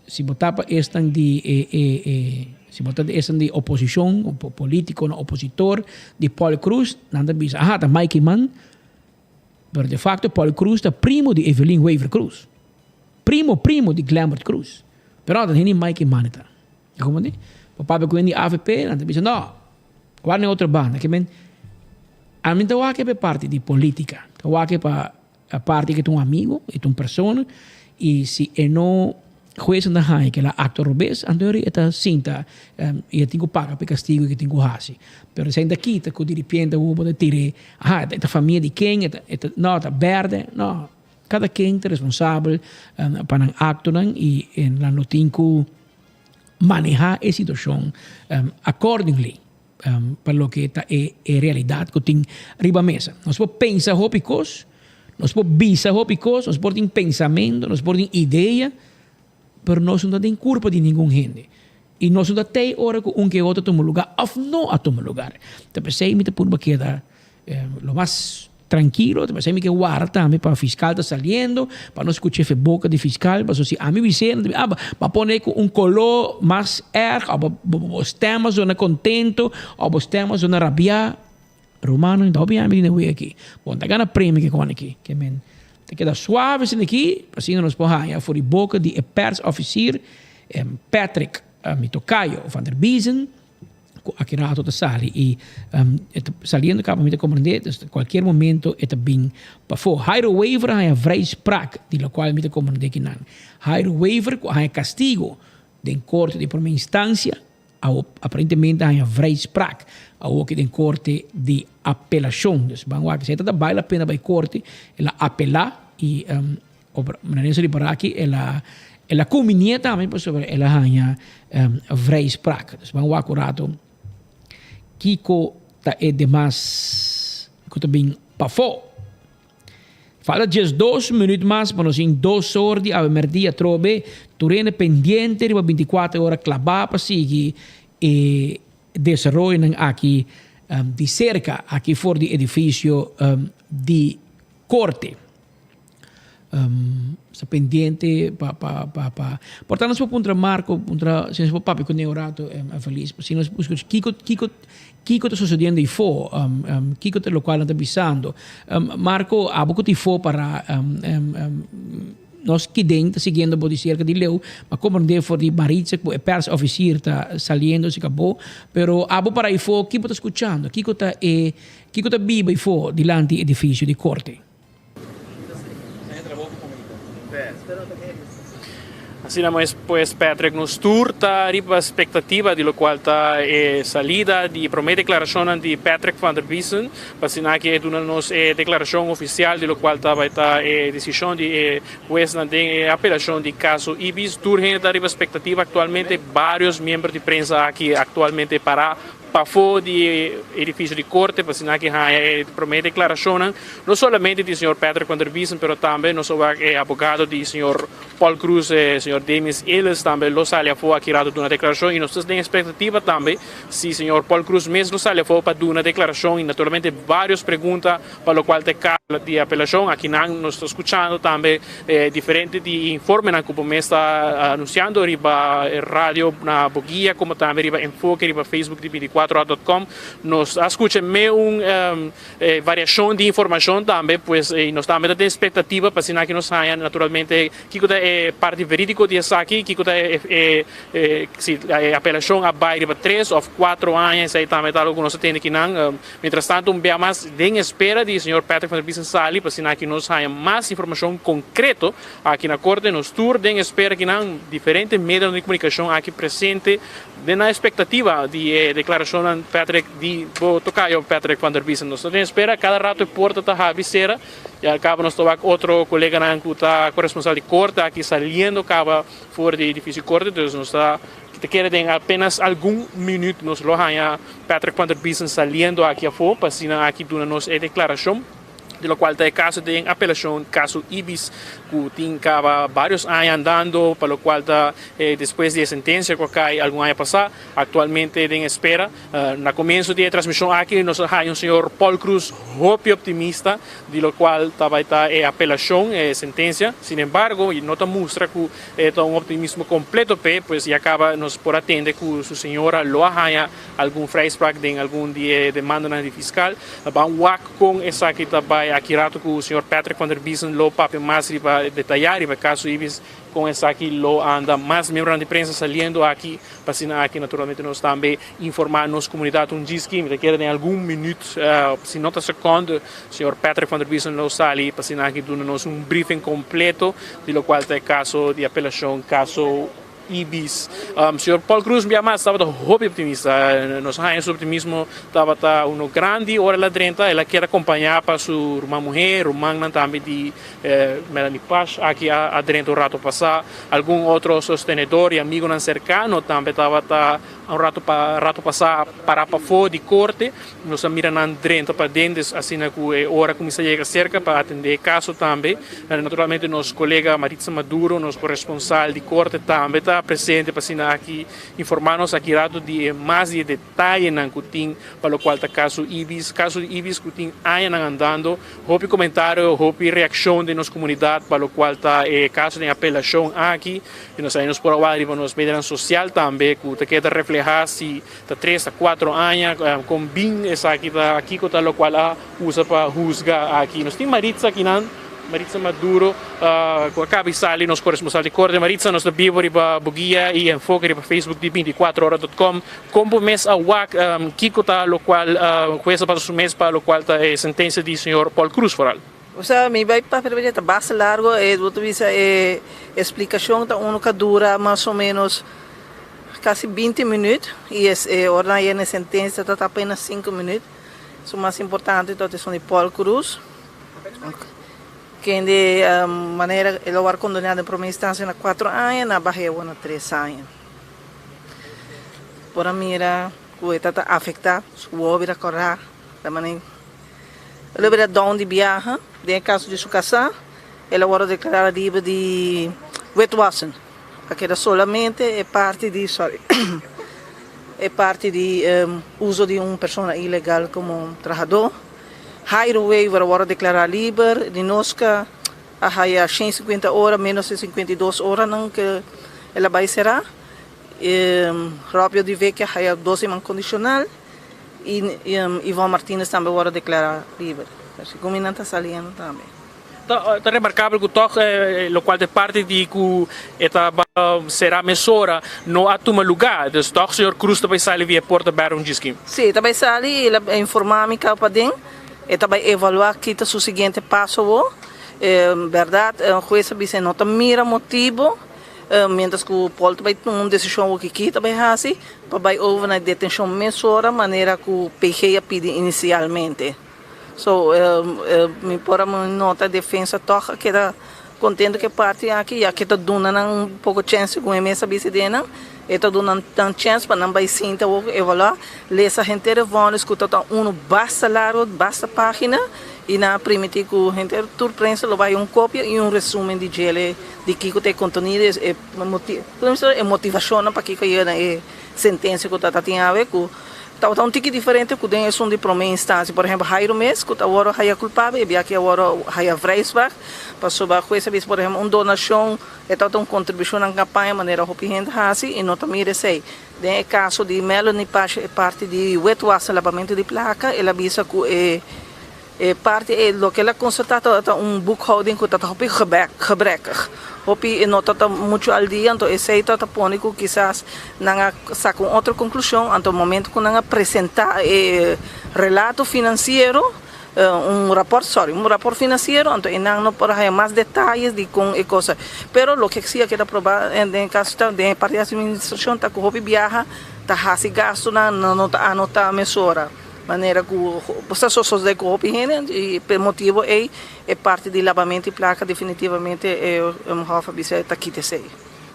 se botar para esta se botar esta de oposição, político, opositor de Paulo Cruz, nada bisa. Tá Mikey Mann, pero de facto Paulo Cruz é primo de Evelyn Weaver Cruz. Primo de Glambert Cruz. Pero não tem Mikey Mann tá. Como diz? O papai com a AVP, nada bisa. Não, qual é outra banda? Que men a mim tá que é parte de política. Tá que para a parte que é um amigo, é uma pessoa e se não juez na high que la acto robes andori eta cinta e tenho paga per castigo que tenho hasi pero se ainda kita com dirigente o pode tire eta família de quem eta nota verde no cada quem é responsável para um acto e la no tenho manejar a situação accordingly para lo que é realidade que tem riba mesa nós podemos pensar hopicos nós podemos bisa hopicos nós podemos pensamento nós podemos ideia pero nós não tem culpa de nenhum gente. E nós não tem hora que que outro toma lugar, ou não a toma lugar. Então, pensei que por queda lo mais tranquilo, pensei que guarda também para o fiscal está saliendo, para não escutar a boca de fiscal, para se a mim Vicente, para poner color mais os temas zona contento, ou os temas zona rabia, romano, então bem aqui. Bom, tá ganhando prêmio que com aqui, que men te queda suave aqui, assim nós podemos for a boca de pers-officier Patrick Mitocayo van der Biesen, aqui na auto da sali e saliendo acaba me compreender, qualquer momento é bem para fora. Jairo waiver é a vrijspraak, de la qual me compreender que não. Jairo waiver é castigo de corte de primeira instância, aparentemente é a vrijspraak, ao que tem corte de apelação. Então, vamos ver, vale a pena para corte, ela apelar e maneira de parar aqui, ela comunica também sobre ela ganha vrijspraak. Então, vamos ver acurado, Kiko é demais, que está bem para fora. Fala 2 minutos mais, para nós em 2 horas de meio-dia trobe, turene pendiente, 24 horas clavar para seguir e desenvolver aqui de cerca, aqui fora do edifício de corte. Sta pendiente portanto se contra Marco contra se papi con neurato feliz se nós buscamos Kiko está sucedendo e for Kiko te lo qual está avisando Marco há pouco te for para nós que dentro seguindo por cerca de leu mas como não for de Maritza que é pers officier está saliendo se acabou pero abo para e for Kiko está escuchando Kiko está vivo e for dilante edifício de corte. Assim, mas pues Patrick, nos tour está arriba a expectativa de lo qual está salida de primeira declaração de Patrick van der Biesen, para que nos declaração oficial de lo qual vai estar decisão de juez na apelação de caso Ibis. Tour está arriba a expectativa atualmente vários membros de prensa aqui atualmente para fora do edifício de corte, para que a primeira declaração, não somente do Sr. Patrick van der Biesen, mas também nosso advogado do Sr. Paul Cruz, Sr. Demis Ellis, também lo sale fora aqui de uma declaração, e nós temos expectativa também, se o Sr. Paul Cruz mesmo sale fora para dar uma declaração, e naturalmente várias perguntas para o qual tem de apelação, aqui nós estamos escutando também, diferente de informe que o mês está anunciando, riba rádio na Boguia, como também riba Enfoque, riba Facebook de 24horas.com, nós escutamos variação de informação também, pois nós também temos expectativa para que nós saia naturalmente, que é parte verídico de aqui, que é a apelação a riba 3 ou 4 anos, aí também está algo que nós temos aqui, mientras tanto, mais em espera de Sr. Patrick van der Biesen sali, para que nós saia mais informação concreta aqui na corte, nos tour, em espera que diferentes meios de comunicação aqui presente, na expectativa de declaração Patrick de tocayo Patrick van der Biesen. Nós temos espera cada rato a porta está a visera e acaba nós tomar outro colega que está corresponsal de corte aqui saliendo acaba fora do edifício de corte, então nós está que querem apenas algum minuto nós lo Patrick van der Biesen saliendo aqui a fora para aqui dando nos declaração de lo qual está caso de apelação, caso Ibis, que tem vários anos andando, para o qual está, depois da sentença que cai algum ano passado, atualmente em espera. No começo da transmissão aqui, nós temos um senhor Paul Cruz, hope optimista, de lo qual vai estar a apelação, sentença. Sin embargo, e nota mostra que é um optimismo completo, pois e acaba nos por atender que sua senhora lo arranha algum freisprach de algum dia demanda na fiscal, vamos com essa que vai aqui rato que o Sr. Patrick van der Biesen lo papi mais para detalhar e caso Ibis com essa aqui lo anda mais membros de prensa saliendo aqui para aqui naturalmente nós também informar nossa comunidade diz que me quer em algum minuto se nota segundo o Sr. Patrick van der Biesen lo sali para aqui dando-nos briefing completo de lo qual é caso de apelação caso Ibis. Sr. Paul Cruz mais estava optimista. Nós esse optimismo estava um grande hora lá dentro. Ela quer acompanhar para sua irmã mulher, irmã também de Melanie Paz aqui a dentro o rato passar. Algum outro sostenedor e amigo não cercano também estava um rato passar para fora de corte. Nós miramos dentro para dentro, assim que a hora começa a chegar cerca para atender caso também. Naturalmente, nosso colega Maritza Maduro, nosso corresponsal de corte também está presente para aqui informar-nos aqui de mais de detalhes que tem para o qual está caso Ibis que tem anos andando, houve comentário, houve reação de nossa comunidade para o qual está caso de apelação aqui, e nós saímos por lá e nos mídias sociais também, que quer refletir se está 3 a 4 anos, com bem essa aqui que está o qual usa para juzgar aqui. Nós temos Maritza aqui, Maritza Maduro, com a cabeça ali, nosso corresponsal de corte. Maritza, nós estamos vivo para Boguia e Enfoque para Facebook de 24horas.com. Como mês a WAC, Kiko está o qual, coisa para o mês para o qual está a sentença do Sr. Paul Cruz Foral. O sea, mi vai para perder bastante largo, vou dizer explicação está que dura mais ou menos quase 20 minutos e a ordem na sentença está apenas 5 minutos. O mais importante é são de Paul Cruz. Que de maneira ele foi condenado em primeira instância na 4 anos, na Bahia na 3 anos. Por mim era que está afetado, o óbvio correr, da maneira ele era dono de viagem, em caso de sua casa, ele foi declarado livre de wetwashing, porque era solamente parte de uso de uma pessoa ilegal como trabalhador. highway para declarar livre, de nosca a 150 horas, menos de 52 horas não que ela vai será. Rápido de ver que há 12 man condicional e Ivan Martínez também vai declarar livre. Como não está saliendo também. Está remarcável que toch lo qual de parte de que esta será mesora não há toma lugar, dus toch senhor Cruz também sai via porta Baron Giskim. Sim, também sai ele informar-me que para dentro e também evaluar que o seguinte passo verdade, o juiz disse não mira motivo, mientras que o Paulo também tomou uma decisão que aqui também assim, para over na detenção mesora, maneira que o PG pediu inicialmente. So, me pôr uma nota de defesa toca que era contente que parte aqui, já que está dando um pouco de chance com a mesa bicedena, está dando chance para não vai sim evaluar, essa gente vão escutar basta largo, basta página e na permitir que a gente surpreenda vai cópia e resumo de gele de que tem conteúdo é motivação para que a sentença que está tendo a ver com está um tique diferente que tem é de primeira instância, por exemplo, Jairo Mes, que agora é culpável, e aqui agora é vrijspraak, passou para coisa, por exemplo, uma donação, uma contribuição na campanha, maneira que a gente faz, e não também recebe. Tem o caso de Melanie, parte de wetwash, lavamento de placa, ela avisa que parte do que ela constata um boekhouding que está gebrekkig. Hopi não está muito al dia, então esse está pônico, quizás não saca outra conclusão, então no momento que não apresentar relato financeiro, um rapport financeiro, então não para mais detalhes de com e coisa. Pero lo que sim queda provar em caso de parte da administração está que hopi viaja, está hasi gasto não está anota mesora. Maneira que você só de copo e pelo motivo é parte de lavamento de placa definitivamente uma rafa bisa está aqui sei.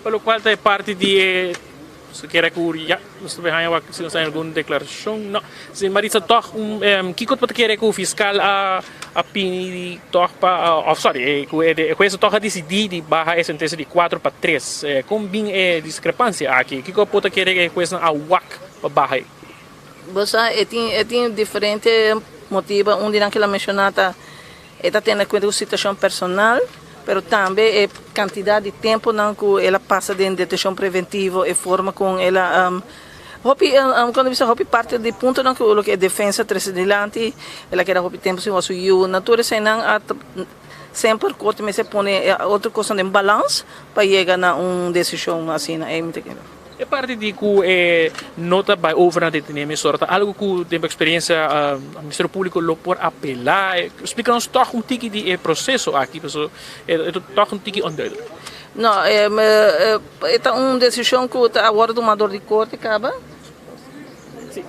Pelo qual é parte de se quer que já nós também se não tem alguma declaração não se Marisa toch que quanto quer que o fiscal a pini toch para sorry com essa toch decidir de barra a sentença de 4 para 3 com bem discrepância aqui que quanto quer que coisa a WAC para barra você tem diferente motivos um dia que ela mencionada está tendo em conta a situação personal, mas também a quantidade de tempo que ela passa de detenção preventiva e forma com ela quando você parte do ponto que é defesa transcendente, ela quer tempo se você o natureza não sempre corte mas se põe outra coisa de balanço para chegar a uma decisão assim é muito é parte de que nota vai over na detenção algo que tem experiência o Ministério Público lo por apelar explica-nos toch tique de processo aqui pessoal toch tique onduidelijk. Não é uma decisão que agora do mandador de corte acaba.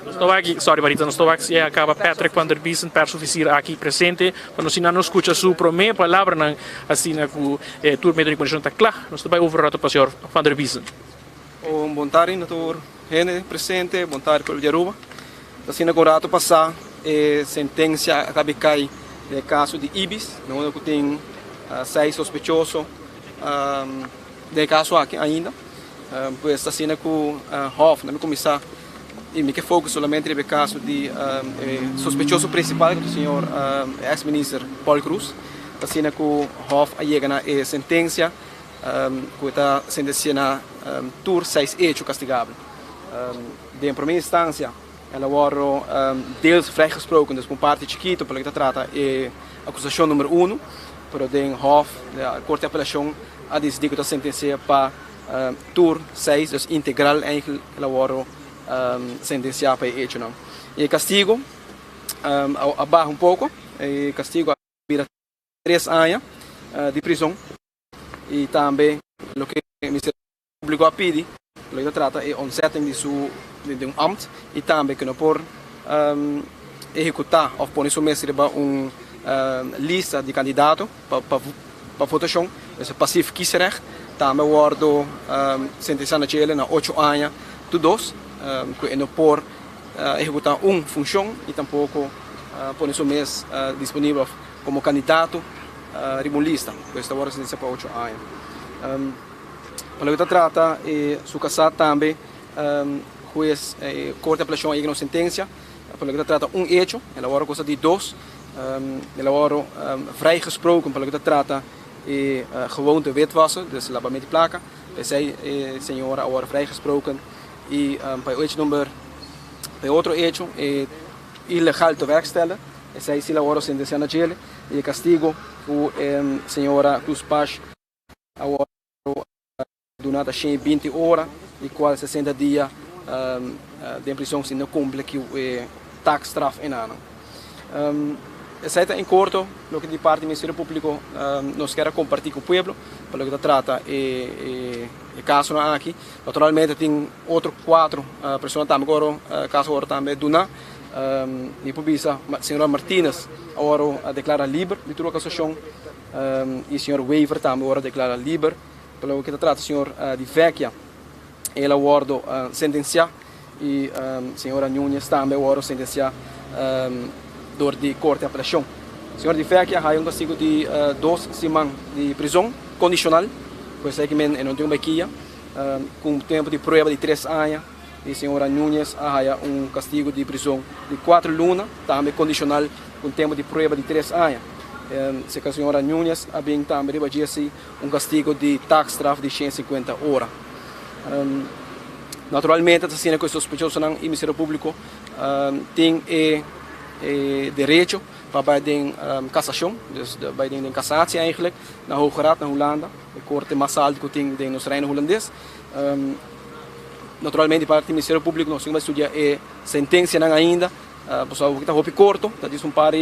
Estou aqui, sorry Marita, estou aqui, acaba Patrick van der Biesen, persoficier aqui presente, para nós não escuta sua primeira palavra, assim que o turma de condição está claro, nós estamos over para o senhor van der Biesen. Bom tarde, doutor Rene, presente, bom tarde para o Aruba. Assim, agora estou passar a sentença acaba cai no caso de Ibis, onde tem 6 sospechosos de caso aqui ainda. Pois assim que o Hoff, não me começar e me que foco somente no caso de sospechoso principal, que é o senhor ex-ministro Paul Cruz. Assim que o Hoff chega na sentença que está sentenciando tur 6 hechos castigáveis. De primeira instância, ela foi deels vrijgesproken, dus por parte chiquito, pelo que trata é acusação número 1, pero den Hof, a Corte de Apelação, a decidir que está sentenciada para tur 6, dus integral eigenlijk, ela foi sentenciada para hecho não. E castigo, abaixo um pouco, e castigo vira 3 anos de prisão. E também o que o Ministério Público pede, o que trata é ontzetting de um amt e também que não pode executar ou pôr isso mesmo uma lista de candidatos para votação, esse passivo kiesrecht, também wordt sentenciado na 8 anos de 2, que não pode executar uma função e tampouco pôr isso mesmo disponível como candidato rimolista, questa ora sentenza per 8 anni. Quello che tratta è su casato também, juez Corte de Apelação aí não sentença, quello che tratta um hecho, ela ora coisa de 2, Ela oro vrijgesproken, pelo que trata gewoonte witwassen, dus lavamento de placa. Zij senhora oro vrijgesproken e bij outro hecho ilegal te werk stellen. Zij se ela oro sentenciada na jail e castigo o senhora Cruz Paz oro durante 20 horas e quase 60 dias de prisão se não cumpre que o taxstraf em ano. Essa em curto, lo que de parte do Ministério Público nós quer compartilhar com o povo, pelo que trata o caso aqui. Naturalmente tem outros 4 pessoas também agora caso agora também Duna e por isso a senhora Martínez agora declara livre de toda a acusação e o senhor Weaver também agora declara livre. Pelo que trata o senhor de Vecchia, ele agora sentenciado e a senhora Nunes também agora sentenciada door de Corte de Apelação. O senhor de Vecchia há castigo de 2 semanas de prisão condicional, pois é que não tem uma bequia, com tempo de prova de 3 anos. E a senhora Nunes há castigo de prisão de 4 lunas, também condicional, com tempo de prova de 3 anos. Se a senhora Nunes há também castigo de taxstraf de 150 horas. Naturalmente, assim que os sospechosos no Ministério Público têm direito para de cassação, dus bij de cassatie eigenlijk, na Hoge Raad, na Holanda, de Corte mais alta que tem de nos reino holandês. Naturalmente, para o Ministério Público, nós temos que estudar a sentença ainda, pessoal que está muito curto, dat is paar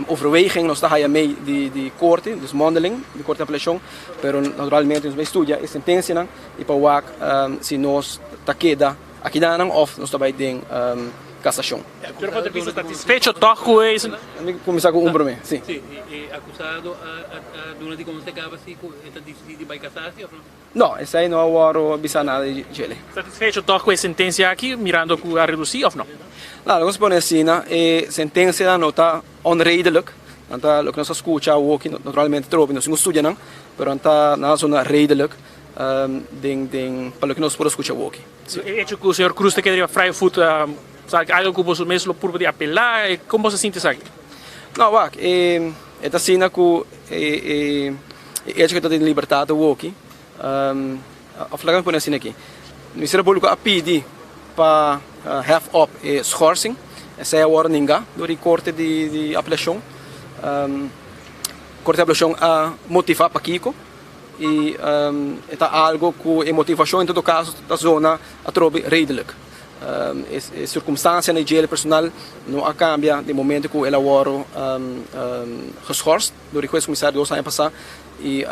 overweging, nós está mee de corte, dus mondeling, de Corte de Apelação, pero naturalmente nós estudar a sentença e para se nós está queda aqui não ou nós está de cassação. O senhor pode ser satisfeito com isso? Começar com para mim, sim. Sim, acusado durante como se acaba se está decidido vai casar-se ou não? Não, esse aí não há bisa nada de ele. Satisfeito com a sentença aqui, mirando com a reduzir ou não? Não, vamos pôr assim, a sentença não está onredelijk. Então, o que nós escutamos aqui, naturalmente, trobe, nós não estudamos, mas está na zona redelijk, para o que nós podemos escutar aqui. É que o senhor Cruz queria freio foot, sabe, algo que você mesmo pode apelar, como você sente isso aqui? Não, é assim que é que está de liberdade aqui, a flagra põe assim aqui. O Ministério Público a pedir para have up schorsing, essa é a warning do Corte de Apelação. Corte de Apelação a motivar para Kiko e é algo que a motivação em todo caso da zona a trobe redelijk. A circunstância na higiene personal não cambia de momento que ela foi geschorst door de comissário 2 anos passados e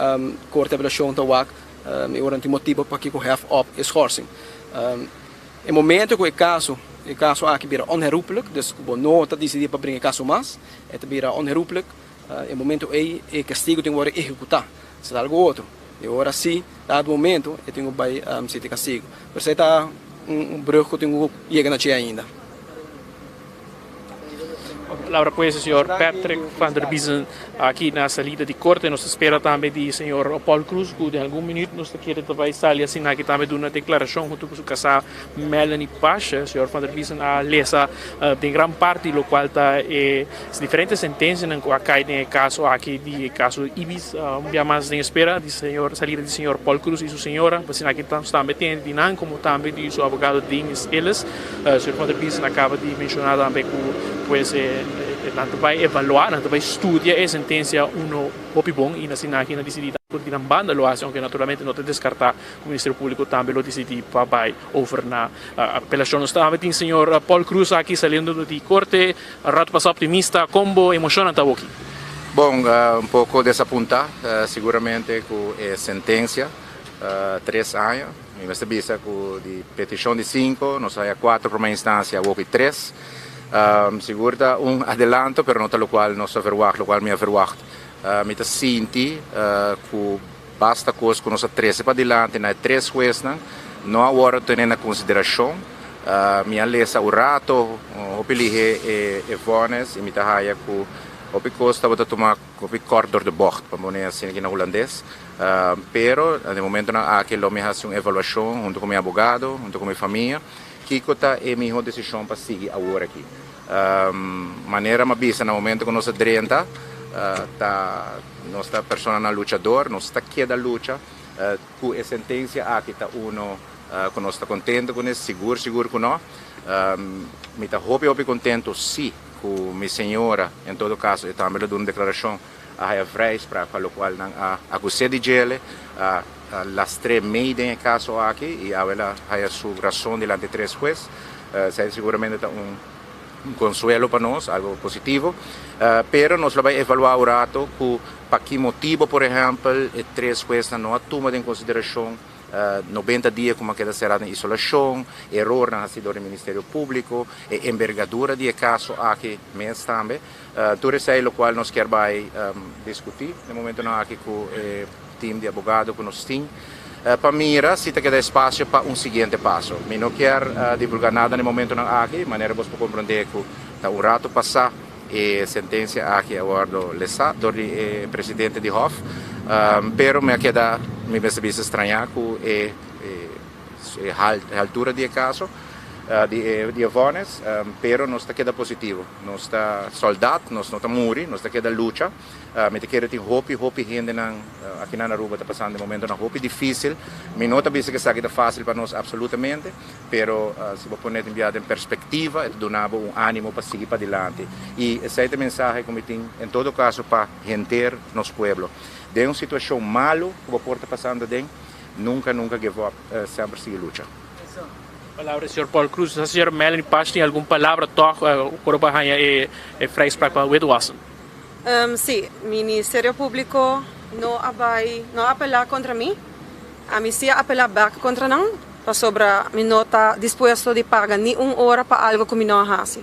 Corte de Apelação está e agora tem motivo para que o have up schorsing. Em momento que o caso aqui vira onherroepelijk, dus o não está decidido para brincar caso mais, vira onherroepelijk. Em momento aí o castigo tem que ser executado, se algo outro. E agora sim, dado momento, eu tenho que ser castigo. Por isso está brug que tenho que chegar na tia ainda. Laura, pois, o senhor Patrick van der Biesen aqui na saída de corte. Nós espera também do senhor Paul Cruz, que em algum minuto nós queremos também estar ali assim aqui também de uma declaração junto com o casal Melanie Paz. O senhor van der Biesen a lesa de grande parte do qual está diferentes sentenças que caem no caso aqui de caso Ibis. Um mais em espera de senhor saída de senhor Paul Cruz e sua senhora, assim aqui também tem de não como também de seu advogado Denis Ellis. O senhor van der Biesen acaba de mencionar também que pues tanto vai evaluar, tanto vai estudar a sentença bom e assim aqui na decidida continuar banda lo hace, aunque naturalmente não te descartar o Ministério Público também lo decidir para vai over na apelação. Nós também tem o senhor Paul Cruz aqui saindo de corte, rato passado optimista, como emocionante aqui. Bom, pouco desapontar, seguramente com a sentença, 3 anos, mas vista com de petição de 5, nós vai a 4 para uma instância, aqui 3. Segura adelanto, pero nota lo qual non so verwacht, lo qual mi ha verwacht. Mi ta sinti que basta coisa que nós trece para adelante na 3 questões, não agora tenho na consideração. Mi ha lesa o rato, o pelige e vones, e mi ta haya que Op costa bota tomar kort door de bocht, para poner assim aqui na holandês. Pero, no momento na aqui, lo me hace uma avaliação junto com meu advogado, junto com minha família, que cota é minha decisão para seguir agora aqui. Maneira ma bisa no momento que nós drenta, nossa pessoa na lutador, nós está aqui da luta, com a sentença aqui tá uno, que nós está contente com isso, seguro com nós, me está hope contente sim. Com minha senhora, em todo caso, eu também dou uma declaração a vrijspraak, para o qual acusei de gele, lastre meio em caso aqui, e ela a sua razão diante de 3 jueces, seguramente consuelo para nós, algo positivo, pero nós vamos evaluar o rato para que motivo, por exemplo, 3 jueces não tomam em consideração 90 dias como queda será em isolação, erro na decisão do Ministério Público, e envergadura de caso aqui mesmo também. Tudo isso é o qual nós queremos discutir, no momento aqui com o time de advogado que nós temos. Para mim, se tem que dar espaço para seguinte passo. Eu não quero divulgar nada no momento aqui, de maneira que você pode compreender que o rato passar e sentença aqui agora do presidente de Hof, pero me queda me percebi estranhar com a altura do caso de Avones, pero nós está queda positivo, nós está soldado, nós não está morrer, nós está queda luta, me te queda ter hope gente aqui na Aruba está passando um momento na hope difícil, me nota que está aqui fácil para nós absolutamente, pero se vou pôr enviado em perspectiva, donava ânimo para seguir para adiante, e essa é a mensagem que eu tenho em todo caso para render nosso pueblo. De uma situação malo que o povo está passando nunca give up, sempre seguir luta. Palavra senhor Paul Cruz, a senhora Melanie Paz tem alguma palavra para a vrijspraak para o Edwasson? Sim, o Ministério Público não apela contra mim, a mim sim apela back contra não, para sobre mim não está disposto de pagar nem hora para algo que me não faz.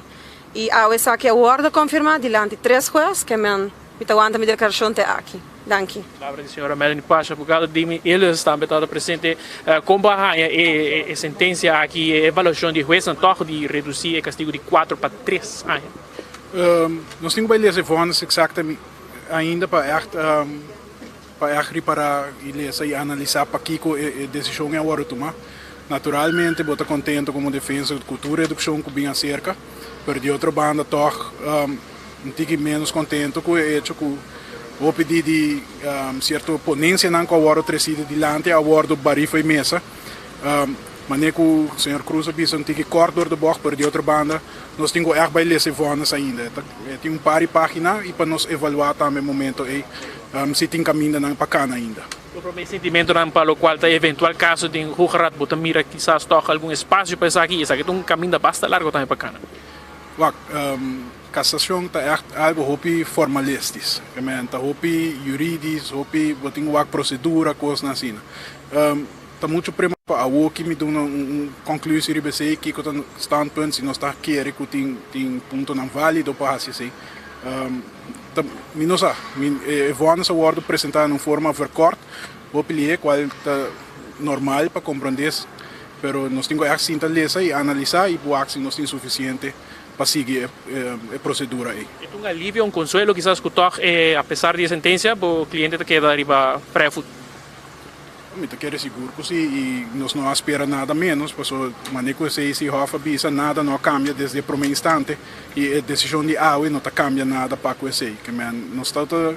E a essa que a ordem confirma diante de 3 jueces que me aguenta minha declaração até aqui. Danke. Palavra da senhora Melanie Paz, advogado de eles também está presente como a sentença aqui, a avaliação de juiz, antojo de reduzir o castigo de 4 para 3 anos. Nós temos que ler vonos exatamente ainda para reparar e analisar para que a decisão é agora tomar. Naturalmente, vou estar contente como defesa de cultura e educação que bem acerca, mas de outra banda, toch, não fico menos contente com o hecho que o pedido de certa ponência não com a hora trazida diante a hora do barifa e mesa, mas que o senhor Cruz disse que tem corredor de box por de outra banda, nós temos que ler esse vonos ainda, tem par de página e para nós evaluar também o momento se tem caminho para cá ainda. O meu sentimento para o qual está eventual caso de Hugerat Botamira quizás toca algum espaço para isso aqui é um caminho bastante largo também para cá. Cassação é algo formalistis, está jurídico, tem uma procedura, coisas assim. Está muito prima para o que me dá conclusão de BC que o standpoint se nós está querendo que tem ponto não válido para assim. Minosa, vamos agora apresentar em forma verkort, vou pedir qual é normal para compreender, mas nós temos que assim ler e analisar e por assim nós temos suficiente para seguir a procedura aí. É um alívio, um consuelo, quizás que apesar da sentença, o cliente te queda arriba pré-fut. Eu quero seguro que e nós não esperamos nada menos, porque manejo se Hofa bisa nada não cambia desde o primeiro instante e a decisão de AUE não cambia nada para o que nós estamos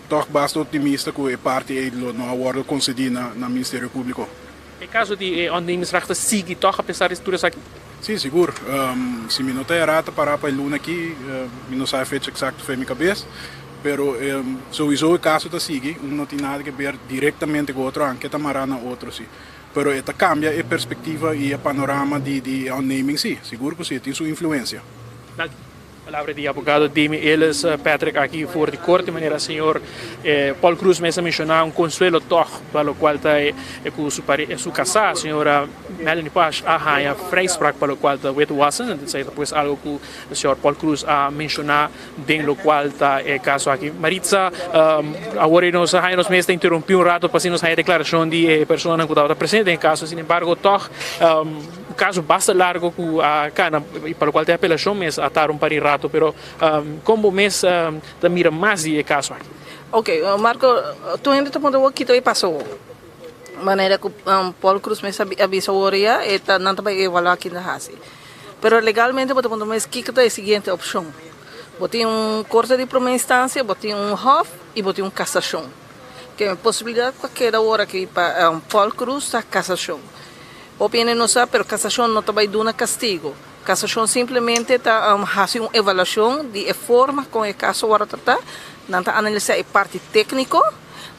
toch bastante otimista que a parte não agora concedida no Ministério Público. Em caso de ondernemingsrechten sigue toch apesar de tudo isso aqui? Sim, seguro. Se me não está errado para a luna aqui, não sei a fecha exata foi minha cabeça, mas sowieso o caso está sigue, não tem nada a ver diretamente com outro, que está marana outro sim. Mas esta cambia a perspectiva e o panorama de ondernemiing sim, seguro que sim, tem sua influência. Palavra de advogado Dimi Ellis, Patrick, aqui fora de corte, de maneira senhor Paul Cruz mesmo mencionar consuelo toch, para o qual está com sua casa, a senhora Melanie Paz, a vrijspraak para o qual está o Watson, isso é depois algo que o senhor Paul Cruz a mencionar, dentro do qual está o caso aqui. Maritza, agora nós mesmo interrompi rato para nós a declaração de pessoa que estava presente em caso, sin embargo, toch, caso basta largo com a cana para o qual tem apelação mas atar um par rato, pero como mês da mira mais de caso aqui. Ok, Marco, tu ainda está pondo aqui também passou. Maneira que Paul Cruz me avisa horia e tá não vai evaluar aqui na Hasi. Pero legalmente você pode mais que é a seguinte opção. Você tem corte de primeira instância, você tem Hof e você tem cassação. Que é possibilidade qualquer hora que para Paul Cruz a cassação. Opinião não sabe, pero cassação não vai dar castigo. Cassação simplesmente está fazendo uma avaliação de forma como o caso vai tratar, não está analisar a parte técnica.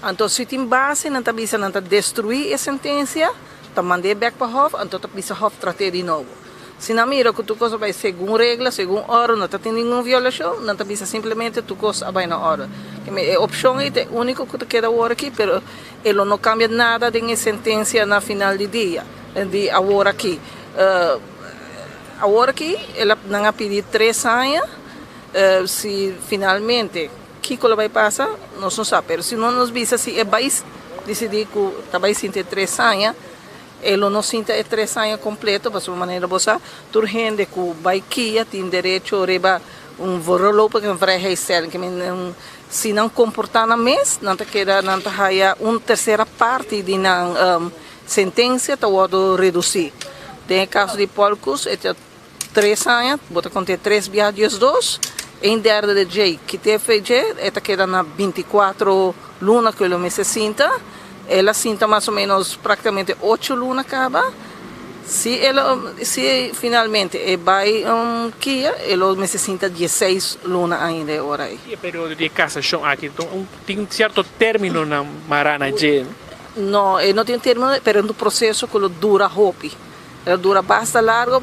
Então, se tem base, não está bisa não destruir a sentença, está mandar back para Hof, então está bisa Hof tratar de novo. Se não mira que tu coisa vai segundo regra, segundo hora, não está tendo nenhuma violação, não está bisa simplesmente tu coisa vai na hora. A opção é o único que queda hora aqui, mas ele não cambia nada de sentença na final do dia, de agora aqui. Agora aqui, ela não pedir 3 anos, se finalmente que vai passar, não sabemos. Mas se não nos visa se vai decidir que vai sentir 3 anos, ele não sente 3 anos completo, de maneira boa, tu gente que vai aqui tem direito a receber voorlopig vrijheidsstelling. Se não comportar na mês, não queda não haya terceira parte de sentença que vai reduzir. Tem caso de Paul Cruz, é 3 anos, bota conter 3 viagens 2. Em derde de J, que TFG, ela queda na 24 lunas que ele me sinta. Ela sinta mais ou menos praticamente 8 lunas acaba. Se finalmente vai Kia, ele me sinta 16 lunas ainda agora. E o período de cassação aqui, então, tem certo término na Marana J? Não, não tem término, mas é um processo que dura hopi. Ela dura bastante largo,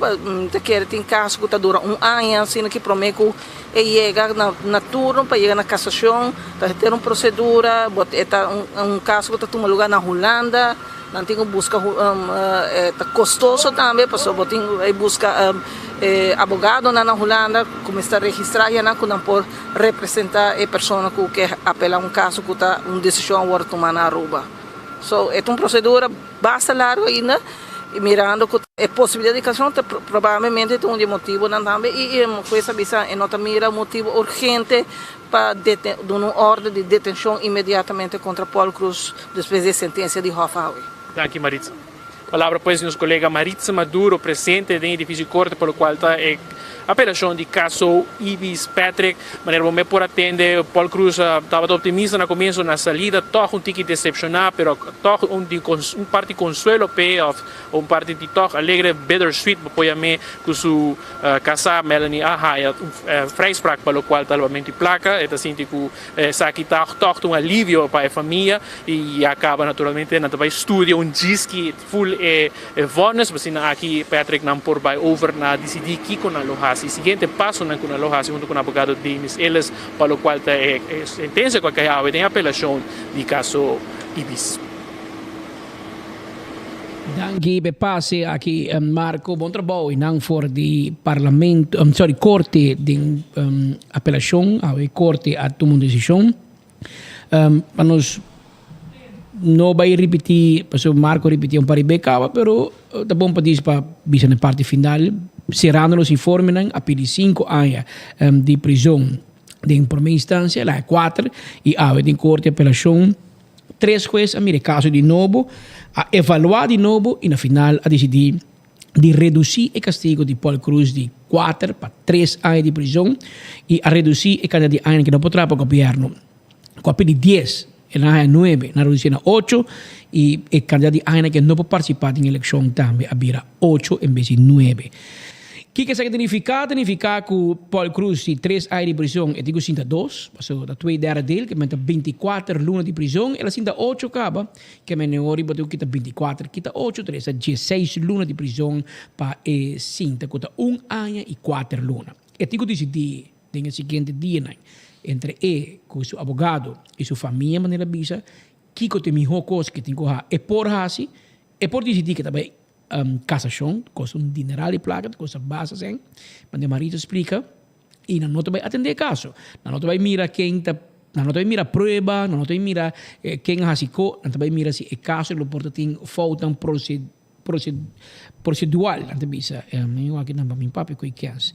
tem casos que dura 1 ano, assim que promete que chega na turno para chegar na cassação, tem uma procedura, um caso que toma lugar na Holanda, não tem que buscar, é custoso também, porque tem que buscar advogado na Holanda, começar a registrar e não pode representar a pessoa que quer apelar caso que está uma decisão agora tomar na Aruba. So, é uma procedura bastante larga ainda. Mirando que a possibilidade de cassação provavelmente tem um motivo também e foi essa e nota mira motivo urgente para dar uma ordem de detenção imediatamente contra Paul Cruz depois da sentença de Hof-Hawi. Aqui, Maritza. Palavra, pois, nosso colega Maritza Maduro, presente no edifício de corte, pelo qual está a apelação de caso Ibis Patrick. Maneira como por atender, Paul Cruz estava otimista no começo, na salida, toch tique decepcionar, pero toch parte de consuelo payoff, parte de toch alegre, bittersweet, apoiame com sua casa Melanie Ahaya, vrijspraak, pelo qual talvez placa, e assim que saki toch um alívio para a família e acaba naturalmente na também estudia disque full vonus, mas aqui Patrick não por vai over na decidir que com a loja. O seguinte passo na kuna loja junto com o advogado Denis Ellis, para o qual tem sentença com a tem apelação de caso Ibis. Danke bepasse aqui Marco bom trabalho não for de parlamento, corte de apelação, a corte a tomar decisão. Para nós não vai repetir, porque o Marco repetiu um par de becava, pero tá bom para dizer para bisa na parte final, serrando os informes a pedir 5 anos de prisão de primeira instância, lá é 4, e a de corte de apelação, 3 juízes, a mire caso de novo, a evaluar de novo e na final a decidir de reduzir o castigo de Paul Cruz de 4 para 3 anos de prisão e a reduzir a quantidade de anos que não pode para o governo. Com a pedir 10, ela é 9, na redução a 8 e a quantidade de anos que não pode participar da eleição também a vira 8 em vez de 9. O que isso significa? Significa que Paul Cruz de 3 anos de prisão, eu digo 2, passou da 2/3 dele, que menta 24 lunas de prisão, ela 8 acaba, que menor e bateu que 24, que 8, 3, 16 lunas de prisão para e cinta, que 1 ano e 4 lunas. Eu digo decidir, no seguinte dia, entre com seu advogado e sua família, maneira bisa, que tem melhor coisa que tem que fazer, é por assim, é por decidir que também cassação, coisa dineral e placa, coisa base, assim, mas Marita explica, e não vai atender caso, não vai mirar quem está, não vai mirar prova, não vai mirar quem hasicou, não vai mirar se é caso, ele pode ter falta procedural ante bisa eu aqui não meu papi coi kias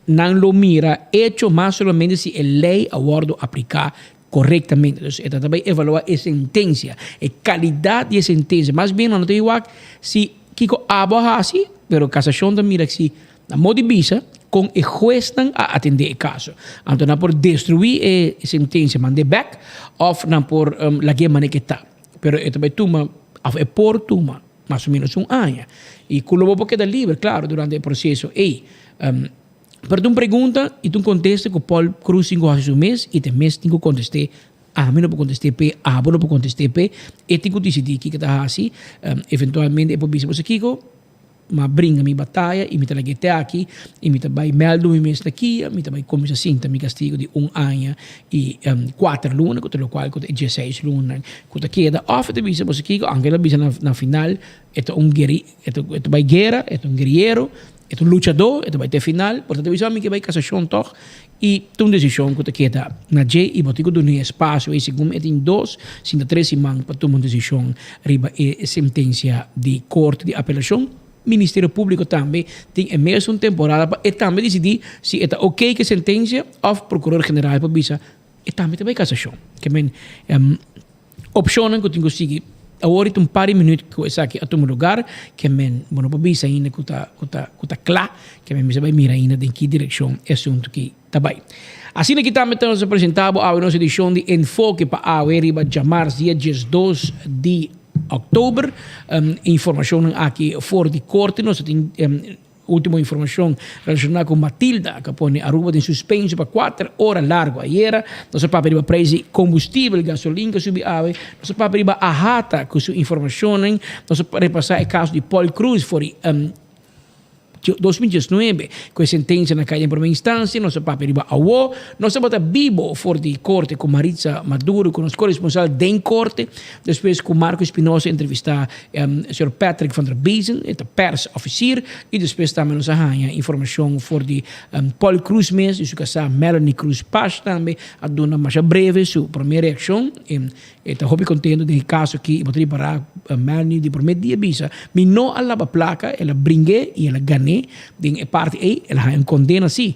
não lo mira hecho más solamente si a lei abordo aplicar correctamente. Entonces, esta também evaluar a sentencia, a qualidade de sentencia. Más bien, não tem igual si kiko abajo así, pero casación também mira si na modo visa com o juez a atender o caso. Então, não por destruir a sentencia, mandar back, of não por la que maneira que está. Pero esta também toma, é por toma, mais ou menos ano. E culo porque da livre, claro, durante o processo. Pero tu pergunta e tu contesta que Paul Cruz 5 anos um mês e tem mês tenho contestar a mim não pode contestar p a não pode contestar p e tenho decidir que está assim eventualmente é por isso você Kiko mas brinca minha batalha e me tá aqui aqui e me tá vai meldo me mês daqui me tá vai começar assim tá me castigo de ano e 4 lunas com o qual com 16 lunas com a queda off de bisa você Kiko anche la bisa na final é vai guerra é guerreiro é luchador, vai ter final, portanto, eu acho que vai casação toch e tem uma decisão que queda na J e botico do espaço e segundo tem 2, 3 semanas para tomar uma decisão riba a sentença de corte de apelação. Ministério Público também tem a mesma temporada para também decidir se é ok que a sentença ou Procurador-Geral para bisa e também vai casação. Que men opção que eu tenho que seguir agora um par de minutos que eu estou aqui a tomar lugar que men bueno para bisa ainda que tá claro que men vai mirar ainda em que direção é assunto que tá bem. Assim que também estamos apresentando a nossa edição de Enfoque para a riba chamar dia 2 de outubro. Informação aqui fora de corte nós tem última informação relacionada com Matilda, que põe a Aruba em suspenso para 4 horas largo. Ayer, nosso papo riba preço de combustível, gasolina que subiu ave, nosso papo riba a rata com sua informação, nosso repassar o caso de Paul Cruz, foi 2019, com a sentença na cadeia em primeira instância, nosso papo riba a UO, nosso bota vivo fora de corte com Maritza Maduro, com os corresponsal de corte, depois com Marco Espinosa entrevistar o Sr. Patrick van der Bezen, é pers officier, e depois também nos arranha informação fora de Paul Cruz mesmo, e sua casa Melanie Cruz Paz também, a dona mais breve sua primeira reação, está muito contente do caso que eu poderia parar Melanie de primeiro dia bisa, mas não ela a placa, ela brinque e ela ganhou em parte A, ela é condena sim.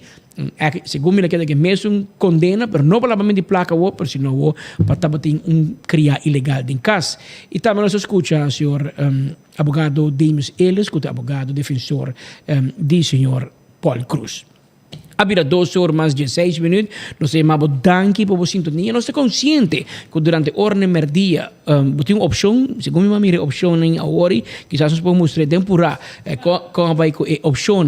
Segundo me queda que mesmo condena, mas não para de placa o, mas senão o para ter criar ilegal em casa. E também nós escuta o senhor abogado James Ellis, que é abogado defensor do senhor Paul Cruz. Abira 2 horas mais 16 minutos, nós chamamos danke por você sintonia, nós estamos conscientes que durante a hora de merdia, tem uma opção, segundo a minha opção em agora, quizás nós podemos mostrar temporada, com a opção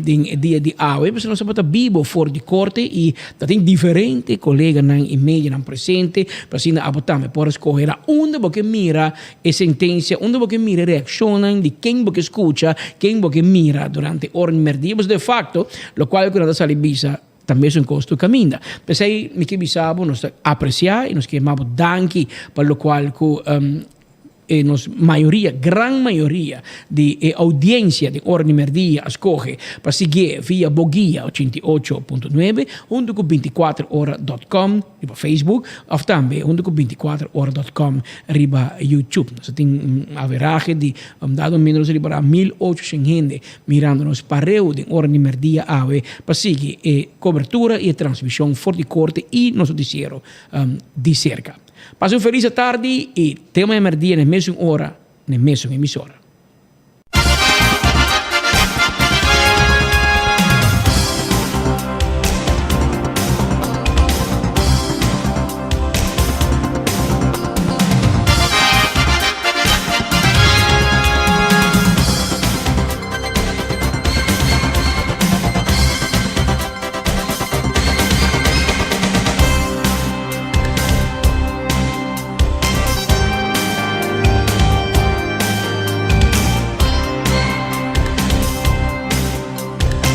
de dia de aue, mas nós estamos vivo fora de corte e tem diferentes colegas em meio na presente, para assim a botar por escolher onde você mira a sentença, onde você mira a reação de quem você escuta, quem você mira durante a hora de merdia, mas de facto, lo qual da salibisa também é um custo caminho. Pensei que bisabo nós apreciar e nós queimamos danke para o qual nos maioria, gran maioria de audiência de Hora de Merdia escolhe para seguir via Boguia 88.9, onde com 24hora.com, riba Facebook, ou também onde com 24hora.com, riba YouTube. Nós temos a veragem de dado menos riba 1.800 gente mirando-nos pareu de Hora de Merdia para seguir a cobertura e a transmissão fora de corte e nosso noticiero de cerca. Passe uma feliz tarde e tema de merdia na mesma hora, na mesma emissora.